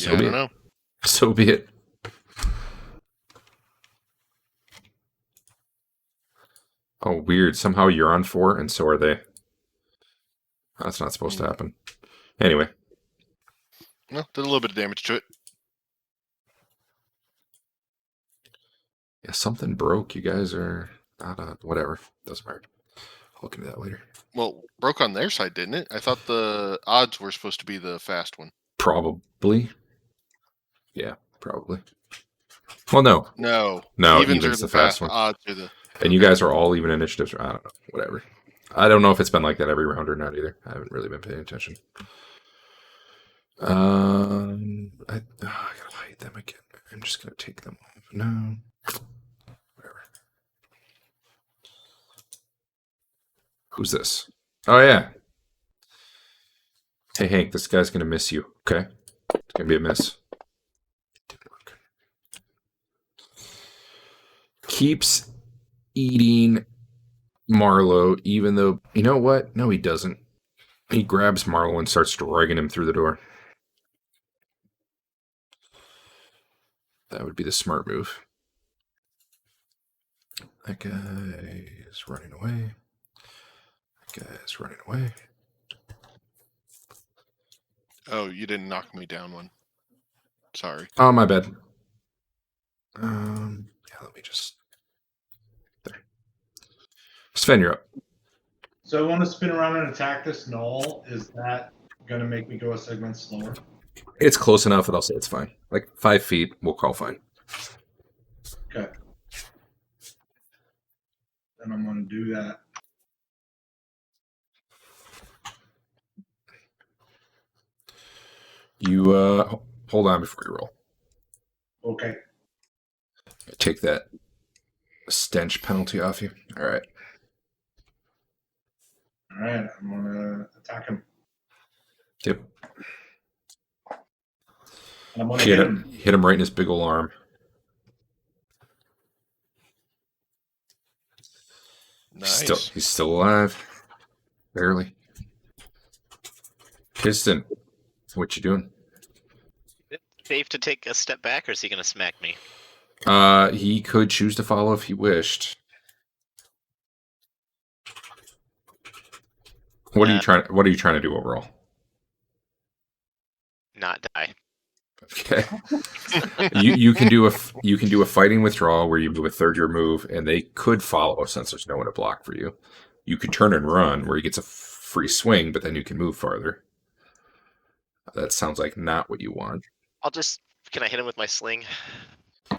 I don't know. So be it. Oh, weird. Somehow you're on 4, and so are they. That's not supposed to happen. Anyway. Well, did a little bit of damage to it. Yeah, something broke. You guys are not on. Whatever. Doesn't matter. I'll look into that later. Well, broke on their side, didn't it? I thought the odds were supposed to be the fast one. Probably. Yeah, probably. Well, no. No, evens are even's the the fast fast one. odds are the. And you guys are all even initiatives. I don't know. Whatever. I don't know if it's been like that every round or not either. I haven't really been paying attention. I gotta hide them again. I'm just gonna take them off. No. Whatever. Who's this? Oh yeah. Hey Hank, this guy's gonna miss you. Okay. It's gonna be a miss. Didn't work. Keeps eating Marlowe, even though you know what? No, he doesn't. He grabs Marlowe and starts dragging him through the door. That would be the smart move. That guy is running away. That guy is running away. Oh, you didn't knock me down one. Sorry. Oh, my bad. Yeah, let me just. There. Sven, you're up. So I want to spin around and attack this knoll. Is that going to make me go a segment slower? It's close enough that I'll say it's fine. Like 5 feet, we'll call fine. Okay. Then I'm going to do that. You hold on before you roll. Okay. Take that stench penalty off you. All right. All right. I'm going to attack him. Yep. And I'm going to hit him. Hit him right in his big ol' arm. Nice. He's still alive. Barely. Piston, what you doing? Safe to take a step back, or is he going to smack me? He could choose to follow if he wished. What are you trying to do overall? Not die. Okay. you can do a fighting withdrawal where you do a third your move, and they could follow since there's no one to block for you. You could turn and run where he gets a free swing, but then you can move farther. That sounds like not what you want. Can I hit him with my sling? A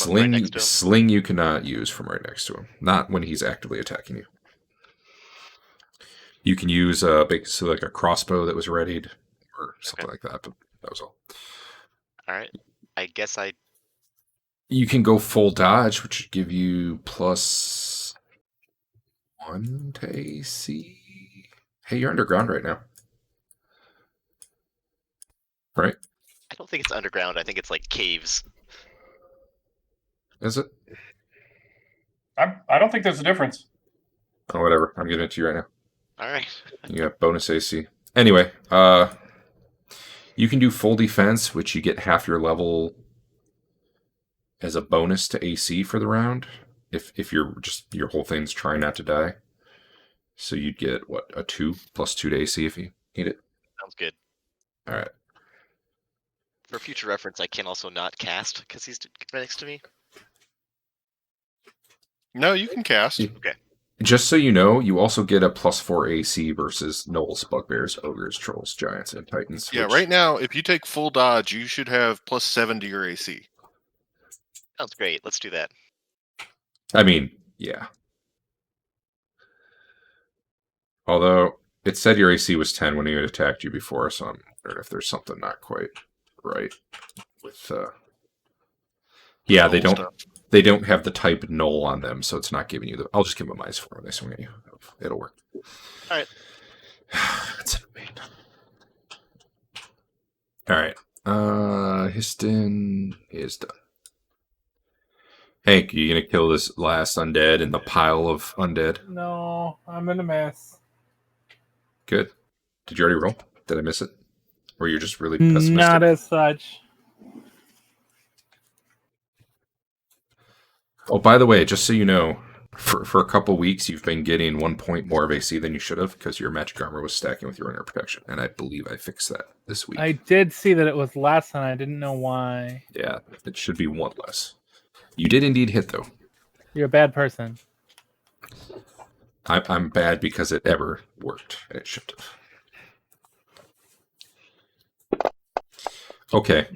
right next to him? Sling you cannot use from right next to him. Not when he's actively attacking you. You can use like a crossbow that was readied or something like that, but that was all. All right. I guess You can go full dodge, which would give you +1 to AC. Hey, you're underground right now. Right? I don't think it's underground. I think it's like caves. Is it? I don't think there's a difference. Oh, whatever. I'm giving it to you right now. All right. You got bonus AC. Anyway, you can do full defense, which you get half your level as a bonus to AC for the round. If you're just your whole thing's trying not to die. So you'd get a 2 +2 to AC if you need it. Sounds good. All right. For future reference, I can also not cast because he's right next to me. No, you can cast. Okay. Just so you know, you also get a +4 AC versus gnolls, bugbears, ogres, trolls, giants, and titans. Yeah, right now, if you take full dodge, you should have +7 to your AC. Sounds great. Let's do that. I mean, yeah. Although it said your AC was 10 when he had attacked you before, so I'm wondering if there's something not quite right with. Yeah, they Gnoll don't. stuff. They don't have the type null on them, so it's not giving you the. I'll just give them a -4 when they swing at you. It'll work. All right. That's it. All right. Histon is done. Hank, you gonna kill this last undead in the pile of undead? No, I'm in a mess. Good. Did you already roll? Did I miss it? Or you're just really pessimistic? Not as such. Oh, by the way, just so you know, For a couple weeks, you've been getting 1 point more of AC than you should have because your magic armor was stacking with your inner protection, and I believe I fixed that this week. I did see that it was less, and I didn't know why. Yeah, it should be 1 less. You did indeed hit, though. You're a bad person. I'm bad because it ever worked, and it shouldn't have. Okay,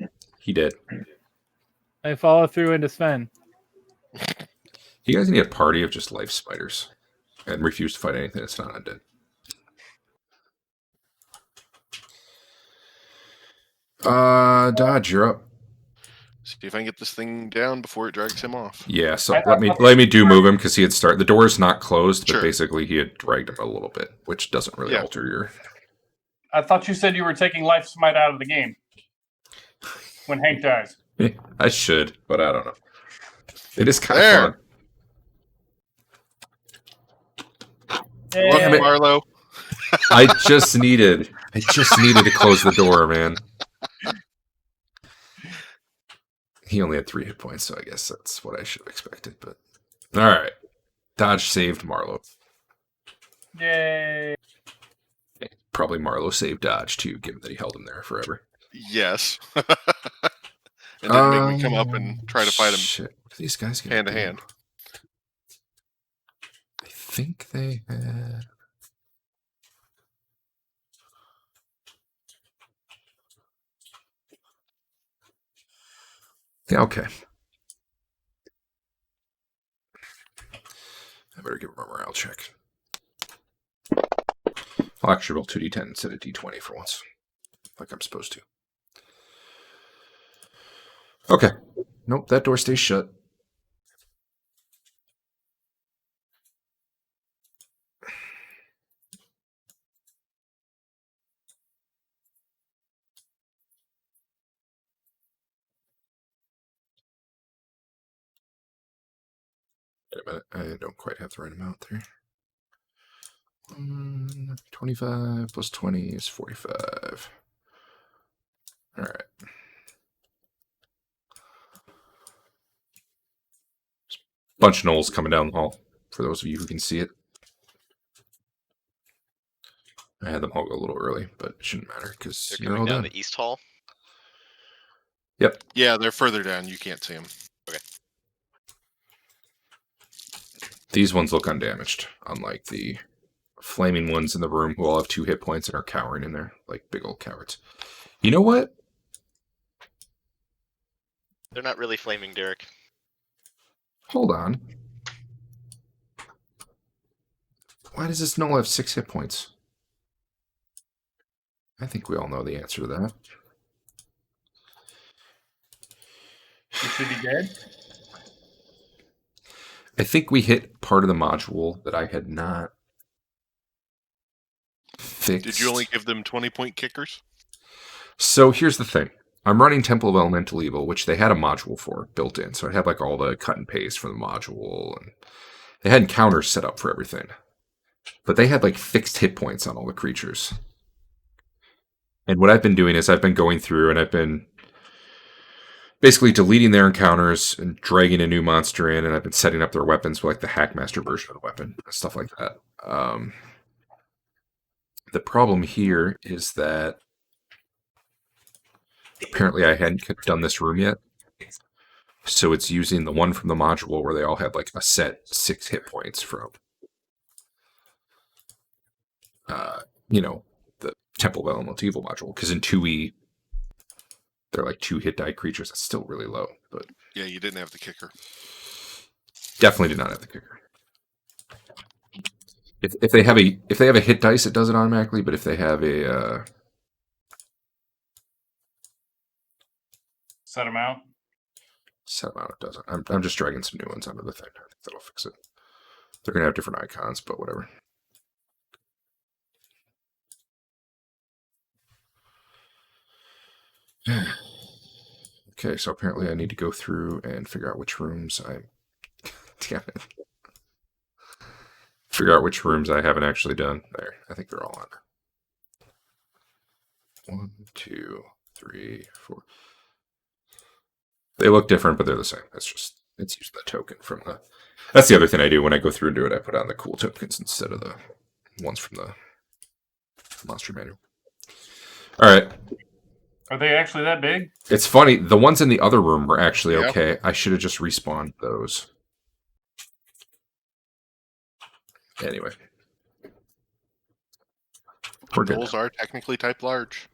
he did. I follow through into Sven. You guys need a party of just life spiders and refuse to fight anything that's not undead. Dodge, you're up. See if I can get this thing down before it drags him off. Yeah, so let me do move him because he had started. The door's not closed, but Sure. basically he had dragged him a little bit, which doesn't really alter your. I thought you said you were taking Life Smite out of the game when Hank dies. I should, but I don't know. It is kind There. of fun. Welcome, Hey, Marlo. I just needed to close the door, man. He only had 3 hit points, so I guess that's what I should have expected. But all right, Dodge saved Marlo. yay! Probably Marlo saved Dodge too, given that he held him there forever. Yes. And didn't make me come up and try to fight him Shit. What are these guys gonna hand to do? hand. I think they had. Yeah, okay. I better give him a morale check. I'll actually roll 2d10 instead of d20 for once. Like I'm supposed to. Okay. Nope, that door stays shut. Wait a minute, I don't quite have the right amount there. 25 plus 20 is 45. All right. Bunch of gnolls coming down the hall, for those of you who can see it. I had them all go a little early, but it shouldn't matter because They're you're coming all down done. the east hall. Yep. Yeah, they're further down. You can't see them. These ones look undamaged, unlike the flaming ones in the room who all have 2 hit points and are cowering in there like big old cowards. You know what? They're not really flaming, Derek. Hold on. Why does this gnoll have 6 hit points? I think we all know the answer to that. You should be dead. I think we hit part of the module that I had not fixed. Did you only give them 20-point kickers? So here's the thing. I'm running Temple of Elemental Evil, which they had a module for built in. So it had like all the cut and paste from the module, and they had encounters set up for everything. But they had like fixed hit points on all the creatures. And what I've been doing is I've been going through and I've been basically deleting their encounters and dragging a new monster in, and I've been setting up their weapons with like the Hackmaster version of the weapon, stuff like that. The problem here is that apparently I hadn't done this room yet. So it's using the one from the module where they all had like a set 6 hit points from, the Temple of Elemental Evil module. Because in 2E, they're like 2 hit die creatures. That's still really low, but Yeah, you didn't have the kicker. definitely did not have the kicker. If they have a hit dice, it does it automatically. But if they have a Set them out. set amount, it doesn't. I'm just dragging some new ones onto the thing. I think that'll fix it. They're gonna have different icons, but whatever. Okay, so apparently I need to go through and figure out which rooms damn it. Figure out which rooms I haven't actually done. There, I think they're all on there. 1, 2, 3, 4. They look different, but they're the same. It's just It's using the token from the. That's the other thing I do when I go through and do it. I put on the cool tokens instead of the ones from the monster manual. All right. Are they actually that big? It's funny. The ones in the other room were actually Yeah. okay. I should have just respawned those. Anyway. We're good. Gnolls are technically type large.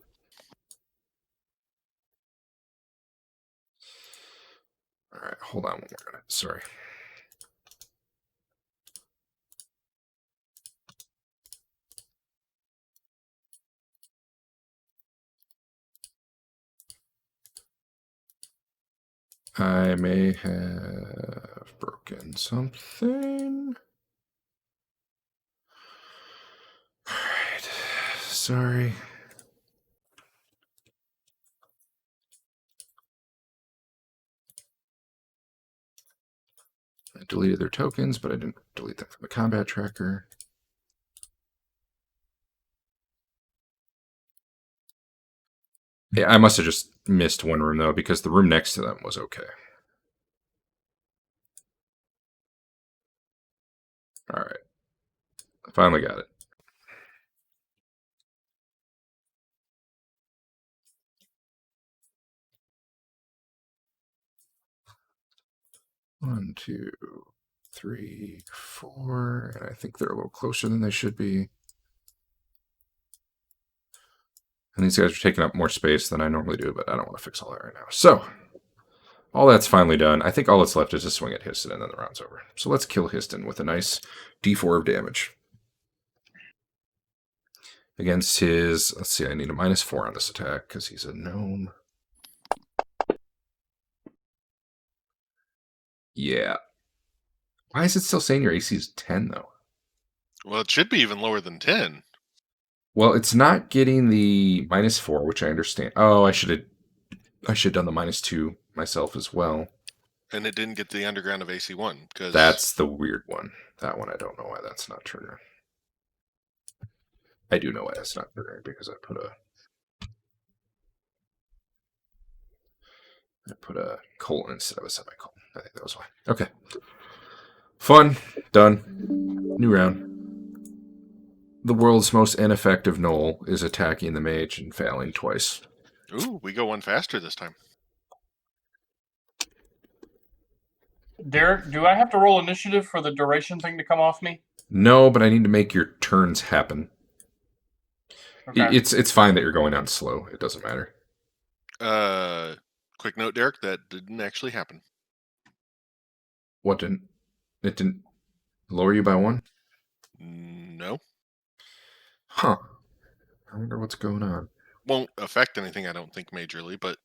All right. Hold on one more minute. Sorry. I may have broken something. All right. Sorry. I deleted their tokens, but I didn't delete them from the combat tracker. Yeah, I must have just missed one room, though, because the room next to them was okay. All right. I finally got it. One, two, three, four. And I think they're a little closer than they should be. And these guys are taking up more space than I normally do, but I don't want to fix all that right now. So, all that's finally done. I think all that's left is to swing at Histon, and then the round's over. So let's kill Histon with a nice d4 of damage. Against his, let's see, I need a -4 on this attack because he's a gnome. Yeah. Why is it still saying your AC is 10, though? Well, it should be even lower than 10. Well, it's not getting the -4, which I understand. Oh, I should have done the -2 myself as well. And it didn't get the underground of AC1 because That's the weird one. That one, I don't know why that's not triggering. I do know why that's not triggering because I put a colon instead of a semicolon. I think that was why. Okay. Fun. Done. New round. The world's most ineffective gnoll is attacking the mage and failing twice. Ooh, we go one faster this time. Derek, do I have to roll initiative for the duration thing to come off me? No, but I need to make your turns happen. Okay. It's fine that you're going on slow. It doesn't matter. Quick note, Derek, that didn't actually happen. What didn't? It didn't lower you by 1? No. Huh. I wonder what's going on. Won't affect anything, I don't think, majorly, but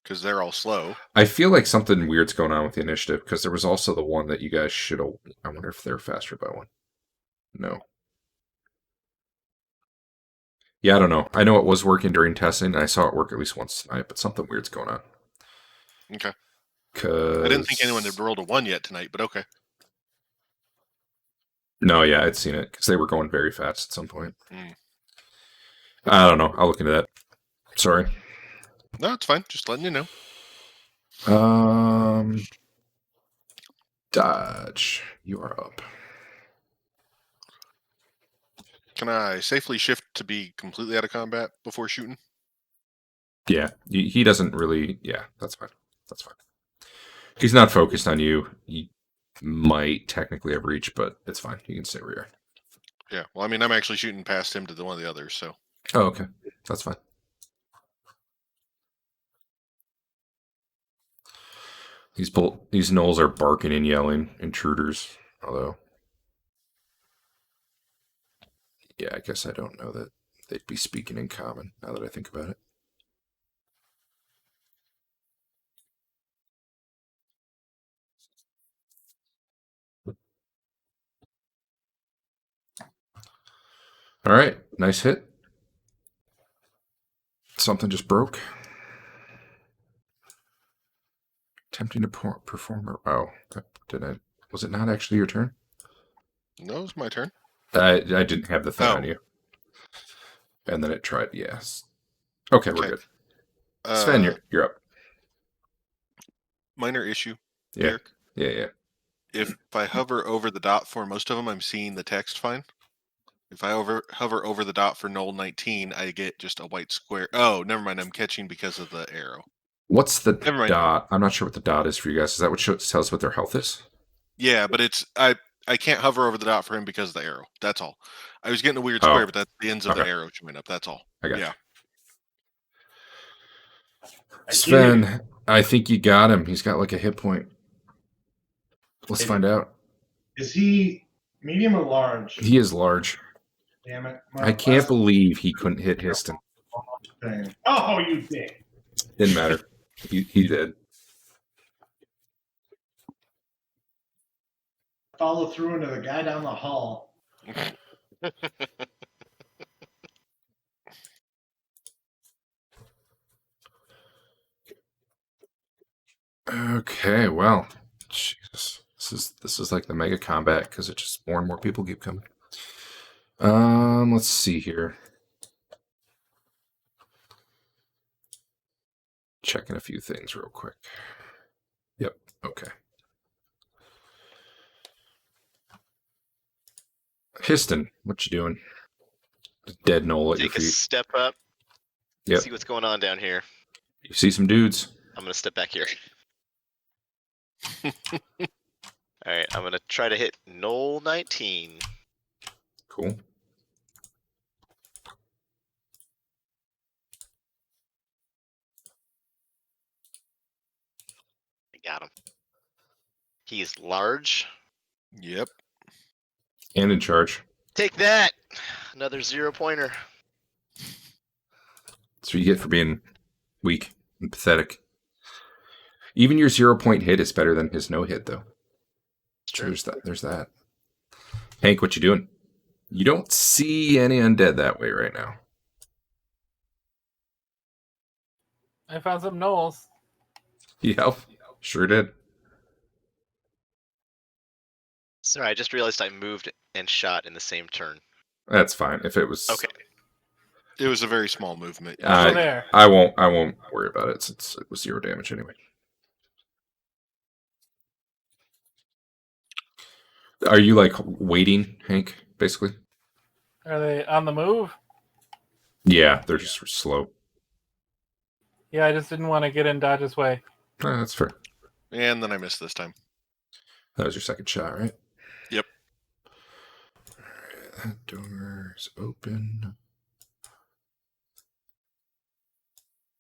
because they're all slow. I feel like something weird's going on with the initiative because there was also the one that you guys should have. I wonder if they're faster by 1. No. Yeah, I don't know. I know it was working during testing, and I saw it work at least once tonight, but something weird's going on. Okay. Cause... I didn't think anyone had rolled a 1 yet tonight, but okay. No, yeah, I'd seen it because they were going very fast at some point. Mm. I don't know. I'll look into that. Sorry. No, it's fine. Just letting you know. Dodge. You are up. Can I safely shift to be completely out of combat before shooting? Yeah, he doesn't really. Yeah, that's fine. That's fine. He's not focused on you. He might technically have reached, but it's fine. You can stay where you are. Yeah. Well, I mean, I'm actually shooting past him to one of the others, so. Oh, okay. That's fine. These gnolls are barking and yelling, intruders. Although, yeah, I guess I don't know that they'd be speaking in common. Now that I think about it. All right, nice hit. Something just broke. Attempting to perform. Oh, did I? Was it not actually your turn? No, it's my turn. I didn't have the thing Oh. on you. And then it tried. Yes. Okay, we're Okay. good. Sven, you're up. Minor issue. Yeah. Eric? Yeah. If I hover over the dot for most of them, I'm seeing the text fine. If I hover over the dot for null 19, I get just a white square. Oh, never mind. I'm catching because of the arrow. What's the Never mind. dot? I'm not sure what the dot is for you guys. Is that what tells what their health is? Yeah, but it's I can't hover over the dot for him because of the arrow. That's all. I was getting a weird Oh, square, but that's the ends of the okay. arrow showing up. That's all. I got Yeah. you. Sven, I think you got him. He's got like a hit point. Let's find out. Is he medium or large? He is large. Damn it. I can't believe he couldn't hit Histon. Thing. Oh, you did. Didn't matter. He did. Follow through into the guy down the hall. Okay, well, Jesus, this is like the mega combat because it just more and more people keep coming. Let's see here. Checking a few things real quick. Yep. Okay. Histon, what you doing? Dead knoll at your Take a feet. step up. Yep. See what's going on down here. You see some dudes. I'm gonna step back here. All right, I'm gonna try to hit null 19. Cool. I got him. He's large. Yep. And in charge. Take that! Another 0-pointer. That's what you get for being weak and pathetic. Even your 0-point hit is better than his no hit, though. So there's that. Hank, what you doing? You don't see any undead that way right now. I found some gnolls. Yep, sure did. Sorry, I just realized I moved and shot in the same turn. That's fine. If it was Okay. It was a very small movement. So there. I won't worry about it since it was 0 damage anyway. Are you like waiting, Hank, basically? Are they on the move? Yeah, they're just slow. Yeah, I just didn't want to get in Dodge's way. That's fair. And then I missed this time. That was your second shot, right? Yep. Alright, that door's open.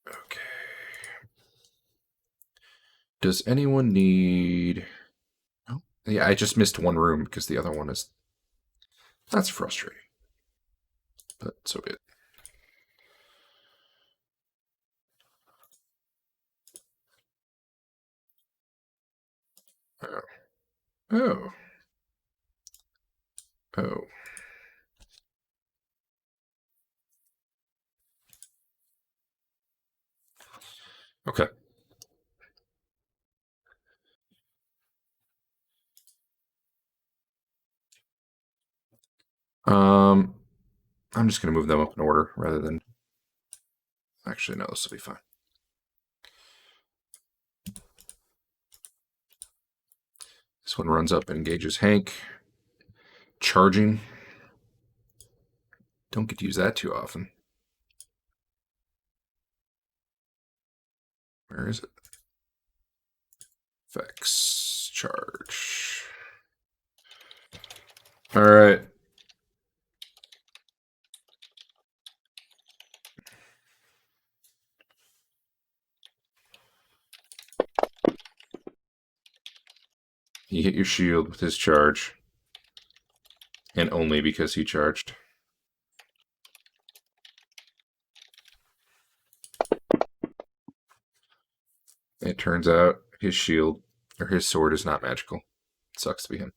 Okay. Does anyone need... Oh, yeah, I just missed one room because the other one is... That's frustrating. But so be it. Oh. Oh. Oh. Okay. I'm just going to move them up in order rather than... Actually, no, this will be fine. This one runs up and engages Hank. Charging. Don't get to use that too often. Where is it? Effects. Charge. All right. He hit your shield with his charge. And only because he charged. It turns out his shield, or his sword, is not magical. Sucks to be him.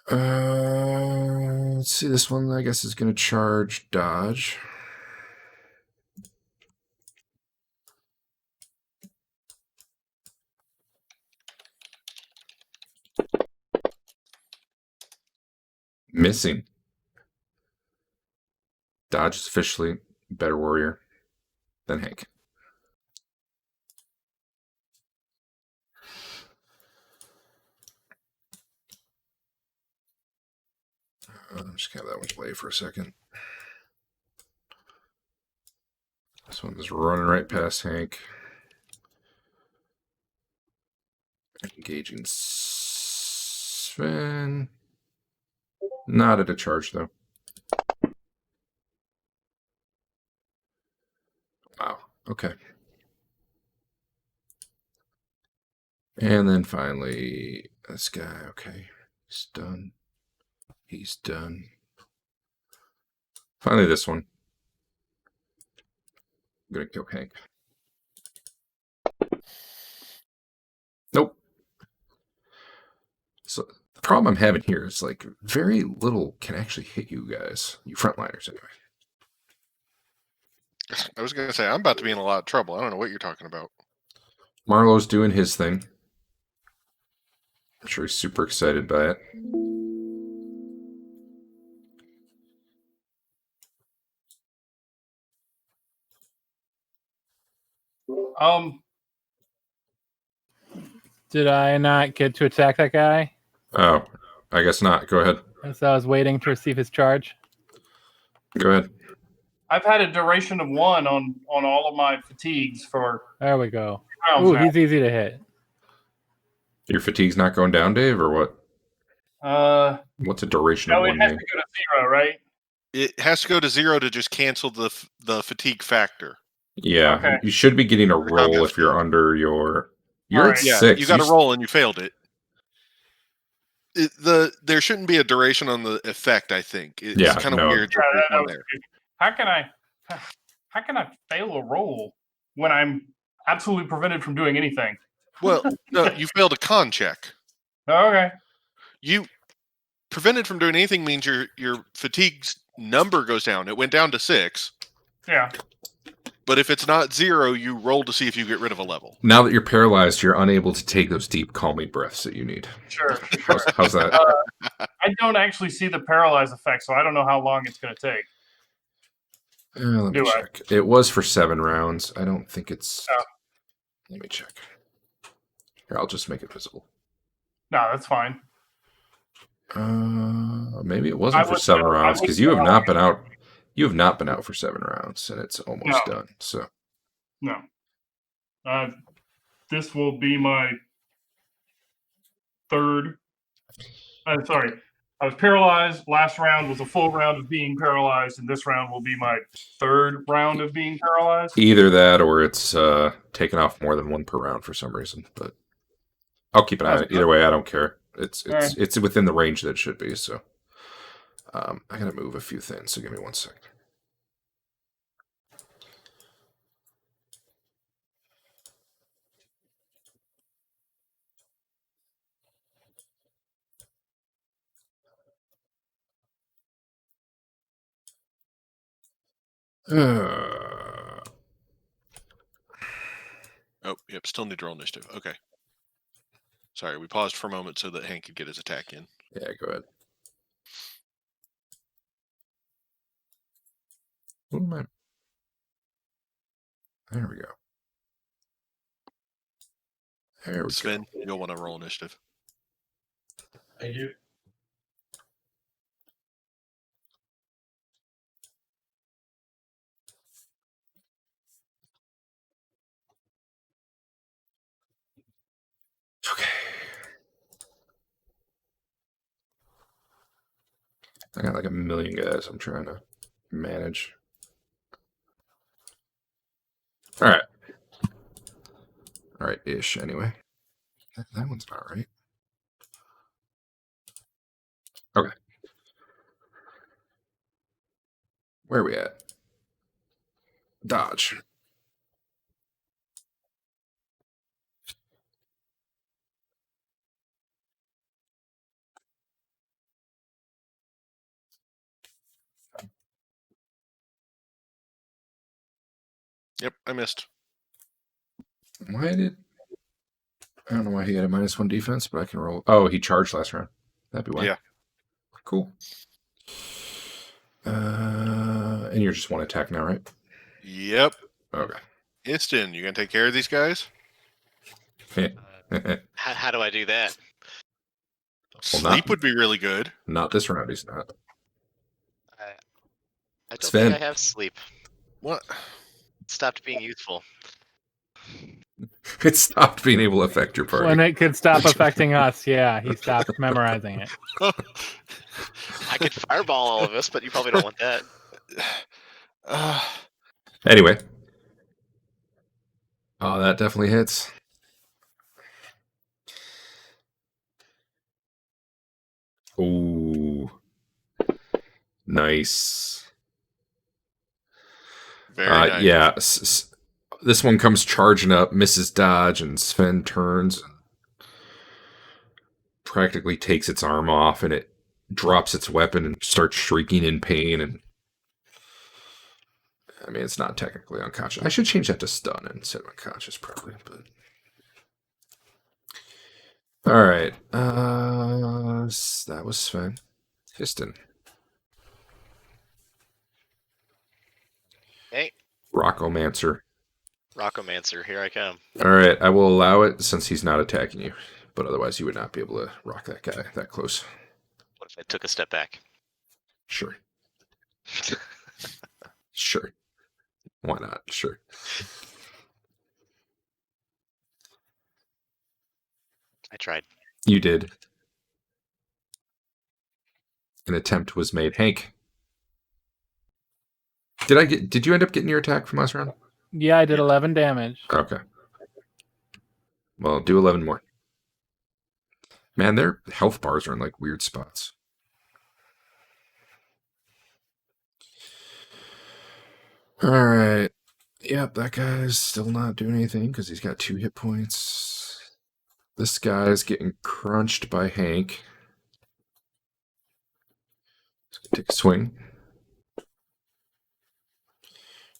Let's see. This one, I guess, is going to charge dodge. Missing. Dodge is officially a better warrior than Hank. I'm just gonna have that one play for a second. This one is running right past Hank. Engaging Sven. Not at a charge, though. Wow. Okay. And then finally, this guy. Okay. He's done. He's done. Finally, this one. I'm going to kill Hank. Nope. So the problem I'm having here is like very little can actually hit you guys. You frontliners, anyway. I was gonna say I'm about to be in a lot of trouble. I don't know what you're talking about. Marlowe's doing his thing. I'm sure he's super excited by it. Did I not get to attack that guy Oh, I guess not. Go ahead. as I was waiting to receive his charge? Go ahead. I've had a duration of 1 on all of my fatigues for There we go. rounds Ooh, now. he's easy to hit. Your fatigue's not going down, Dave, or what? What's a duration No, of it one has name? to go to 0, right? It has to go to 0 to just cancel the fatigue factor. Yeah, Okay. you should be getting a roll combat if you're skill. under your. You're Alright. at Yeah, 6. you got to roll and you failed it. There shouldn't be a duration on the effect. I think it's Yeah, kind of no. weird. Yeah, That that there's one was there. confusing. How can I fail a roll when I'm absolutely prevented from doing anything? Well, no, you failed a con check. Okay. You prevented from doing anything means your fatigue's number goes down. It went down to 6. Yeah. But if it's not 0, you roll to see if you get rid of a level. Now that you're paralyzed, you're unable to take those deep, calming breaths that you need. Sure. How's that? I don't actually see the paralyzed effect, so I don't know how long it's going to take. Let me Do I? check. It was for 7 rounds. I don't think it's. Oh. Let me check. Here, I'll just make it visible. No, that's fine. Maybe it wasn't I for would 7 know- I rounds would because you have know. not been out. You have not been out for 7 rounds, and it's almost No. done. So No. This will be my 3rd. Sorry. I was paralyzed. Last round was a full round of being paralyzed, and this round will be my 3rd round of being paralyzed. either that or it's taken off more than 1 per round for some reason. But I'll keep an eye on it. Either way, I don't care. It's Alright. it's within the range that it should be. So I gotta move a few things. So give me 1 second. Oh, yep. Still need to roll initiative. Okay. Sorry, we paused for a moment so that Hank could get his attack in. Yeah, go ahead. What am I? There we go. There we Sven, you'll want to roll initiative. I do. go. Okay. I got like a million guys I'm trying to manage. All right. All right, ish, anyway. That one's not right. Okay. Where are we at? Dodge. Yep, I missed. Why did... I don't know why he had a -1 defense, but I can roll... Oh, he charged last round. That'd be why. Yeah. Cool. And you're just one attack now, right? Yep. Okay. Inston, you gonna take care of these guys? How do I do that? Well, Sleep would be really good. Not this round, he's not. I don't Sven. think I have sleep. What? It stopped being useful. It stopped being able to affect your party. When it could stop affecting us, yeah, he stopped memorizing it. I could fireball all of us, but you probably don't want that. Anyway. Oh, that definitely hits. Ooh. Nice. Very nice. Yeah. This one comes charging up, misses dodge, and Sven turns and practically takes its arm off, and it drops its weapon and starts shrieking in pain. And I mean, it's not technically unconscious. I should change that to stun instead of unconscious, probably. But all right, that was Sven. Histon. Hey, Rockomancer. Rockomancer, here I come. All right, I will allow it since he's not attacking you, but otherwise you would not be able to rock that guy that close. What if I took a step back? Sure. Sure. Why not? Sure. I tried. You did. An attempt was made. Hank. Did you end up getting your attack from last round? Yeah, I did 11 damage. Okay. Well, do 11 more. Man, their health bars are in like weird spots. All right. Yep, that guy's still not doing anything because he's got 2 hit points. This guy's getting crunched by Hank. He's gonna take a swing.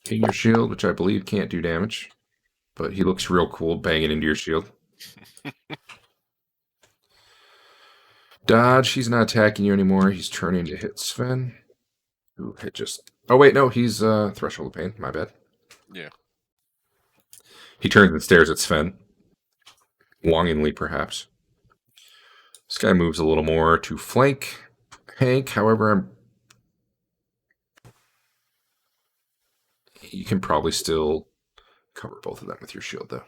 Hitting your shield, which I believe can't do damage. But he looks real cool banging into your shield. Dodge, he's not attacking you anymore. He's turning to hit Sven. Ooh, hit just... Oh, wait, no, he's Threshold of Pain. My bad. Yeah. He turns and stares at Sven. Longingly, perhaps. This guy moves a little more to flank Hank. However, you can probably still cover both of them with your shield, though.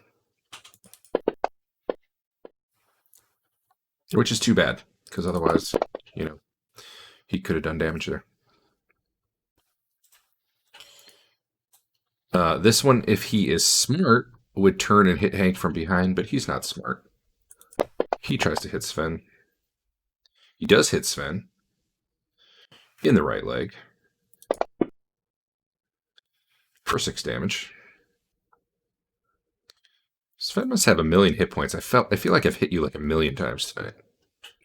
Which is too bad, because otherwise, you know, he could have done damage there. This one, if he is smart, would turn and hit Hank from behind, but he's not smart. He tries to hit Sven. He does hit Sven in the right leg for 6 damage. Sven must have 1,000,000 hit points. I feel like I've hit you like 1,000,000 times tonight.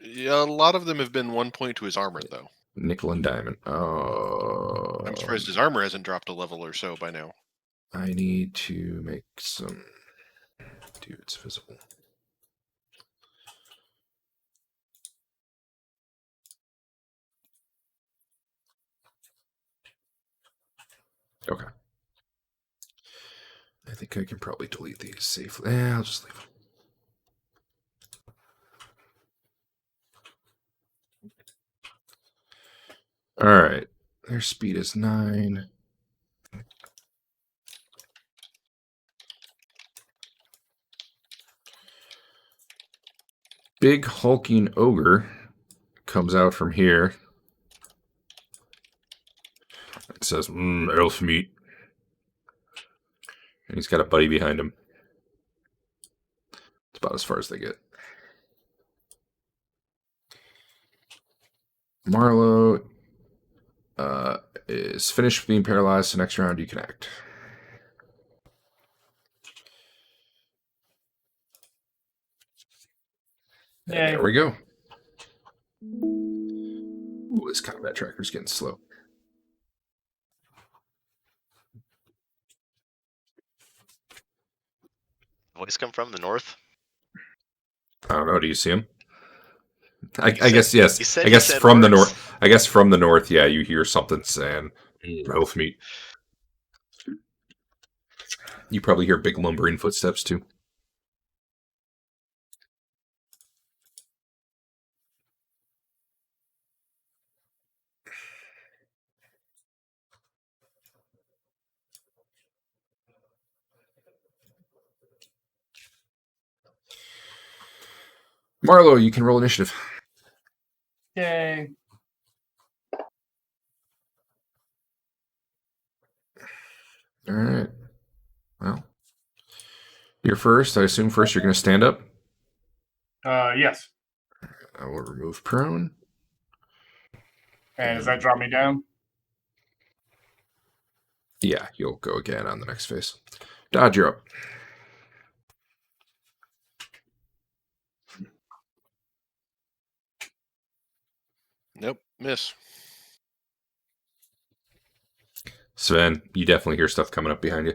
Yeah, a lot of them have been 1 point to his armor, though. Nickel and diamond. Oh, I'm surprised his armor hasn't dropped a level or so by now. I need to make some dudes visible. Okay. I think I can probably delete these safely. I'll just leave them. All right. Their speed is 9. Big hulking ogre comes out from here. It says, elf meat. And he's got a buddy behind him. It's about as far as they get. Marlowe is finished being paralyzed, so next round you can act. And Yay. there we go. Ooh, this combat tracker's getting slow. Voice come from the north? I don't know. Do you see him? I said- guess yes. you said I you guess said from the words. north. I guess from the north. Yeah, you hear something saying, Elf meat. You probably hear big lumbering footsteps too. Marlo, you can roll initiative. Yay. All right. Well, you're first. I assume first you're going to stand up. Yes. I will remove prone. And does that drop me down? Yeah, you'll go again on the next phase. Dodge, you're up. Nope, miss. Sven, you definitely hear stuff coming up behind you.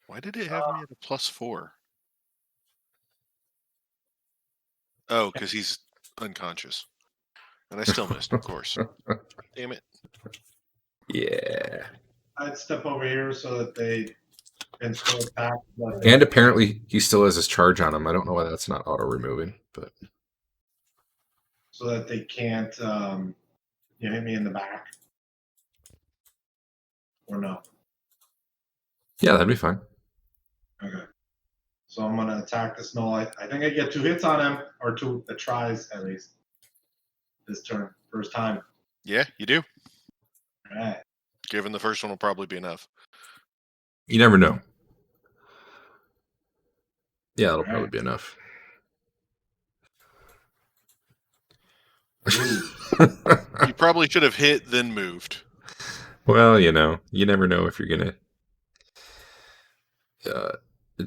Why did it have me at a +4? Oh, because he's unconscious. And I still missed, of course. Damn it. Yeah. I'd step over here so that they can still attack. But And apparently he still has his charge on him. I don't know why that's not auto-removing, but so that they can't hit me in the back. Or no. yeah, that'd be fine. Okay. So I'm gonna attack this null. I think I get 2 hits on him, or 2 tries at least. This turn. First time. Yeah, you do. Alright. Given the first one will probably be enough. You never know. Yeah, that'll All probably right. be enough. You probably should have hit, then moved. Well, you never know if you're going to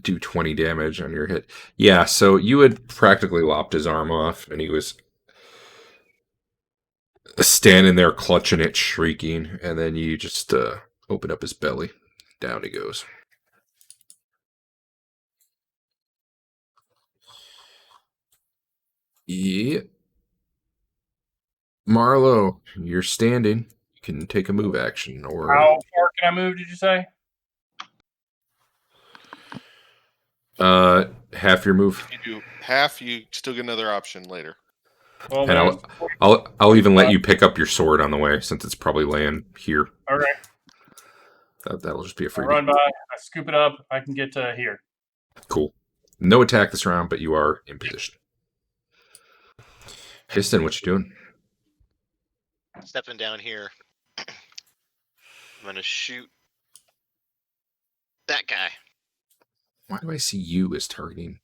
do 20 damage on your hit. Yeah, so you had practically lopped his arm off, and he was standing there clutching it, shrieking, and then you just open up his belly. Down he goes. Yeah. Marlo, you're standing. You can take a move action, or How far can I move, did you say? half your move. If you do half, you still get another option later. Well, And then, I'll even let you pick up your sword on the way, since it's probably laying here. all right. That'll just be a I freebie. run by, I scoop it up. I can get to here. Cool. No attack this round, but you are in position. Piston, what you doing? Stepping down here. I'm gonna shoot that guy. Why do I see you as targeting?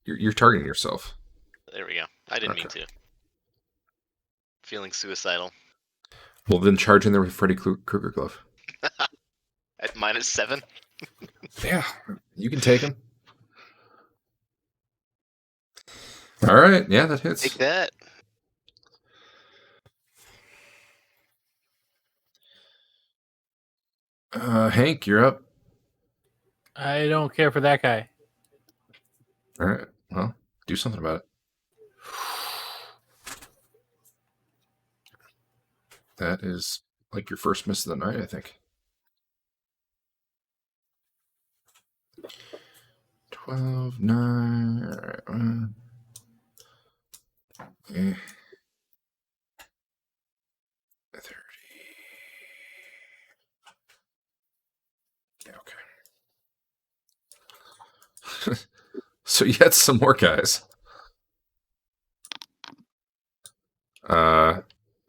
You're targeting yourself. There we go. I didn't mean Okay. to. Feeling suicidal. Well, then charge in there with Freddy Krueger glove. At -7. Yeah, you can take him. All right, yeah, that hits. Take that. Hank, you're up. I don't care for that guy. All right, well, do something about it. That is like your first miss of the night, I think. 12, 9. All right. Yeah. 30. Yeah, okay. So you had some more guys.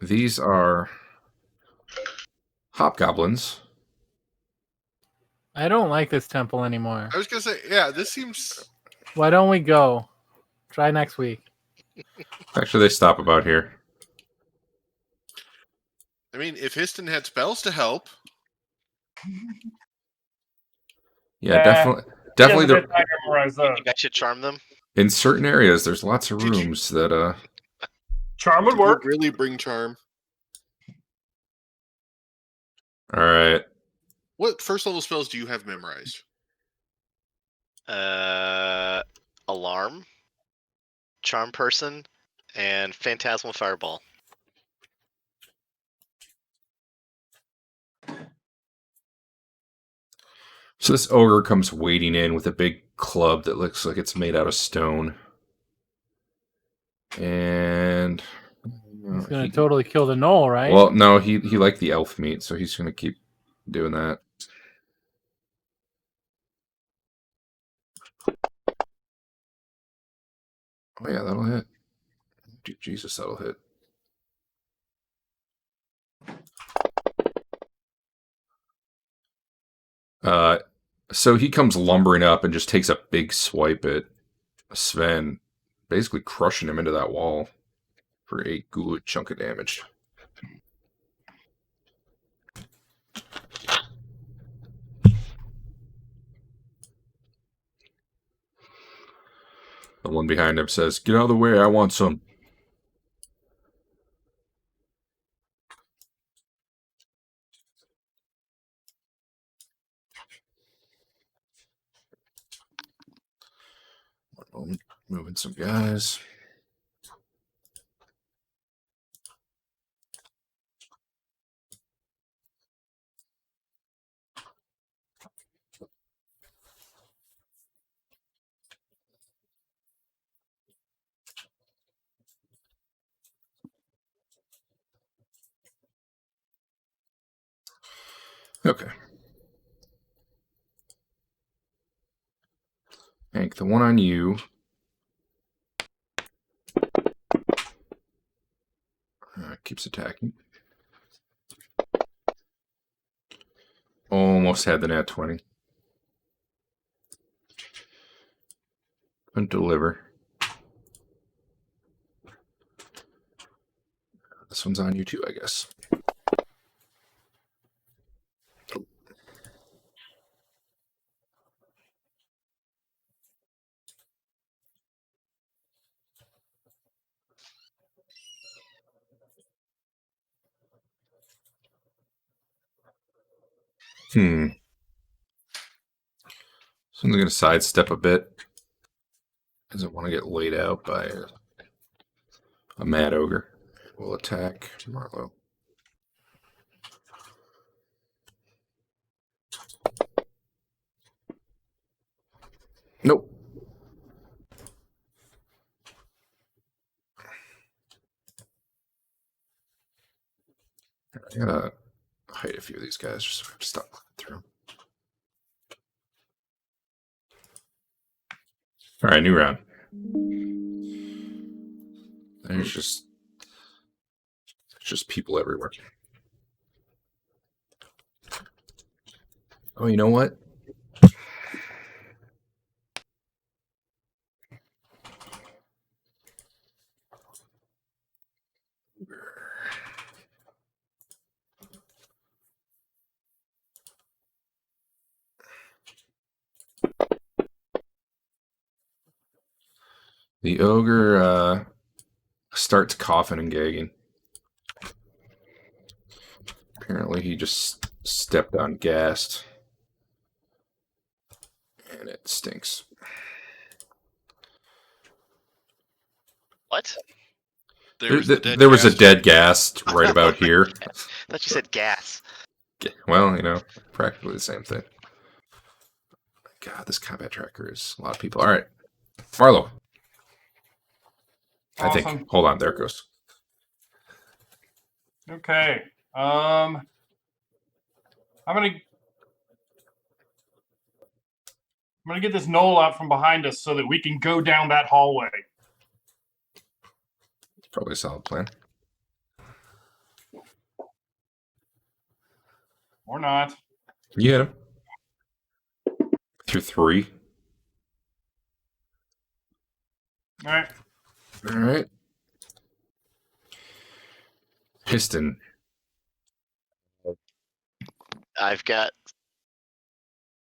These are hobgoblins. I don't like this temple anymore. I was gonna say, yeah, this seems. Why don't we go? Try next week. Actually, they stop about here. I mean, if Histon had spells to help, Yeah, definitely. Yes, I memorize those. Think I should charm them? In certain areas, there's lots of Did you- rooms that Charm would did you work. really bring charm. All right. What first level spells do you have memorized? Alarm, Charm Person, and Phantasmal Fireball. So this ogre comes wading in with a big club that looks like it's made out of stone. And He's gonna totally kill the gnoll, right? well, no, he liked the elf meat, so he's gonna keep doing that. Oh yeah, that'll hit. Jesus, that'll hit. So he comes lumbering up and just takes a big swipe at Sven, basically crushing him into that wall for a good chunk of damage. The one behind him says, "Get out of the way, I want some." One moment, moving some guys. Okay. Hank, the one on you. Keeps attacking. Almost had the nat 20. Couldn't deliver. This one's on you too, I guess. So I'm going to sidestep a bit. Doesn't want to get laid out by a mad ogre. We'll attack Marlowe. Nope. I gotta hide a few of these guys just so I have to stop clicking through. All right, new round. There's just people everywhere. Oh, you know what? The ogre starts coughing and gagging. Apparently he just stepped on gas. And it stinks. What? There was a dead gas right about here. I thought you said gas. Well, you know, practically the same thing. God, this combat tracker is a lot of people. All right. Marlo. I Awesome. think. Hold on, there it goes. Okay. I'm gonna get this knoll out from behind us so that we can go down that hallway. It's probably a solid plan. Or not. You hit him. Through 3. All right. All right. Piston. I've got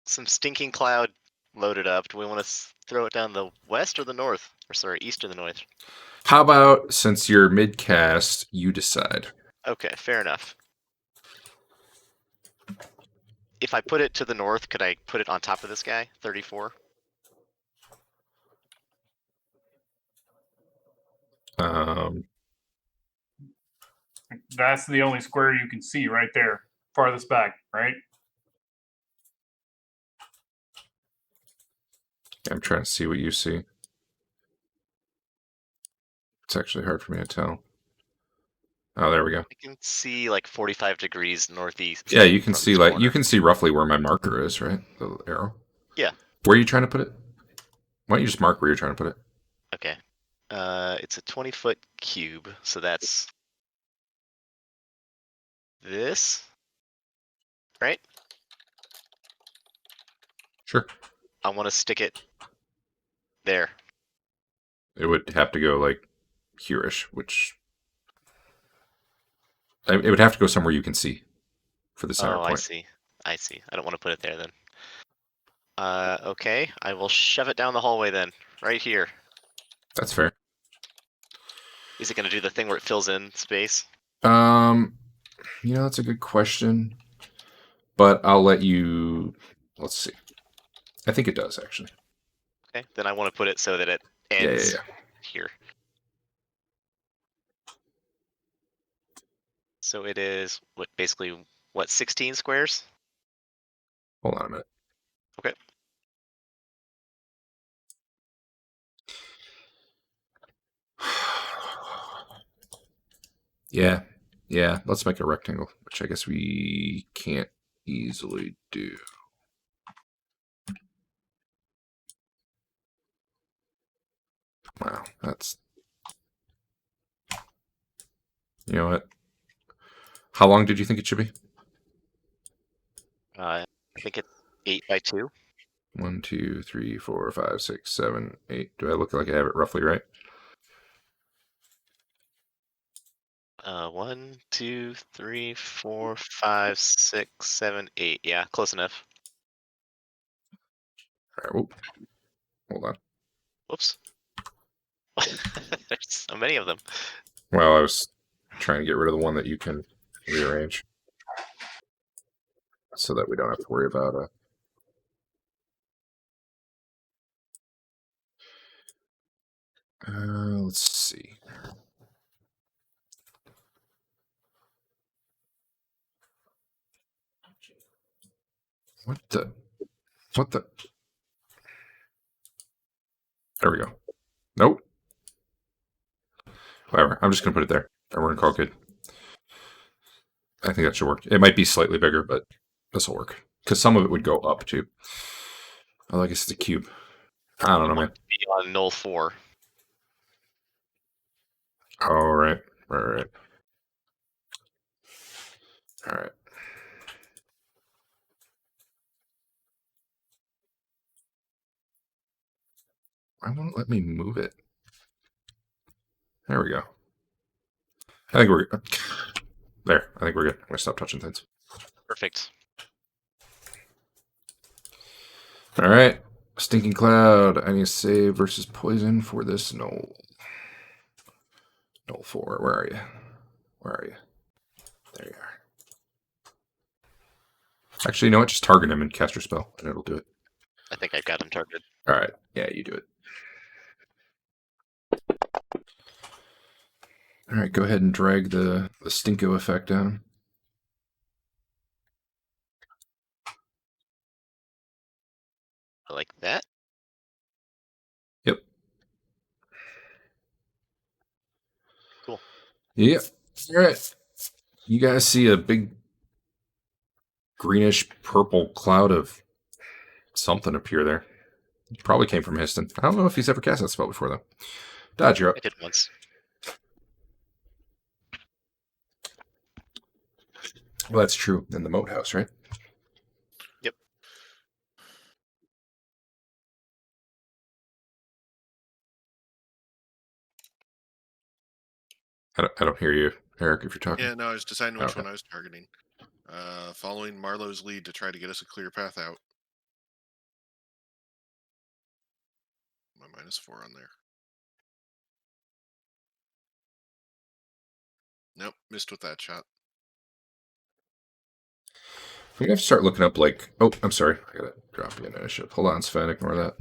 some stinking cloud loaded up. Do we want to throw it down the west or the north? Or sorry, east or the north? How about, since you're mid-cast, you decide. Okay, fair enough. If I put it to the north, could I put it on top of this guy? 34? That's the only square you can see right there, farthest back, right? I'm trying to see what you see. It's actually hard for me to tell. Oh, there we go. I can see like 45 degrees northeast. Yeah, you can from see this like corner. you can see roughly where my marker is, right? The arrow. Yeah. Where are you trying to put it? Why don't you just mark where you're trying to put it? Okay. It's a 20-foot cube, so that's this, right? Sure. I want to stick it there. It would have to go like here-ish, which it would have to go somewhere you can see for the center Oh, I point. see. I see. I don't want to put it there then. Okay. I will shove it down the hallway then, right here. That's fair. Is it going to do the thing where it fills in space? That's a good question, but I'll let you. Let's see. I think it does actually. Okay. Then I want to put it so that it Yeah, ends yeah. here. So it is basically what, 16 squares? Hold on a minute. Okay. Yeah, yeah. Let's make a rectangle, which I guess we can't easily do. Wow, that's. You know what? How long did you think it should be? I think it's 8 by 2. 1, 2, 3, 4, 5, 6, 7, 8. Do I look like I have it roughly right? 1, 2, 3, 4, 5, 6, 7, 8. Yeah, close enough. All right. Whoop. Hold on. Whoops. There's so many of them. Well, I was trying to get rid of the one that you can rearrange, so that we don't have to worry about let's see. What the? There we go. Nope. Whatever. I'm just gonna put it there. And we're gonna call it good. I think that should work. It might be slightly bigger, but this will work. Because some of it would go up too. Oh, I guess it's a cube. I don't know, man. Be on null 4. All right. All right. Why won't it let me move it? There we go. I think we're there. I think we're good. I'm gonna stop touching things. Perfect. All right. Stinking Cloud. I need to save versus poison for this. No. No 4. Where are you? Where are you? There you are. Actually, you know what? Just target him and cast your spell, and it'll do it. I think I've got him targeted. All right. Yeah, you do it. All right. Go ahead and drag the Stinko effect down. I like that. Yep. Cool. Yep. All right. You guys see a big greenish purple cloud of something appear there. It probably came from Histon. I don't know if he's ever cast that spell before, though. Dodge, you're up. I did once. Well, that's true. In the moat house, right? Yep. I don't hear you, Eric, if you're talking. Yeah, no, I was deciding which Okay. one I was targeting. Following Marlowe's lead to try to get us a clear path out. My -4 on there. Nope, missed with that shot. We have to start looking up, like... Oh, I'm sorry. I gotta drop you an initiative. Hold on, Sven. Ignore that.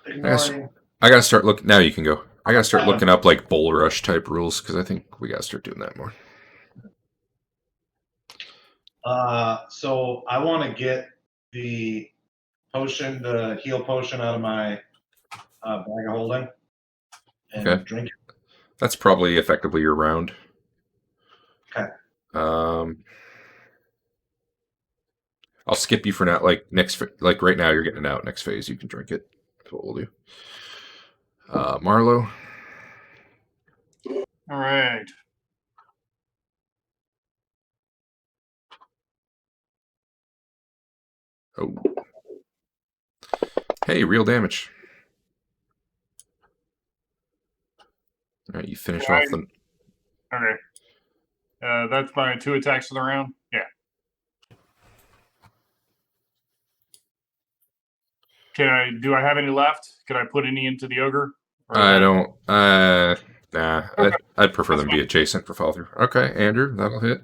Ignoring. I gotta start looking... Now you can go. I gotta start looking up, like, Bull Rush type rules, because I think we gotta start doing that more. So I want to get the potion, the heal potion out of my bag of holding and Okay. drink it. That's probably effectively your round. Okay. I'll skip you for now. Like like right now, you're getting it out. Next phase, you can drink it. That's what we'll do. Marlo. All right. Oh. Hey, real damage. All right, you finish Yeah, off the. Okay. That's my 2 attacks of the round. Yeah. Do I have any left? Could I put any into the ogre? Or is I that- don't. Nah. Okay. I'd prefer That's them be adjacent for follow through. Okay, Andrew, that'll hit.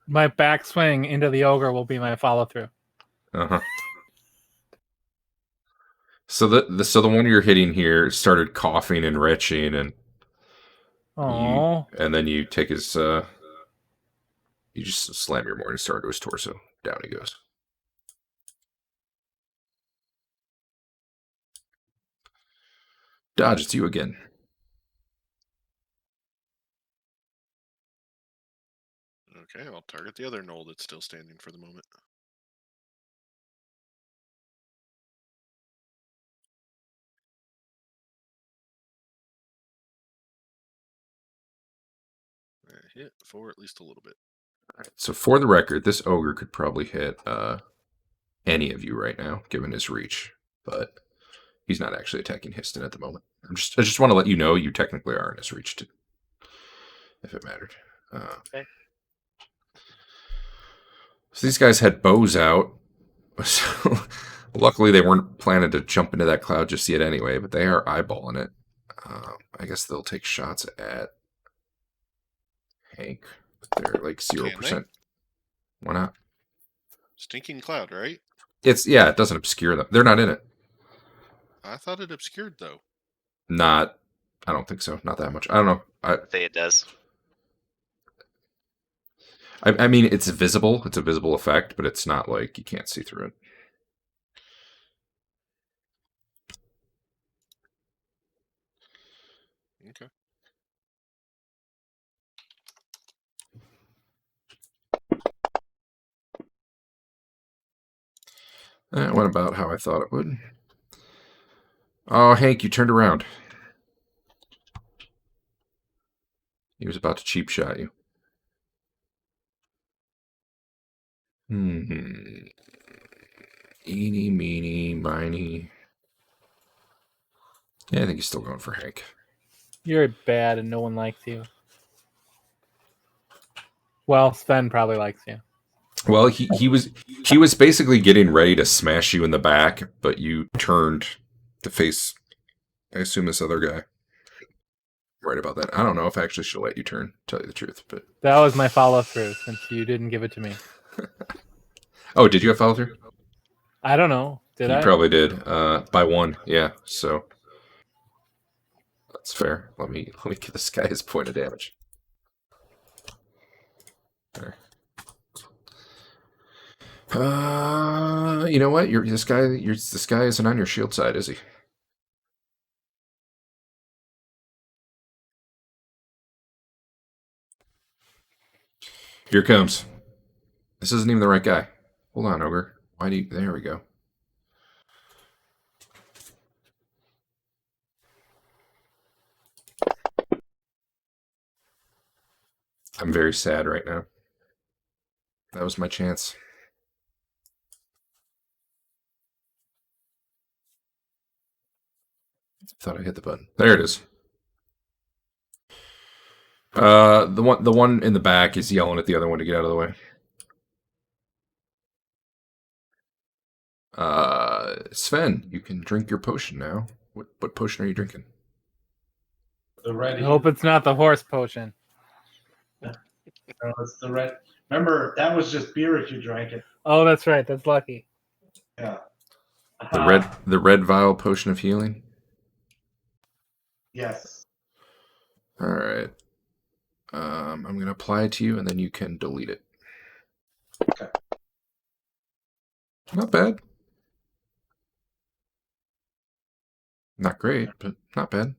My backswing into the ogre will be my follow through. Uh huh. So the one you're hitting here started coughing and retching, and Oh, then you take his you just slam your morning star to his torso. Down he goes. Dodge, it's you again. Okay, I'll target the other knoll that's still standing for the moment. Hit for at least a little bit. All right, so for the record, this ogre could probably hit any of you right now, given his reach, but he's not actually attacking Histon at the moment. I just want to let you know you technically are in his reach, too, if it mattered. Okay. So these guys had bows out. So luckily they weren't planning to jump into that cloud just yet anyway, but they are eyeballing it. I guess they'll take shots at Hank. They're like 0%. Why not? Stinking cloud, right? It doesn't obscure them. They're not in it. I thought it obscured though. I don't think so. Not that much. I don't know. Say it does. I mean, it's visible. It's a visible effect, but it's not like you can't see through it. Okay. It went about how I thought it would. Oh, Hank, you turned around. He was about to cheap shot you. Eeny, meeny, miny. Yeah, I think he's still going for Hank. you're bad and no one likes you. Well, Sven probably likes you. Well, he was basically getting ready to smash you in the back, but you turned to face, I assume, this other guy. Right about that. I don't know if I actually should let you turn, tell you the truth, but That was my follow through since you didn't give it to me. oh, did you have follow through? I don't know. Did You I? probably did. By 1, yeah. So that's fair. Let me give this guy his point of damage. There. You know what? This guy isn't on your shield side, is he? Here comes. This isn't even the right guy. Hold on, Ogre. There we go. I'm very sad right now. That was my chance. Thought I hit the button. There it is. The one in the back is yelling at the other one to get out of the way. Sven, you can drink your potion now. What potion are you drinking? The red. I hope it's not the horse potion. No, it's the red. Remember, that was just beer if you drank it. Oh, that's right. That's lucky. Yeah. The red vial potion of healing. Yes. All right. I'm gonna apply it to you, and then you can delete it. Okay. Not bad. Not great, but not bad.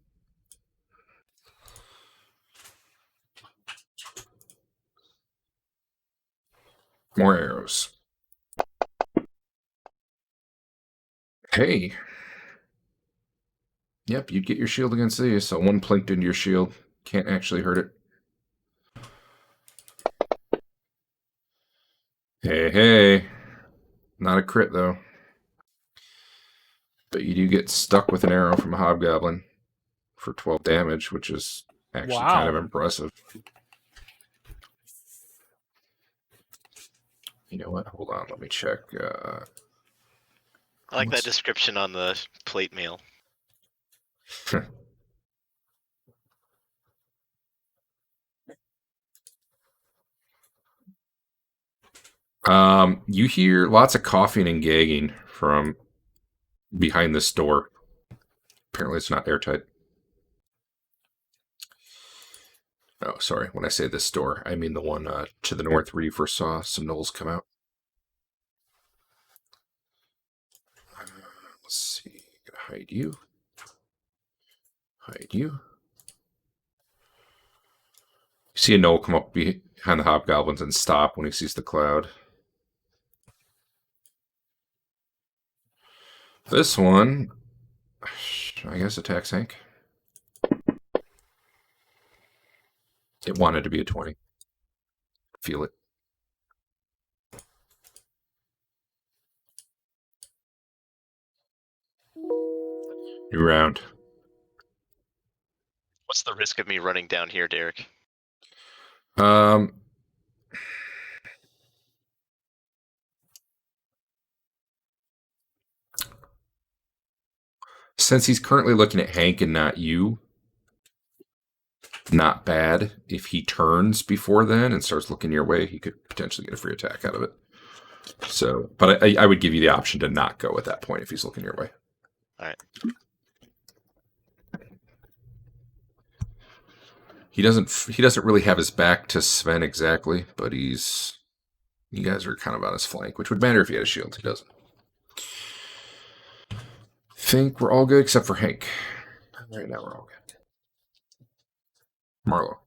More arrows. Hey. Yep, you'd get your shield against these, so one plinked into your shield. Can't actually hurt it. Hey. Not a crit, though. But you do get stuck with an arrow from a hobgoblin for 12 damage, which is actually kind of Wow. impressive. You know what? Hold on, let me check. I like that description on the plate mail. You hear lots of coughing and gagging from behind this door. Apparently it's not airtight. Oh, sorry. When I say this door, I mean the one to the north where you first saw some gnolls come out. Let's see. Gonna hide you. Hide you. See a gnoll come up behind the hobgoblins and stop when he sees the cloud. This one, I guess, attacks Hank. It wanted to be a 20. Feel it. New round. What's the risk of me running down here, Derek? Since he's currently looking at Hank and not you, not bad. If he turns before then and starts looking your way, he could potentially get a free attack out of it. So, but I would give you the option to not go at that point if he's looking your way. All right. He doesn't really have his back to Sven exactly, but you guys are kind of on his flank, which would matter if he had a shield. He doesn't. Think we're all good except for Hank. Right now we're all good. Marlo.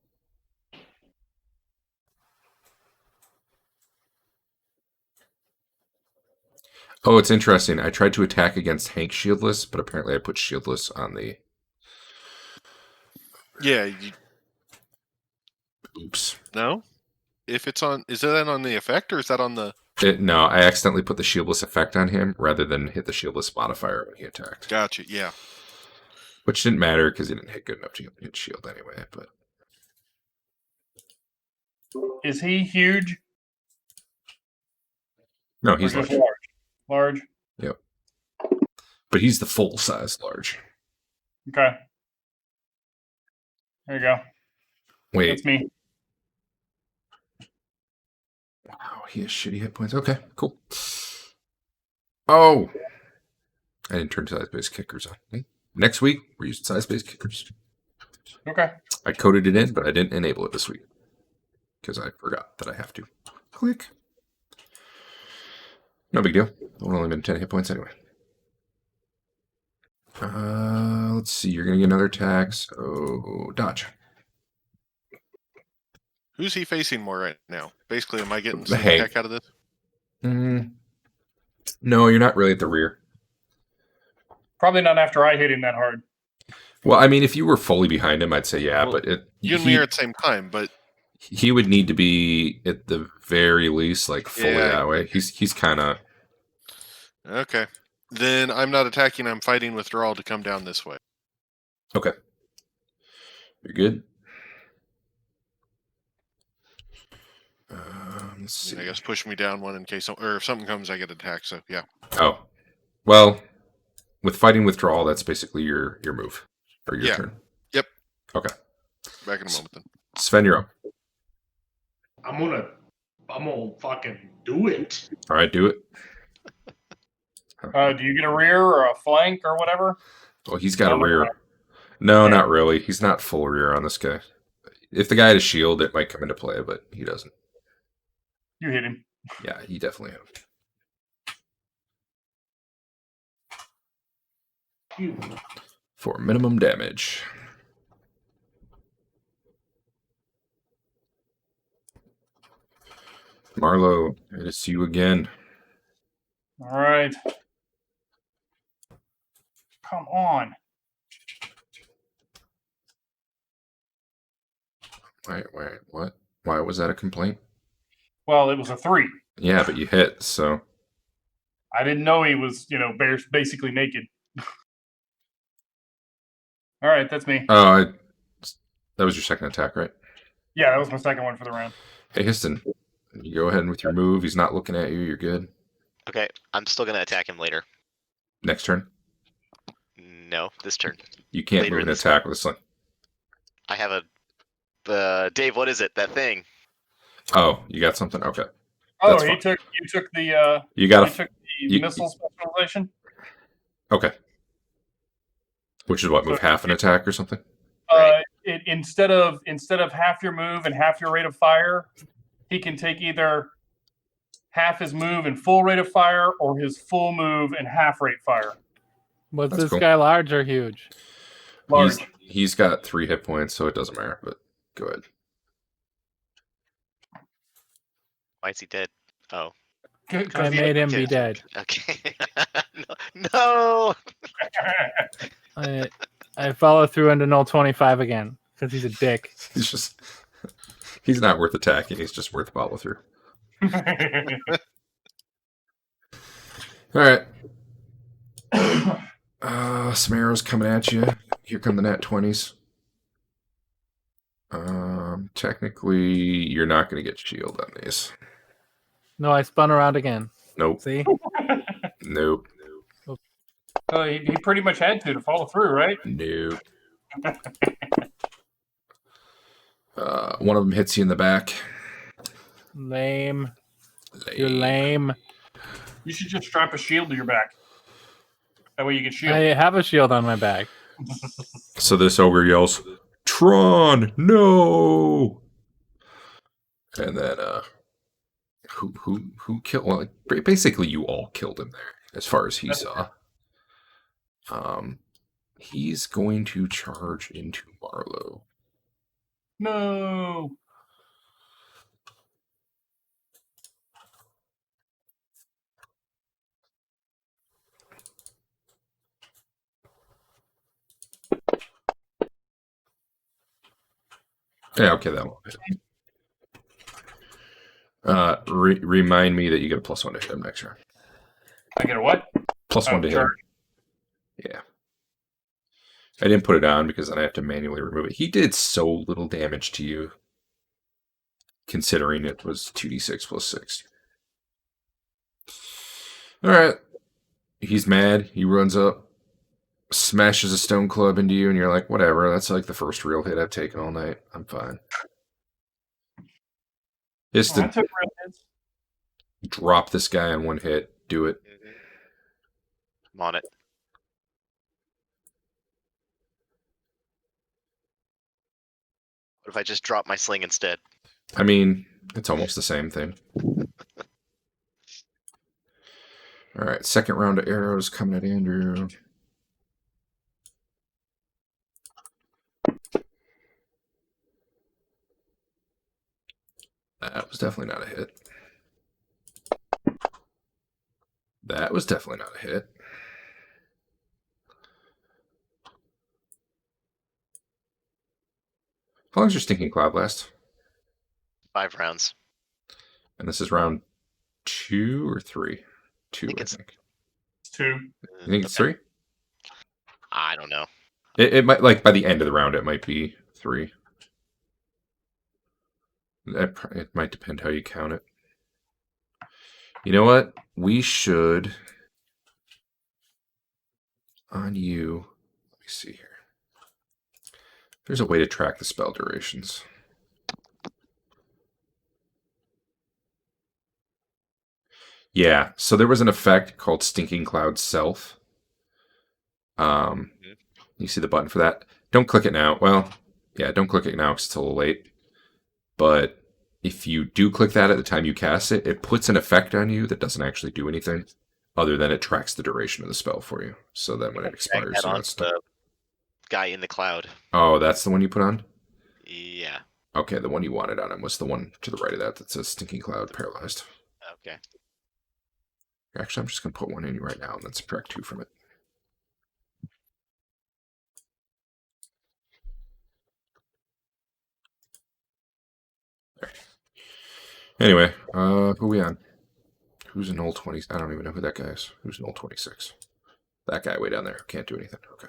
Oh, it's interesting. I tried to attack against Hank shieldless, but apparently I put shieldless on the... Yeah. Oops. No? If it's on... Is that on the effect, or is that on the... No, I accidentally put the shieldless effect on him rather than hit the shieldless modifier when he attacked. Gotcha, yeah. Which didn't matter because he didn't hit good enough to hit shield anyway, but... Is he huge? No, Or he's just large. large? Yep. But he's the full size large. Okay. There you go. Wait. That's me. Wow, he has shitty hit points. Okay, cool. Oh! I didn't turn size-based kickers on. Okay. Next week, we're using size-based kickers. Okay. I coded it in, but I didn't enable it this week. Because I forgot that I have to. Click. No big deal. It would only been 10 hit points anyway. Let's see. You're going to get another attack. So, dodge. Who's he facing more right now? Basically, am I getting some Hank. heck out of this? No, you're not really at the rear. Probably not after I hit him that hard. Well, I mean, if you were fully behind him, I'd say yeah, Well, but You and me are at the same time, but he would need to be at the very least like fully Yeah. that way. He's kind of okay. Then I'm not attacking. I'm fighting withdrawal to come down this way. okay. You're good. Let's I mean, see. I guess push me down one in case, or if something comes, I get attacked. So yeah. Oh, well, with fighting withdrawal, that's basically your move or your Yeah. turn. Yep. Okay, Back in a moment then. Sven, you're up. I'm gonna fucking do it. All right, do it. Do you get a rear or a flank or whatever? Well, he's got a I'm not rear. gonna- No, Yeah. not really. He's not full rear on this guy. If the guy had a shield, it might come into play, but he doesn't. You hit him. Yeah, he definitely has. Phew. for minimum damage. Marlo, it's you again. All right. Come on. Wait, what? Why was that a complaint? Well, it was a 3. Yeah, but you hit, so I didn't know he was, basically naked. All right, that's me. that was your second attack, right? Yeah, that was my second one for the round. Hey, Histon, you go ahead with your move. He's not looking at you. You're good. Okay, I'm still gonna attack him later. Next turn. No, this turn. You can't Later move in an this attack with a sling. I have a. Dave, what is it? That thing? Oh, you got something? Okay. Oh, That's you fine. took the You got took the you- missile specialization. Okay. Which is what, move So- half an attack or something? Instead of half your move and half your rate of fire, he can take either half his move and full rate of fire, or his full move and half rate fire. Was That's this cool. guy large or huge? Large. He's got 3 hit points, so it doesn't matter, but go ahead. Why is he dead? Oh, I made him be dead. okay. No. I follow through into null 25 again because he's a dick. He's not worth attacking, he's just worth follow through. Alright. Some arrows coming at you. Here come the nat 20s. Technically, you're not going to get shield on these. No, I spun around again. Nope. See? Nope. He pretty much had to follow through, right? Nope. One of them hits you in the back. Lame. You're lame. You should just strap a shield to your back. That way you get shield. I have a shield on my back. So this ogre yells, "Tron, no!" And then, who killed? Well, basically, you all killed him there, as far as he saw. He's going to charge into Marlowe. No. Yeah, okay, that won't hit. Remind me that you get a +1 to hit him next round. I get a what? +1 to hit him. charge. Yeah. I didn't put it on because then I have to manually remove it. He did so little damage to you, considering it was 2d6 + 6. Alright. He's mad. He runs up, smashes a stone club into you, and you're like, whatever, that's like the first real hit I've taken all night. I'm fine. Just I to took real hits. drop this guy on one hit. Do it. I'm on it. What if I just drop my sling instead? I mean, it's almost the same thing. Alright, second round of arrows coming at Andrew. That was definitely not a hit. That was definitely not a hit. How long is your stinking cloud last? 5 rounds. And this is round 2 or 3? 2, I it's- think. It's 2. You think it's 3? I don't know. It might, like, by the end of the round, it might be 3. It might depend how you count it. You know what? We should, on you, let me see here. There's a way to track the spell durations. Yeah, so there was an effect called Stinking Cloud Self. You see the button for that? Don't click it now. Well, yeah, don't click it now because it's a little late. But if you do click that at the time you cast it, it puts an effect on you that doesn't actually do anything. other than it tracks the duration of the spell for you. So then when it Drag expires, that you're on not stuck. the guy in the cloud. Oh, that's the one you put on? Yeah. Okay, the one you wanted on him was the one to the right of that says Stinking Cloud Paralyzed. Okay. Actually, I'm just going to put one in you right now and then subtract 2 from it. There. Anyway, who are we on? Who's an old 20? I don't even know who that guy is. Who's an old 26? That guy way down there. Can't do anything. Okay.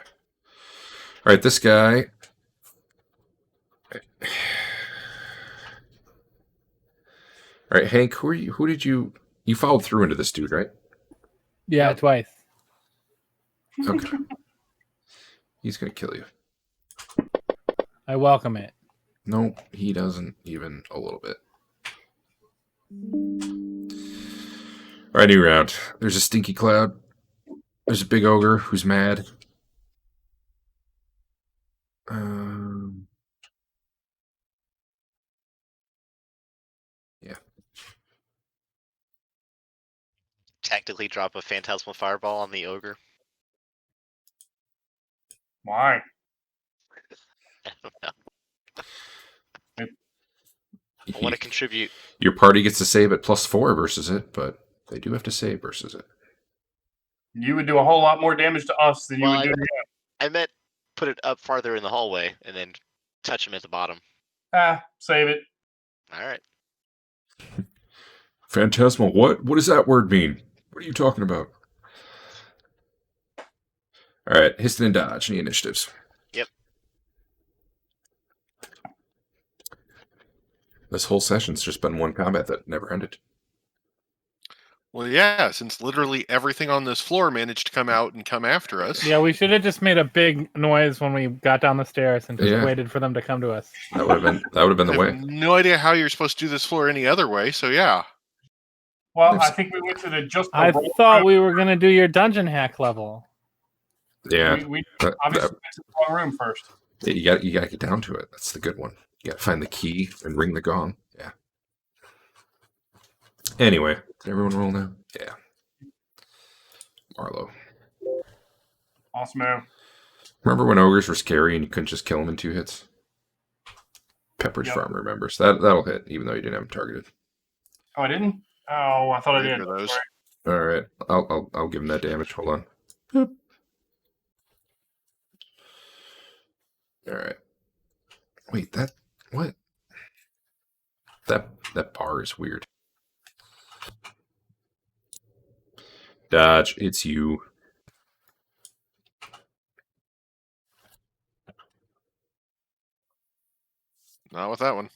All right, this guy. All right, Hank, who are you? Who did you followed through into this dude, right? Yeah, Yep. twice. Okay. He's going to kill you. I welcome it. No, he doesn't even a little bit. All right, new round. There's a Stinky Cloud. There's a big ogre who's mad. Yeah. Tactically drop a phantasmal fireball on the ogre. Why? I don't know. I He- want to contribute. Your party gets to save at +4 versus it, but they do have to save versus it. You would do a whole lot more damage to us than you Well, would do to him. I meant put it up farther in the hallway and then touch him at the bottom. Save it. All right. Phantasmal, what? What does that word mean? What are you talking about? All right, Histon and Dodge, any initiatives? Yep. This whole session's just been one combat that never ended. Well, yeah, since literally everything on this floor managed to come out and come after us. Yeah, we should have just made a big noise when we got down the stairs and just Yeah. waited for them to come to us. That would have been I the have way. no idea how you're supposed to do this floor any other way, so yeah. Well, There's- I think we went to the I roll thought room. we were gonna do your dungeon hack level. Yeah, We that- obviously that- went to the wrong room first. you got to get down to it. That's the good one. You got to find the key and ring the gong. Yeah. Anyway, did everyone roll now? Yeah. Marlowe. Awesome move. Remember when ogres were scary and you couldn't just kill them in 2 hits? Pepperidge Yep. Farm remembers that'll hit, even though you didn't have them targeted. Oh, I didn't? Oh, I thought I did. For those. Sorry. All right, I'll give him that damage. Hold on. All right. Wait, that what? That bar is weird. Dodge, it's you. Not with that one.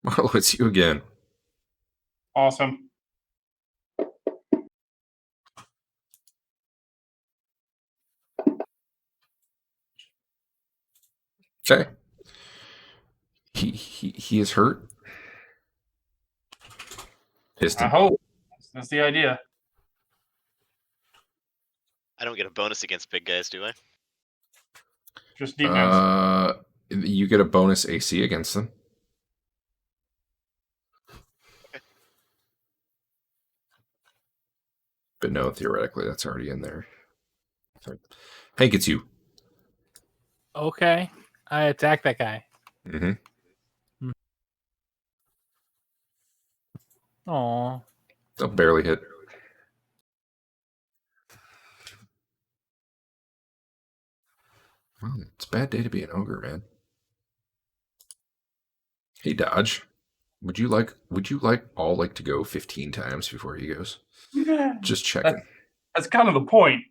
Marlo, it's you again. Awesome. Okay. He is hurt. I Histon. hope. That's the idea. I don't get a bonus against big guys, do I? Just defense. You get a bonus AC against them. But no, theoretically, that's already in there. So, Hank, it's you. Okay, I attack that guy. Mm-hmm. Aw. They'll barely hit. Well, it's a bad day to be an ogre, man. Hey, Dodge. Would you all like to go 15 times before he goes? Just checking. That's kind of the point.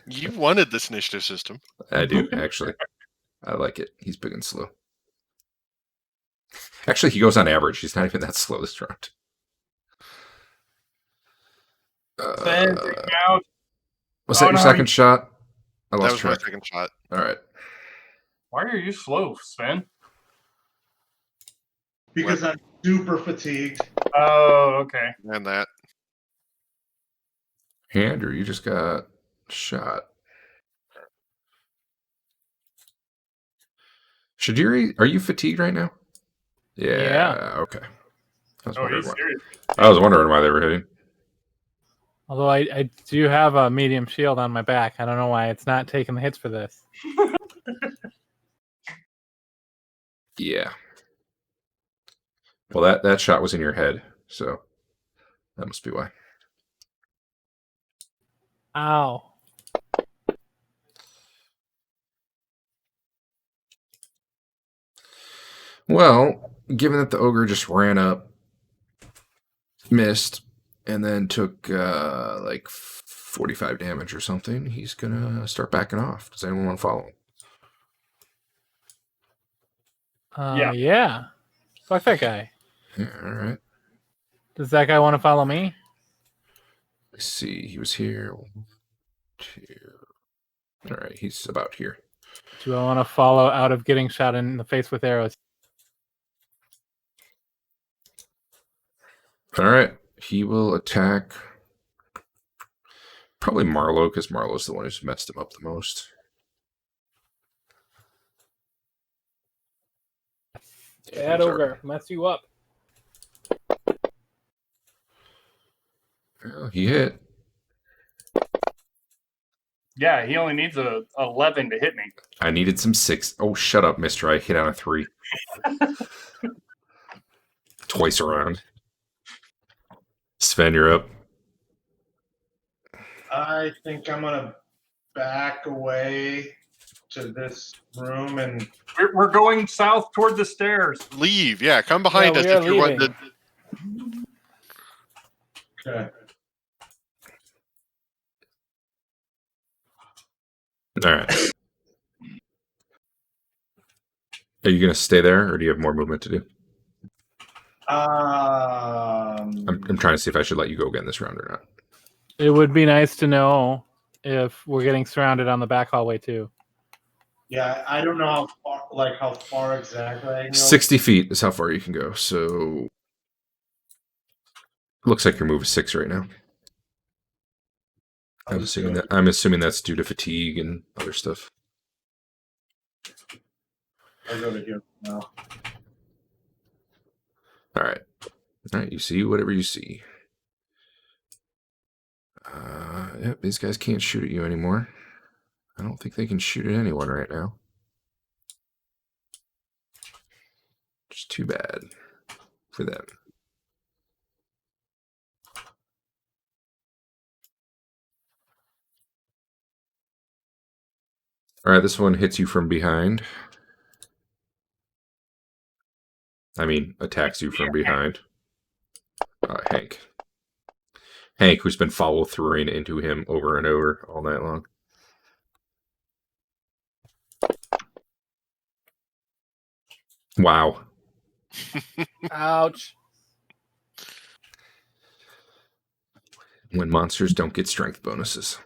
You wanted this initiative system. I do, actually. I like it. He's big and slow. Actually, he goes on average. He's not even that slow this round. Sven, take me out. Was that Oh, your no, second shot? I That lost was my track. second shot. All right. Why are you slow, Sven? Because I'm super fatigued. Oh, okay. And that. Andrew, you just got shot. Shadiri, are you fatigued right now? Yeah. Okay. Oh, he's serious. I was wondering why they were hitting. Although I do have a medium shield on my back. I don't know why it's not taking the hits for this. Yeah. Well, that shot was in your head, so that must be why. Ow. Well, given that the ogre just ran up, missed, and then took like 45 damage or something, he's gonna start backing off. Does anyone want to follow him? Yeah. Fuck that guy. Yeah, all right. Does that guy want to follow me? Let's see. He was here. 1, 2. All right, he's about here. Do I want to follow out of getting shot in the face with arrows? All right, he will attack probably Marlowe because Marlowe's the one who's messed him up the most. Bad ogre, mess you up. Well, he hit. Yeah, he only needs a 11 to hit me. I needed some 6. Oh, shut up, mister. I hit on a 3. Twice around. Sven, you're up. I think I'm gonna back away to this room and We're going south toward the stairs. Leave. Yeah, come behind Yeah, us we are if you want leaving. to. okay. All right. Are you going to stay there, or do you have more movement to do? I'm trying to see if I should let you go again this round or not. It would be nice to know if we're getting surrounded on the back hallway too. Yeah, I don't know how far exactly I can go. 60 feet is how far you can go. So looks like your move is 6 right now. I'll I'm just assuming go. that. I'm assuming that's due to fatigue and other stuff. I'll go to here now. All right. All right. You see whatever you see. Yep. These guys can't shoot at you anymore. I don't think they can shoot at anyone right now. Just too bad for them. All right, this one hits you from behind. I mean, attacks you from behind. Hank. Hank, who's been follow-throughing into him over and over all night long. Wow. Ouch. When monsters don't get strength bonuses.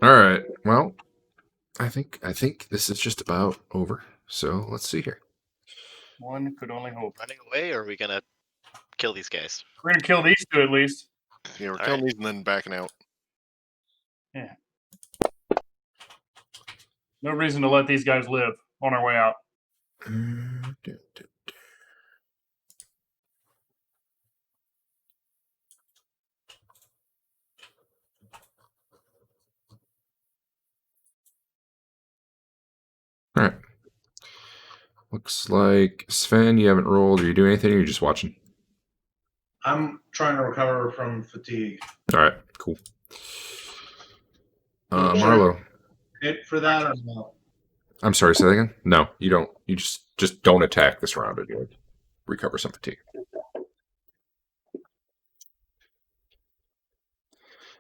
All right. Well, I think this is just about over. So let's see here. One could only hope. Running away, or are we gonna kill these guys? We're gonna kill these two at least. Yeah, we're All killing right. these and then backing out. No reason to let these guys live on our way out. All right. Looks like Sven, you haven't rolled. Are you doing anything? Or are you just watching? I'm trying to recover from fatigue. All right. Cool. Sure. Marlo. Hit for that or no? I'm sorry. Say that again. No, you don't. You just don't attack this round. And you recover some fatigue.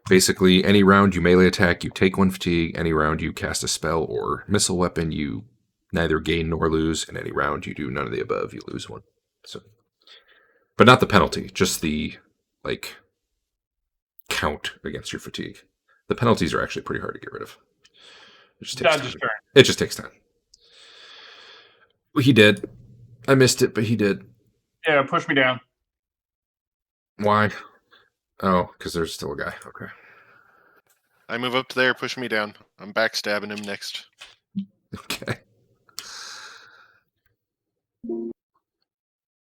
Basically, any round you melee attack, you take 1 fatigue. Any round you cast a spell or missile weapon, you neither gain nor lose. And any round you do none of the above, you lose 1. So, but not the penalty, just the count against your fatigue. The penalties are actually pretty hard to get rid of. It just takes Dodge time. his turn. It just takes time. Well, he did. I missed it, but he did. Yeah, push me down. Why? Oh, because there's still a guy. Okay. I move up to there, push me down. I'm backstabbing him next. Okay.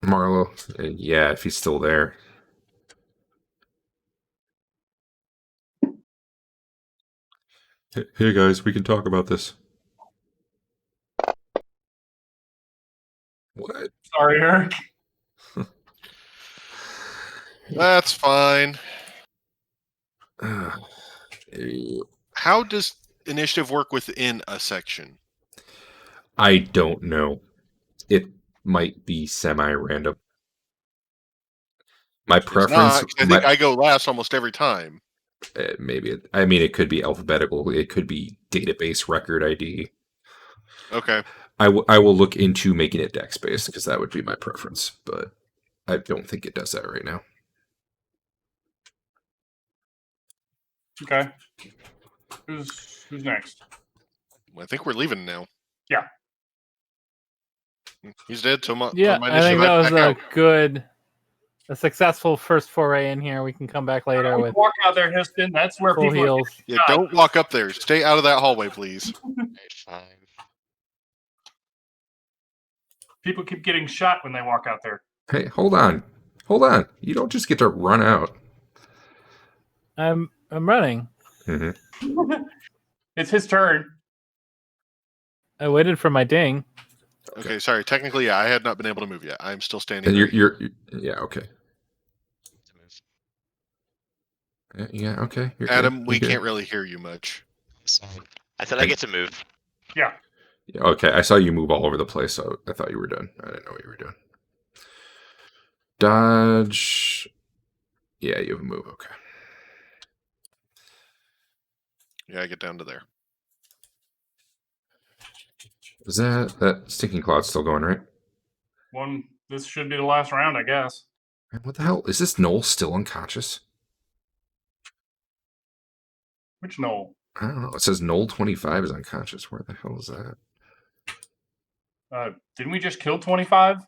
Marlo. Yeah, if he's still there. Hey guys, we can talk about this. What? Sorry, Eric. That's fine. Uh, How does initiative work within a section? I don't know. It might be semi-random. My It's preference, not, 'cause I think I go last almost every time. maybe. I mean, it could be alphabetical. It could be database record ID. Okay. I will look into making it dex based because that would be my preference, but I don't think it does that right now. Okay. Who's next? I think we're leaving now. Yeah. He's dead. So my Yeah, my I think initiative that was back out. a successful first foray in here. We can come back later with Walk out there, Histon. That's where full people are heals. Yeah, don't walk up there. Stay out of that hallway, please. Alright, fine. People keep getting shot when they walk out there. Hey, hold on. Hold on. You don't just get to run out. I'm running. Mm-hmm. It's his turn. I waited for my ding. Okay, sorry. Technically, yeah, I had not been able to move yet. I'm still standing. And right you're yeah, okay. To move. Yeah, okay. You're Adam, good. we You're good. can't really hear you much. Sorry. I said I get to move. Yeah. Yeah, okay, I saw you move all over the place, so I thought you were done. I didn't know what you were doing. Dodge. Yeah, you have a move. Okay. Yeah, I get down to there. Is that stinking cloud still going, right? This should be the last round, I guess. What the hell? Is this Noel still unconscious? Which Noel? I don't know. It says Noel 25 is unconscious. Where the hell is that? Didn't we just kill 25?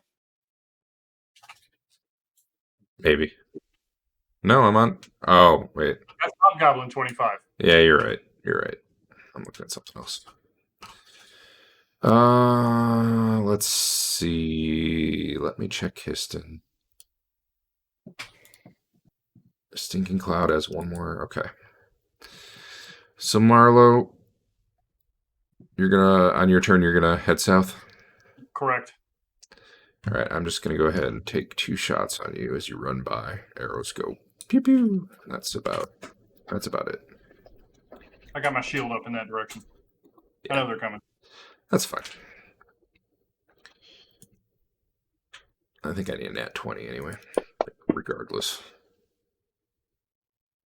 Maybe. No, I'm on. Oh, wait. That's Hobgoblin 25. Yeah, you're right. You're right. I'm looking at something else. Let's see. Let me check Histon. Stinking Cloud has one more. Okay. So Marlo, on your turn, you're gonna head south. Correct. All right, I'm just gonna go ahead and take 2 shots on you as you run by. Arrows go pew pew. That's about it. I got my shield up in that direction. I know they're coming. That's fine. I think I need a nat 20 anyway, regardless.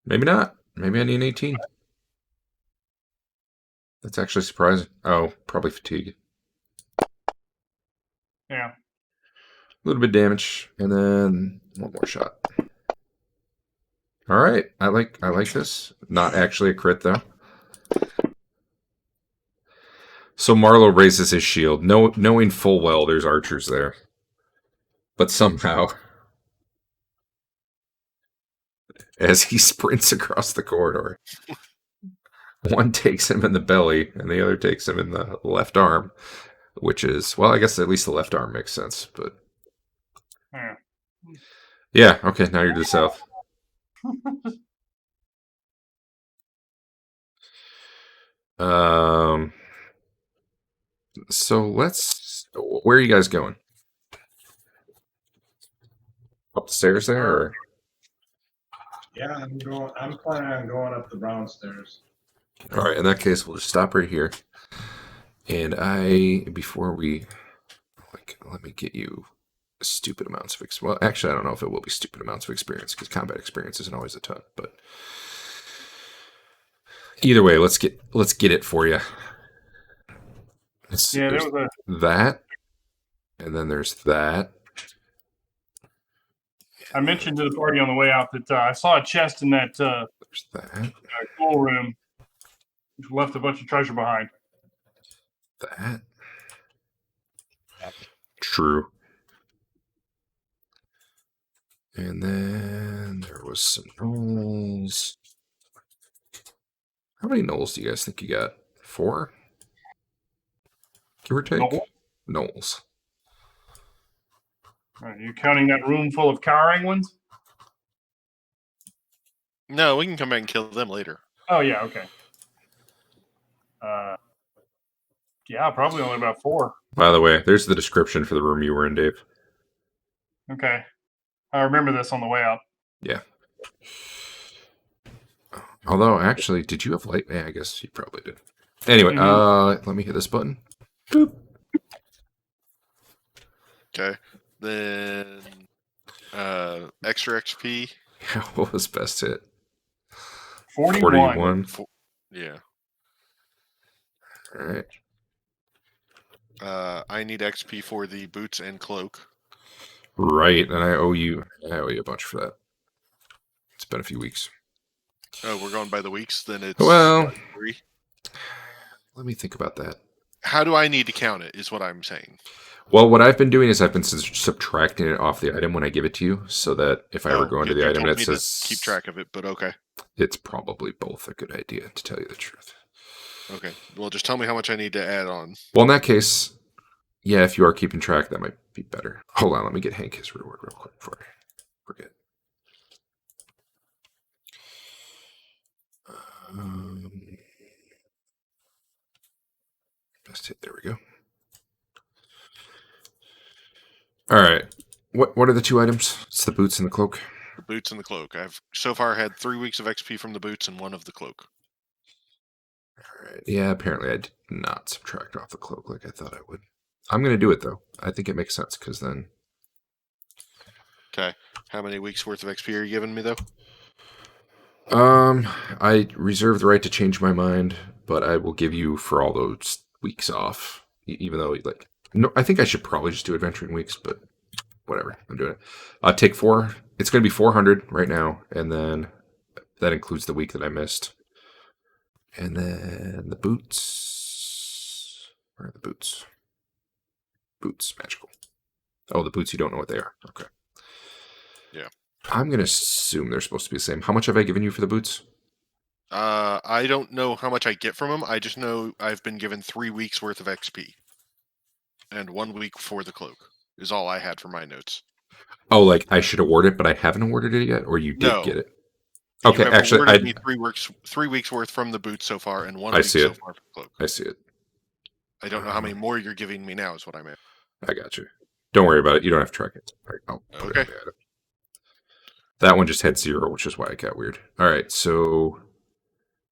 Maybe not. Maybe I need an 18. That's actually surprising. Oh, probably fatigue. Yeah. A little bit of damage, and then one more shot. All right, I like this. Not actually a crit though. So Marlo raises his shield, knowing full well there's archers there, but somehow, as he sprints across the corridor, one takes him in the belly, and the other takes him in the left arm, which is, well, I guess at least the left arm makes sense, but Yeah. yeah, okay, now you're to the south. So where are you guys going? Up the stairs there, or? Yeah, I'm planning on going up the brown stairs. All right, in that case, we'll just stop right here. And before we, let me get you stupid amounts of experience. Well, actually, I don't know if it will be stupid amounts of experience because combat experience isn't always a ton. But either way, let's get it for you. Yeah, there was that, and then there's that. I mentioned to the party on the way out that I saw a chest in that There's that. cool room, which left a bunch of treasure behind. That. True. And then there was some gnolls. How many gnolls do you guys think you got? 4? Give or take? Noel? Gnolls. Are you counting that room full of cowering ones? No, we can come back and kill them later. Oh yeah, okay. Yeah, probably only about 4. By the way, there's the description for the room you were in, Dave. Okay. I remember this on the way out. Yeah. Although, actually, did you have light? Yeah, I guess you probably did. Anyway, let me hit this button. Boop. Okay. Then extra XP. Yeah, what was best hit? 41. Yeah. All right. I need XP for the boots and cloak. Right, and I owe you a bunch for that. It's been a few weeks. Oh, we're going by the weeks. Then it's Well, what, 3. let me think about that. How do I need to count it? Is what I'm saying. Well, what I've been doing is I've been subtracting it off the item when I give it to you, so that if I ever go into the you item told and it me to says keep track of it, but okay. It's probably both a good idea, to tell you the truth. Okay. Well, just tell me how much I need to add on. Well, in that case, yeah, if you are keeping track, that might be better. Hold on, let me get Hank his reward real quick before I forget. Best hit. There we go. All right. What are the 2 items? It's the boots and the cloak. The boots and the cloak. I've so far had 3 weeks of XP from the boots and 1 of the cloak. All right. Yeah, apparently I did not subtract off the cloak like I thought I would. I'm going to do it, though. I think it makes sense, because then... Okay. How many weeks worth of XP are you giving me, though? I reserve the right to change my mind, but I will give you for all those weeks off, even though, like... No, I think I should probably just do adventuring weeks, but whatever. I'm doing it. Take 4. It's going to be 400 right now, and then that includes the week that I missed. And then the boots. Where are the boots? Boots, magical. Oh, the boots, you don't know what they are. Okay. Yeah. I'm going to assume they're supposed to be the same. How much have I given you for the boots? I don't know how much I get from them. I just know I've been given 3 weeks worth of XP. And 1 week for the cloak is all I had for my notes. Oh, like I should award it, but I haven't awarded it yet, or you did get it? Okay, You have actually, awarded me 3 weeks worth from the boots so far, and 1 week so far for the cloak. I see it. I don't know how many more you're giving me now. Is what I meant. I got you. Don't worry about it. You don't have to track it. All right, I'll put it on the item. That one just had 0, which is why it got weird. All right, so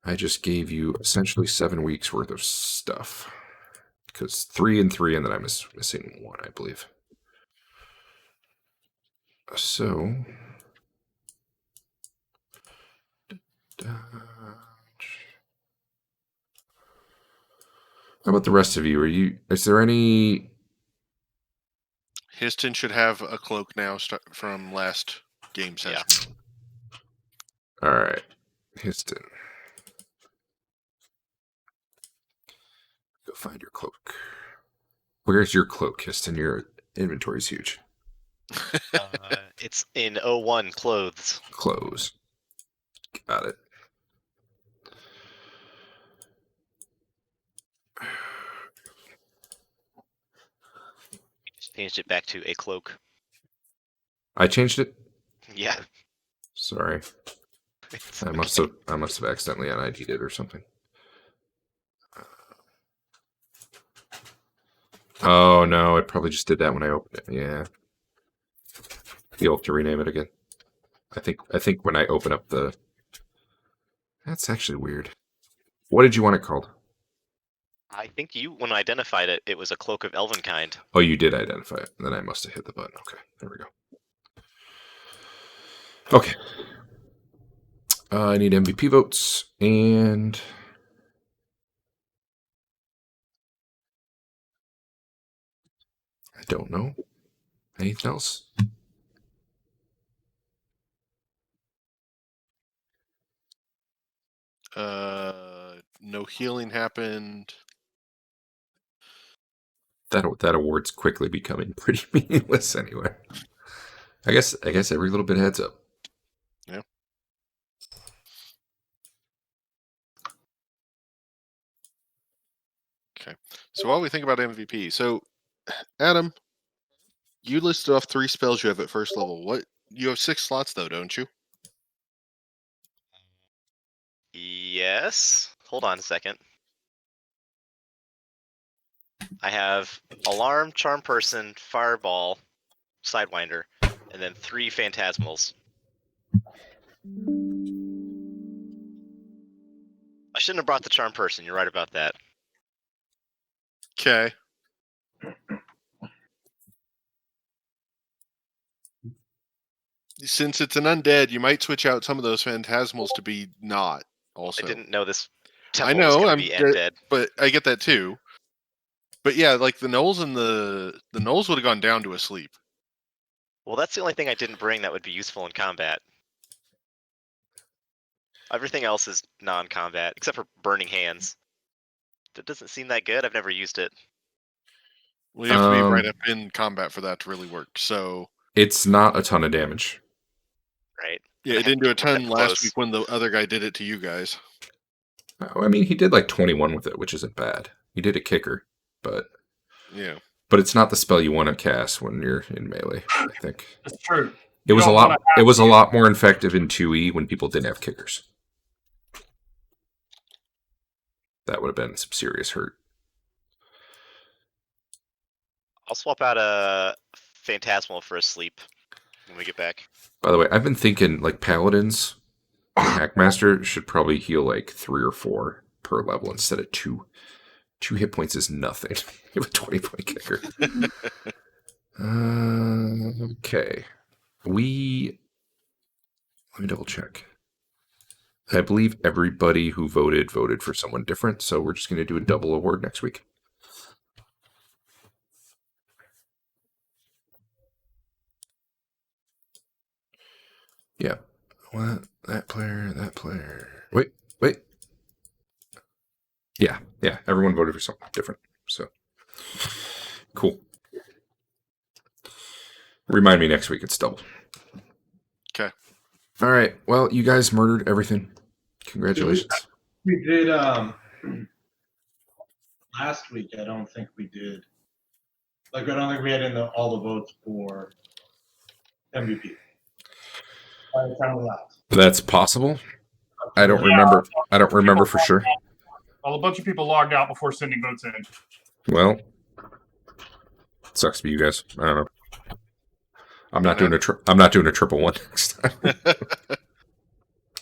I just gave you essentially 7 weeks worth of stuff. Because 3 and 3, and then I'm missing 1, I believe. So... How about the rest of you? Is there any... Histon should have a cloak now from last game session. Yeah. All right. Histon. Go find your cloak. Where's your cloak, Histon? Your inventory's huge. It's in 01 clothes. Clothes. Got it. Just changed it back to a cloak. I changed it? Yeah. Sorry. I must have accidentally unID'd it or something. Oh no, it probably just did that when I opened it. Yeah. You'll have to rename it again. I think when I open up the... That's actually weird. What did you want it called? I think when I identified it, it was a cloak of elven kind. Oh, you did identify it. Then I must have hit the button. Okay, there we go. Okay. I need MVP votes, and... I don't know. Anything else? No healing happened. That award's quickly becoming pretty meaningless anyway. I guess every little bit adds up. Yeah. Okay. So while we think about MVP, so Adam, You listed off 3 spells you have at first level. What? You have 6 slots though, don't you? Yes. Hold on a second. I have Alarm, Charm Person, Fireball, Sidewinder, and then 3 Phantasmals. I shouldn't have brought the Charm Person. You're right about that. Okay. Since it's an undead, you might switch out some of those phantasmals to be not. Also, I didn't know this I temple was know, going to be undead. but I get that too. But yeah, like the gnolls and the gnolls would have gone down to a sleep. Well, that's the only thing I didn't bring that would be useful in combat. Everything else is non-combat, except for Burning Hands. That doesn't seem that good. I've never used it. Well, you have to be right up in combat for that to really work. So It's not a ton of damage. Right? yeah, I it have didn't do a to get ton that last close. week when the other guy did it to you guys. I mean, he did like 21 with it, which isn't bad. He did a kicker, but Yeah. it's not the spell you want to cast when you're in melee, I think. It's true. It You was a don't lot wanna it have was a to- lot more effective in 2E when people didn't have kickers. That would have been some serious hurt. I'll swap out a Phantasmal for a sleep when we get back. By the way, I've been thinking like paladins, Hackmaster should probably heal like 3 or 4 per level instead of 2. 2 hit points is nothing. You have a 20-point kicker. Okay. Let me double check. I believe everybody who voted for someone different, so we're just going to do a double award next week. Yeah. What? That player. Wait. Yeah. Everyone voted for something different. So cool. Remind me next week it's double. Okay. All right. Well, you guys murdered everything. Congratulations. We did last week. I don't think we did. Like, I don't think we had in all the votes for MVP. By the time we left. That's possible. I don't remember. I don't remember for sure. Well, a bunch of people logged out before sending votes in. Well, sucks to be you guys. I don't know. I'm not doing a triple one next time.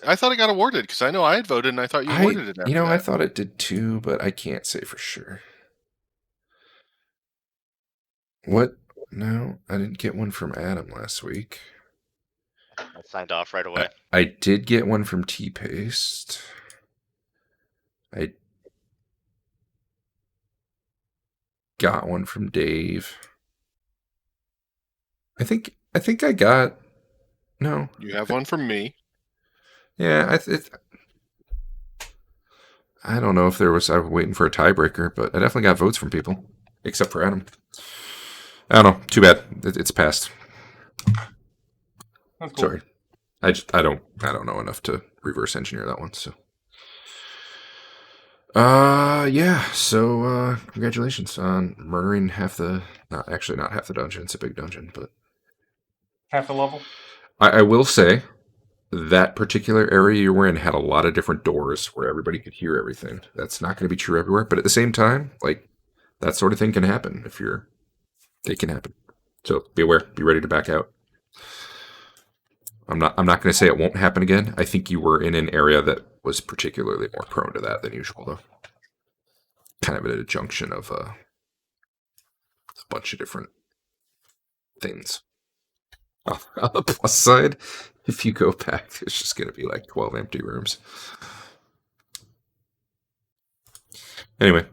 I thought it got awarded because I know I had voted and I thought you awarded it. After I that. thought it did too, but I can't say for sure. What? No, I didn't get one from Adam last week. I signed off right away. I did get one from T-Paste. I got one from Dave. I think I got. No, You have one from me. yeah. I don't know if there was. I was waiting for a tiebreaker, but I definitely got votes from people, except for Adam. I don't know. Too bad. It's passed. That's cool. Sorry. I don't know enough to reverse engineer that one. So. Yeah. So, congratulations on murdering half the. Not half the dungeon. It's a big dungeon, but Half the level. I will say that particular area you were in had a lot of different doors where everybody could hear everything. That's not going to be true everywhere, but at the same time, like that sort of thing can happen it can happen. So be aware, be ready to back out. I'm not going to say it won't happen again. I think you were in an area that was particularly more prone to that than usual, though. Kind of at a junction of a bunch of different things. On the plus side, if you go back, there's just going to be like 12 empty rooms. Anyway,